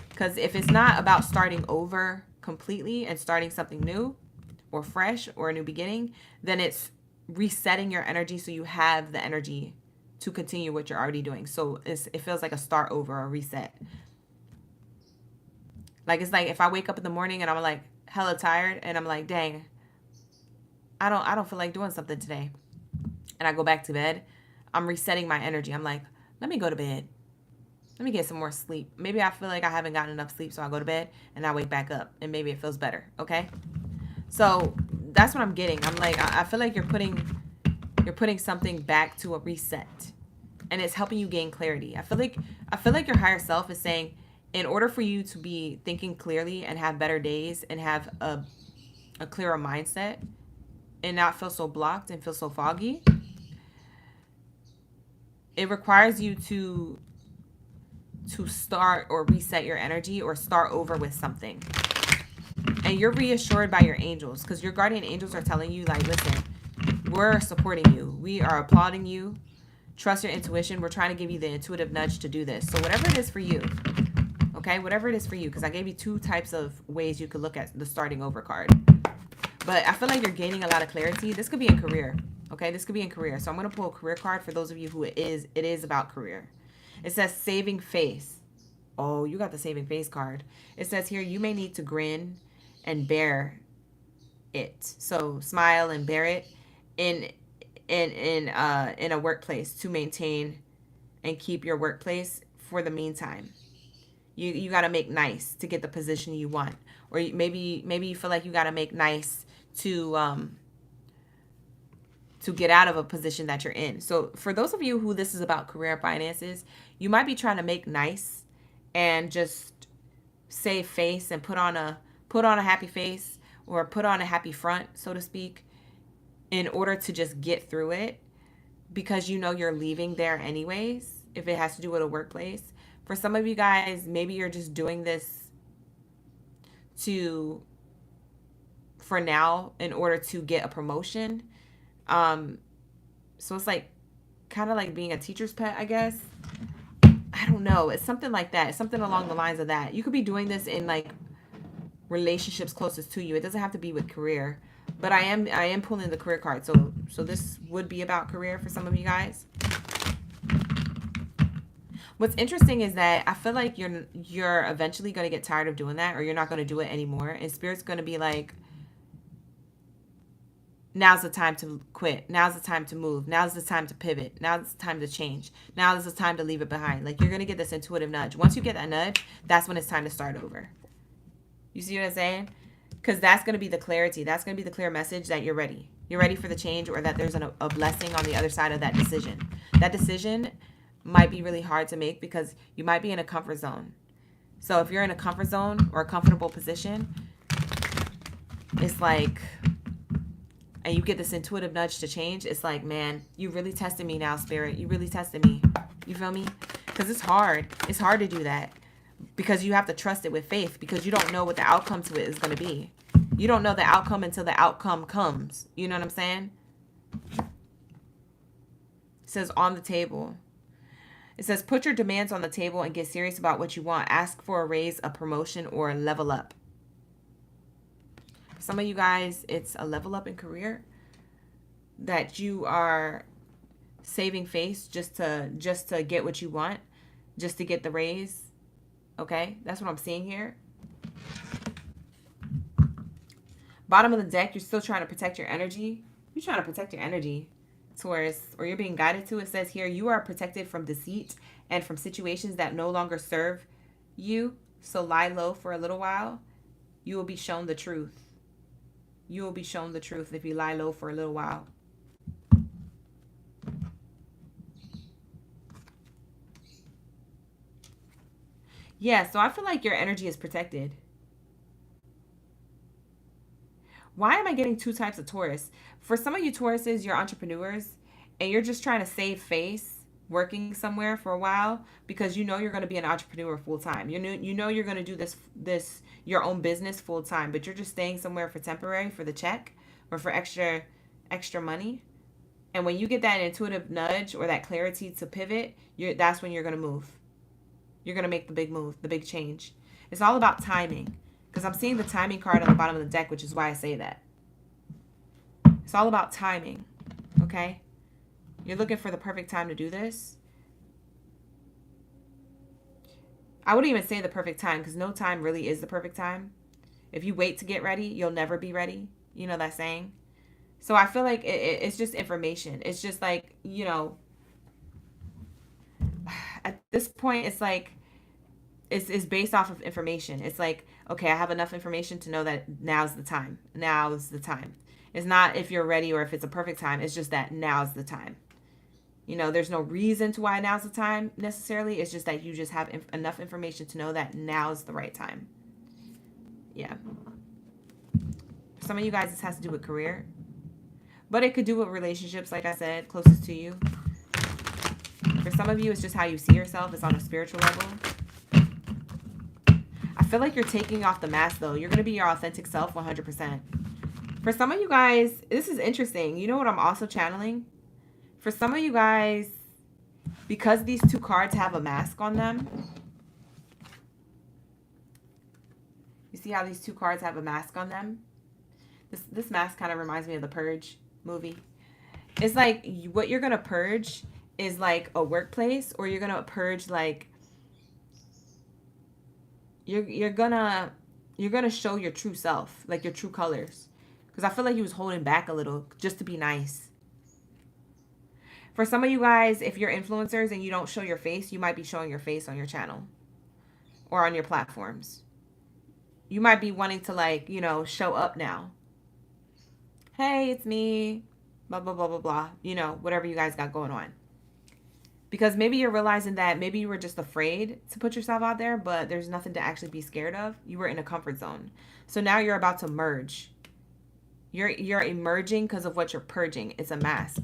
Because if it's not about starting over completely and starting something new or fresh or a new beginning, then it's resetting your energy so you have the energy to continue what you're already doing. So it feels like a start over, a reset. Like, it's like if I wake up in the morning and I'm like hella tired and I'm like, dang, I don't feel like doing something today, and I go back to bed, I'm resetting my energy. I'm like, let me go to bed. Let me get some more sleep. Maybe I feel like I haven't gotten enough sleep, so I go to bed and I wake back up and maybe it feels better. Okay. So that's what I'm getting. I'm like, I feel like you're putting something back to a reset, and it's helping you gain clarity. I feel like your higher self is saying, in order for you to be thinking clearly and have better days and have a clearer mindset and not feel so blocked and feel so foggy, it requires you to start or reset your energy or start over with something. And you're reassured by your angels, because your guardian angels are telling you, like, listen, we're supporting you. We are applauding you. Trust your intuition. We're trying to give you the intuitive nudge to do this. So whatever it is for you, okay, whatever it is for you, because I gave you 2 types of ways you could look at the starting over card. But I feel like you're gaining a lot of clarity. This could be in career, okay? This could be in career. So I'm going to pull a career card for those of you who it is about career. It says saving face. Oh, you got the saving face card. It says here, you may need to grin and bear it. So smile and bear it in a workplace to maintain and keep your workplace for the meantime. You got to make nice to get the position you want, or maybe you feel like you got to make nice to get out of a position that you're in. So for those of you who this is about career and finances, you might be trying to make nice and just save face and put on a happy face or put on a happy front, so to speak, in order to just get through it, because you know you're leaving there anyways if it has to do with a workplace. For some of you guys, maybe you're just doing this for now in order to get a promotion. So it's like kind of like being a teacher's pet, I guess. I don't know. It's something like that. It's something along the lines of that. You could be doing this in like relationships closest to you. It doesn't have to be with career, but I am pulling the career card. So this would be about career for some of you guys. What's interesting is that I feel like you're eventually going to get tired of doing that, or you're not going to do it anymore. And Spirit's going to be like, now's the time to quit. Now's the time to move. Now's the time to pivot. Now's the time to change. Now is the time to leave it behind. Like, you're going to get this intuitive nudge. Once you get that nudge, that's when it's time to start over. You see what I'm saying? Because that's going to be the clarity. That's going to be the clear message that you're ready. You're ready for the change, or that there's a blessing on the other side of that decision. That decision might be really hard to make because you might be in a comfort zone. So if you're in a comfort zone or a comfortable position, it's like, and you get this intuitive nudge to change, it's like, man, you really tested me now, Spirit. You really tested me. You feel me? Because it's hard. It's hard to do that because you have to trust it with faith, because you don't know what the outcome to it is going to be. You don't know the outcome until the outcome comes. You know what I'm saying? It says on the table. It says, put your demands on the table and get serious about what you want. Ask for a raise, a promotion, or a level up. For some of you guys, it's a level up in career, that you are saving face just to get what you want, just to get the raise. Okay, that's what I'm seeing here. Bottom of the deck, you're still trying to protect your energy. You're trying to protect your energy, Taurus, or you're being guided to. It says here, you are protected from deceit and from situations that no longer serve you. So lie low for a little while. You will be shown the truth. You will be shown the truth if you lie low for a little while. Yeah, so I feel like your energy is protected. Why am I getting 2 types of Taurus? For some of you Tauruses, you're entrepreneurs and you're just trying to save face working somewhere for a while because you know you're going to be an entrepreneur full time. You know you're going to do this your own business full time, but you're just staying somewhere for temporary for the check or for extra money. And when you get that intuitive nudge or that clarity to pivot, that's when you're going to move. You're going to make the big move, the big change. It's all about timing, because I'm seeing the timing card on the bottom of the deck, which is why I say that. It's all about timing, okay? You're looking for the perfect time to do this. I wouldn't even say the perfect time, because no time really is the perfect time. If you wait to get ready, you'll never be ready. You know that saying? So I feel like it's just information. It's just like, you know, at this point, it's like, it's based off of information. It's like, okay, I have enough information to know that now's the time. Now's the time. It's not if you're ready or if it's a perfect time. It's just that now's the time. You know, there's no reason to why now's the time necessarily. It's just that you just have enough information to know that now's the right time. Yeah. For some of you guys, this has to do with career. But it could do with relationships, like I said, closest to you. For some of you, it's just how you see yourself. It's on a spiritual level. I feel like you're taking off the mask, though. You're going to be your authentic self 100%. For some of you guys, this is interesting. You know what I'm also channeling? For some of you guys, because these two cards have a mask on them. You see how these two cards have a mask on them? This mask kind of reminds me of the Purge movie. It's like what you're going to purge is like a workplace, or you're going to purge like you're going to show your true self, like your true colors. Cuz I feel like he was holding back a little just to be nice. For some of you guys, if you're influencers and you don't show your face, you might be showing your face on your channel or on your platforms. You might be wanting to, like, you know, show up now. Hey, it's me, blah, blah, blah, blah, blah. You know, whatever you guys got going on. Because maybe you're realizing that maybe you were just afraid to put yourself out there, but there's nothing to actually be scared of. You were in a comfort zone. So now you're about to merge. You're emerging because of what you're purging. It's a mask.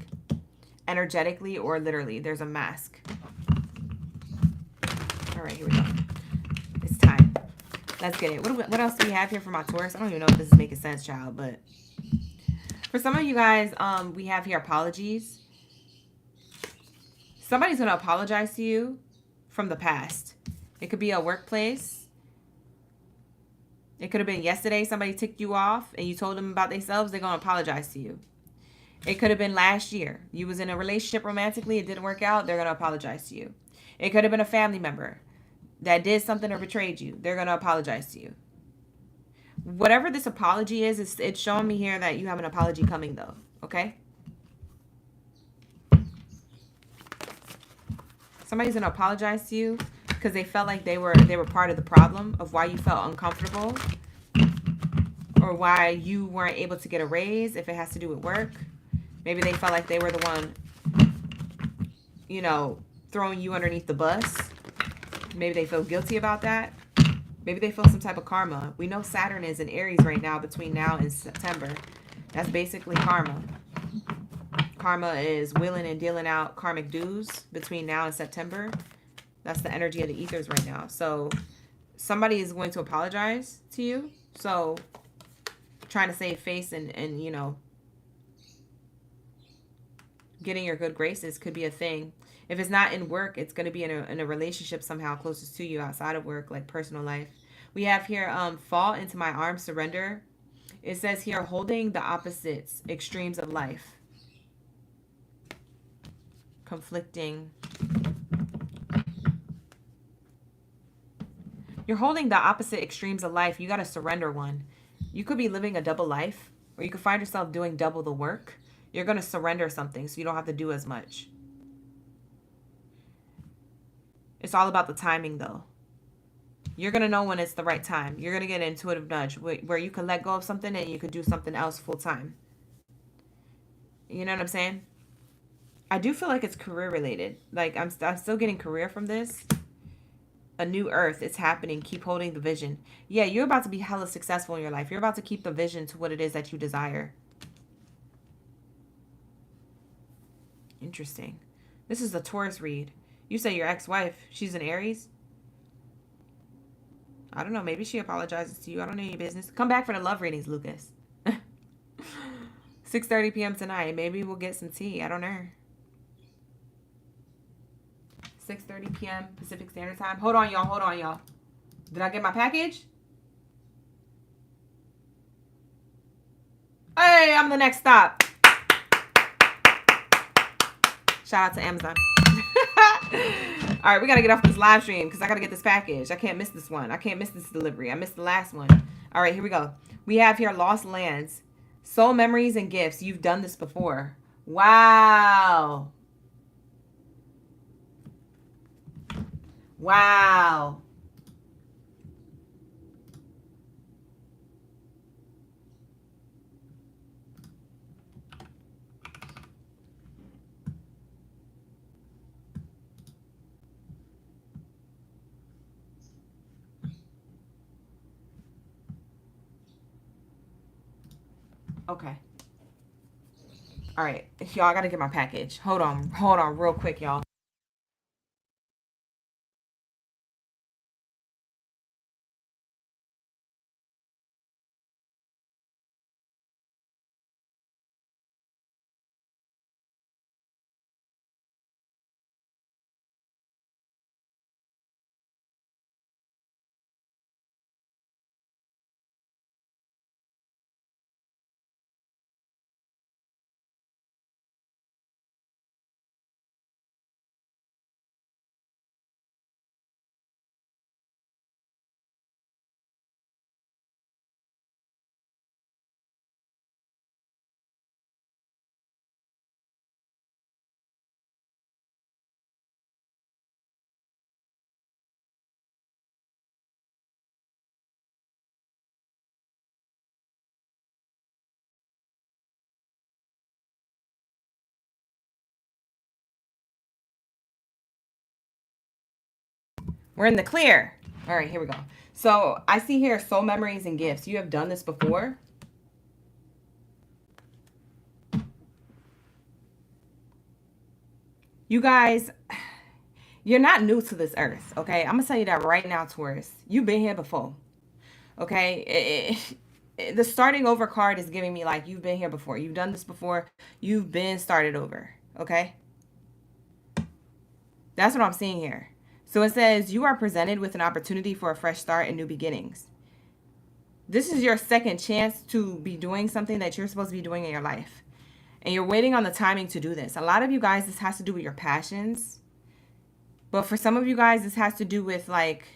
Energetically or literally, there's a mask. All right, here we go. It's time. Let's get it. What else do we have here for my Taurus? I don't even know if this is making sense, child, but for some of you guys, we have here apologies. Somebody's going to apologize to you from the past. It could be a workplace. It could have been yesterday somebody ticked you off and you told them about themselves. They're going to apologize to you. It could have been last year. You was in a relationship romantically. It didn't work out. They're going to apologize to you. It could have been a family member that did something or betrayed you. They're going to apologize to you. Whatever this apology is, it's showing me here that you have an apology coming, though. Okay? Somebody's going to apologize to you because they felt like they were part of the problem of why you felt uncomfortable or why you weren't able to get a raise if it has to do with work. Maybe they felt like they were the one, you know, throwing you underneath the bus. Maybe they feel guilty about that. Maybe they feel some type of karma. We know Saturn is in Aries right now between now and September. That's basically karma. Karma is willing and dealing out karmic dues between now and September. That's the energy of the ethers right now. So somebody is going to apologize to you. So trying to save face and you know, getting your good graces could be a thing. If it's not in work, it's going to be in a relationship somehow closest to you outside of work, like personal life. We have here, fall into my arms, surrender. It says here, holding the opposites, extremes of life. Conflicting. You're holding the opposite extremes of life. You got to surrender one. You could be living a double life, or you could find yourself doing double the work. You're going to surrender something so you don't have to do as much. It's all about the timing, though. You're going to know when it's the right time. You're going to get an intuitive nudge where you can let go of something and you could do something else full time. You know what I'm saying? I do feel like it's career related. Like I'm still getting career from this. A new earth, it's happening. Keep holding the vision. Yeah, you're about to be hella successful in your life. You're about to keep the vision to what it is that you desire. Interesting. This is a Taurus read. You say your ex-wife, she's an Aries? I don't know. Maybe she apologizes to you. I don't know your business. Come back for the love readings, Lucas. 6:30 p.m. tonight. Maybe we'll get some tea. I don't know. 6:30 p.m. Pacific Standard Time. Hold on, y'all. Hold on, y'all. Did I get my package? Hey, I'm the next stop. Shout out to Amazon. All right, we got to get off this live stream because I got to get this package. I can't miss this one. I can't miss this delivery. I missed the last one. All right, here we go. We have here Lost Lands, Soul Memories and Gifts. You've done this before. Wow. Wow. Okay. All right, y'all, I got to get my package. Hold on real quick, y'all. We're in the clear. All right, here we go. So I see here Soul Memories and Gifts. You have done this before. You guys, you're not new to this earth, okay? I'm going to tell you that right now, Taurus. You've been here before, okay? The starting over card is giving me like you've been here before. You've done this before. You've been started over, okay? That's what I'm seeing here. So it says you are presented with an opportunity for a fresh start and new beginnings. This is your second chance to be doing something that you're supposed to be doing in your life. And you're waiting on the timing to do this. A lot of you guys, this has to do with your passions. But for some of you guys, this has to do with like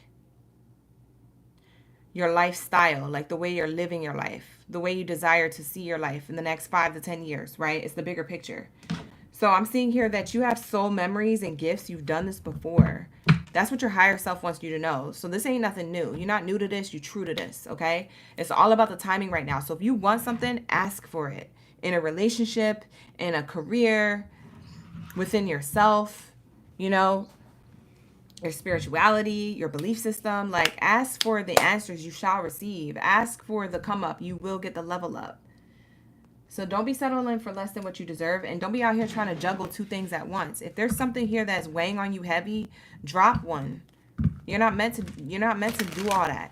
your lifestyle, like the way you're living your life, the way you desire to see your life in the next 5 to 10 years, right? It's the bigger picture. So I'm seeing here that you have soul memories and gifts. You've done this before. That's what your higher self wants you to know. So this ain't nothing new. You're not new to this. You're true to this, okay? It's all about the timing right now. So if you want something, ask for it. In a relationship, in a career, within yourself, you know, your spirituality, your belief system. Like, ask for the answers, you shall receive. Ask for the come up, you will get the level up. So don't be settling for less than what you deserve, and don't be out here trying to juggle two things at once. If there's something here that's weighing on you heavy, drop one. You're not meant to do all that.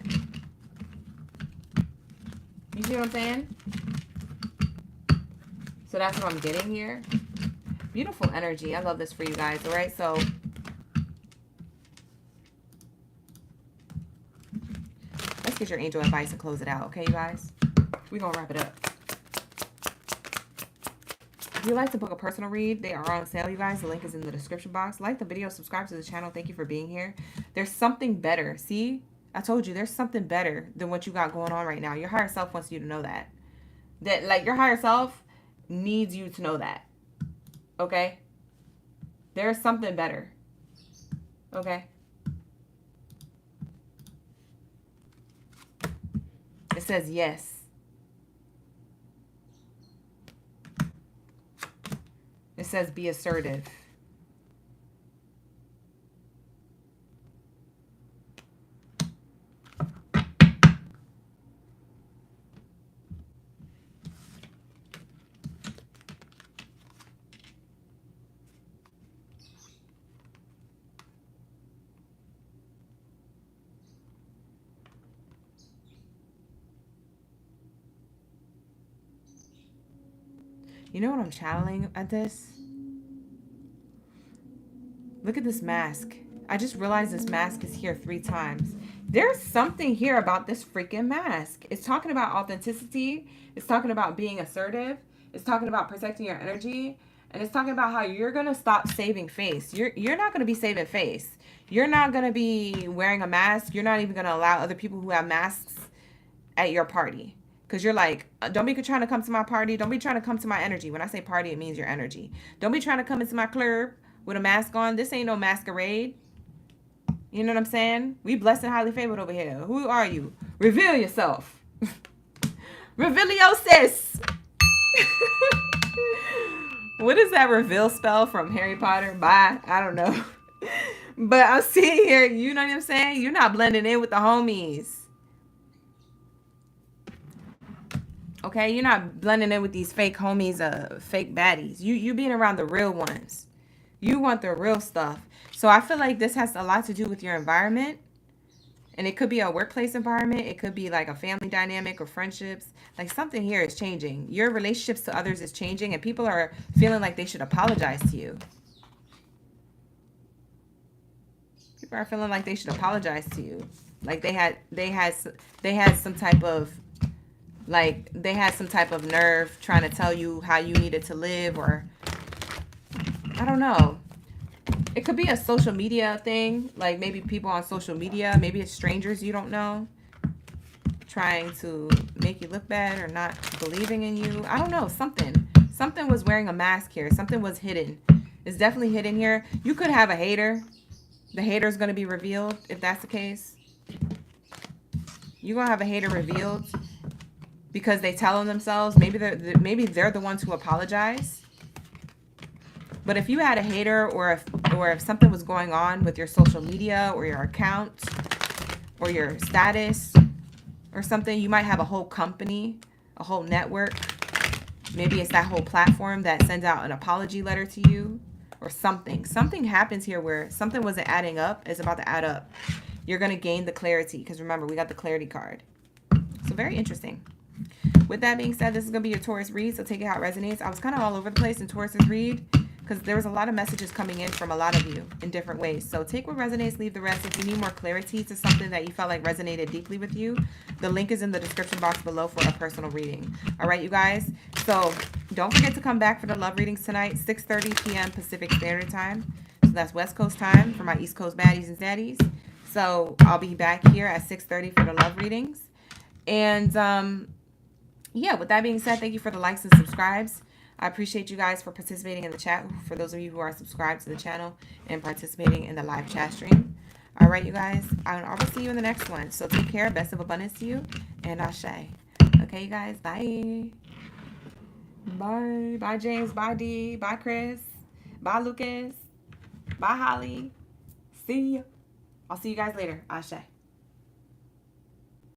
You see what I'm saying? So that's what I'm getting here. Beautiful energy. I love this for you guys. All right, so let's get your angel advice and close it out. Okay, you guys? We're going to wrap it up. If you'd like to book a personal read, they are on sale, you guys. The link is in the description box. Like the video, subscribe to the channel. Thank you for being here. There's something better. See? I told you there's something better than what you got going on right now. Your higher self wants you to know that. That, like, your higher self needs you to know that. Okay? There's something better. Okay? It says yes. It says be assertive. You know what I'm channeling at this? Look at this mask. I just realized this mask is here 3 times. There's something here about this freaking mask. It's talking about authenticity. It's talking about being assertive. It's talking about protecting your energy. And it's talking about how you're going to stop saving face. You're not going to be saving face. You're not going to be wearing a mask. You're not even going to allow other people who have masks at your party. Because you're like, don't be trying to come to my party. Don't be trying to come to my energy. When I say party, it means your energy. Don't be trying to come into my club with a mask on. This ain't no masquerade. You know what I'm saying? We blessed and highly favored over here. Who are you? Reveal yourself. Revealiosis. What is that reveal spell from Harry Potter? Bye. I don't know. But I'm seeing here, you know what I'm saying? You're not blending in with the homies. Okay? You're not blending in with these fake homies, fake baddies. You being around the real ones. You want the real stuff. So I feel like this has a lot to do with your environment. And it could be a workplace environment. It could be like a family dynamic or friendships. Like something here is changing. Your relationships to others is changing. And people are feeling like they should apologize to you. People are feeling like they should apologize to you. Like they had some type of nerve trying to tell you how you needed to live, or I don't know. It could be a social media thing, like maybe people on social media, maybe it's strangers you don't know, trying to make you look bad or not believing in you. I don't know, something was wearing a mask here. Something was hidden. It's definitely hidden here. You could have a hater. The hater is going to be revealed if that's the case. You're going to have a hater revealed because they tell them themselves. Maybe they're the ones who apologize. But if you had a hater, or if something was going on with your social media or your account or your status or something, you might have a whole company, a whole network. Maybe it's that whole platform that sends out an apology letter to you or something. Something happens here where something wasn't adding up. It's about to add up. You're going to gain the clarity because remember, we got the clarity card. So very interesting. With that being said, this is going to be your Taurus read. So take it how it resonates. I was kind of all over the place in Taurus's read, because there was a lot of messages coming in from a lot of you in different ways. So take what resonates, leave the rest. If you need more clarity to something that you felt like resonated deeply with you, the link is in the description box below for a personal reading. All right, you guys. So don't forget to come back for the love readings tonight, 6:30 p.m. Pacific Standard Time. So that's West Coast time for my East Coast baddies and daddies. So I'll be back here at 6:30 for the love readings. And yeah, with that being said, thank you for the likes and subscribes. I appreciate you guys for participating in the chat, for those of you who are subscribed to the channel and participating in the live chat stream. All right, you guys, I will see you in the next one. So take care, best of abundance to you, and Ashe. Okay, you guys, bye. Bye. Bye, James. Bye, Dee. Bye, Chris. Bye, Lucas. Bye, Holly. See ya. I'll see you guys later. Ashe.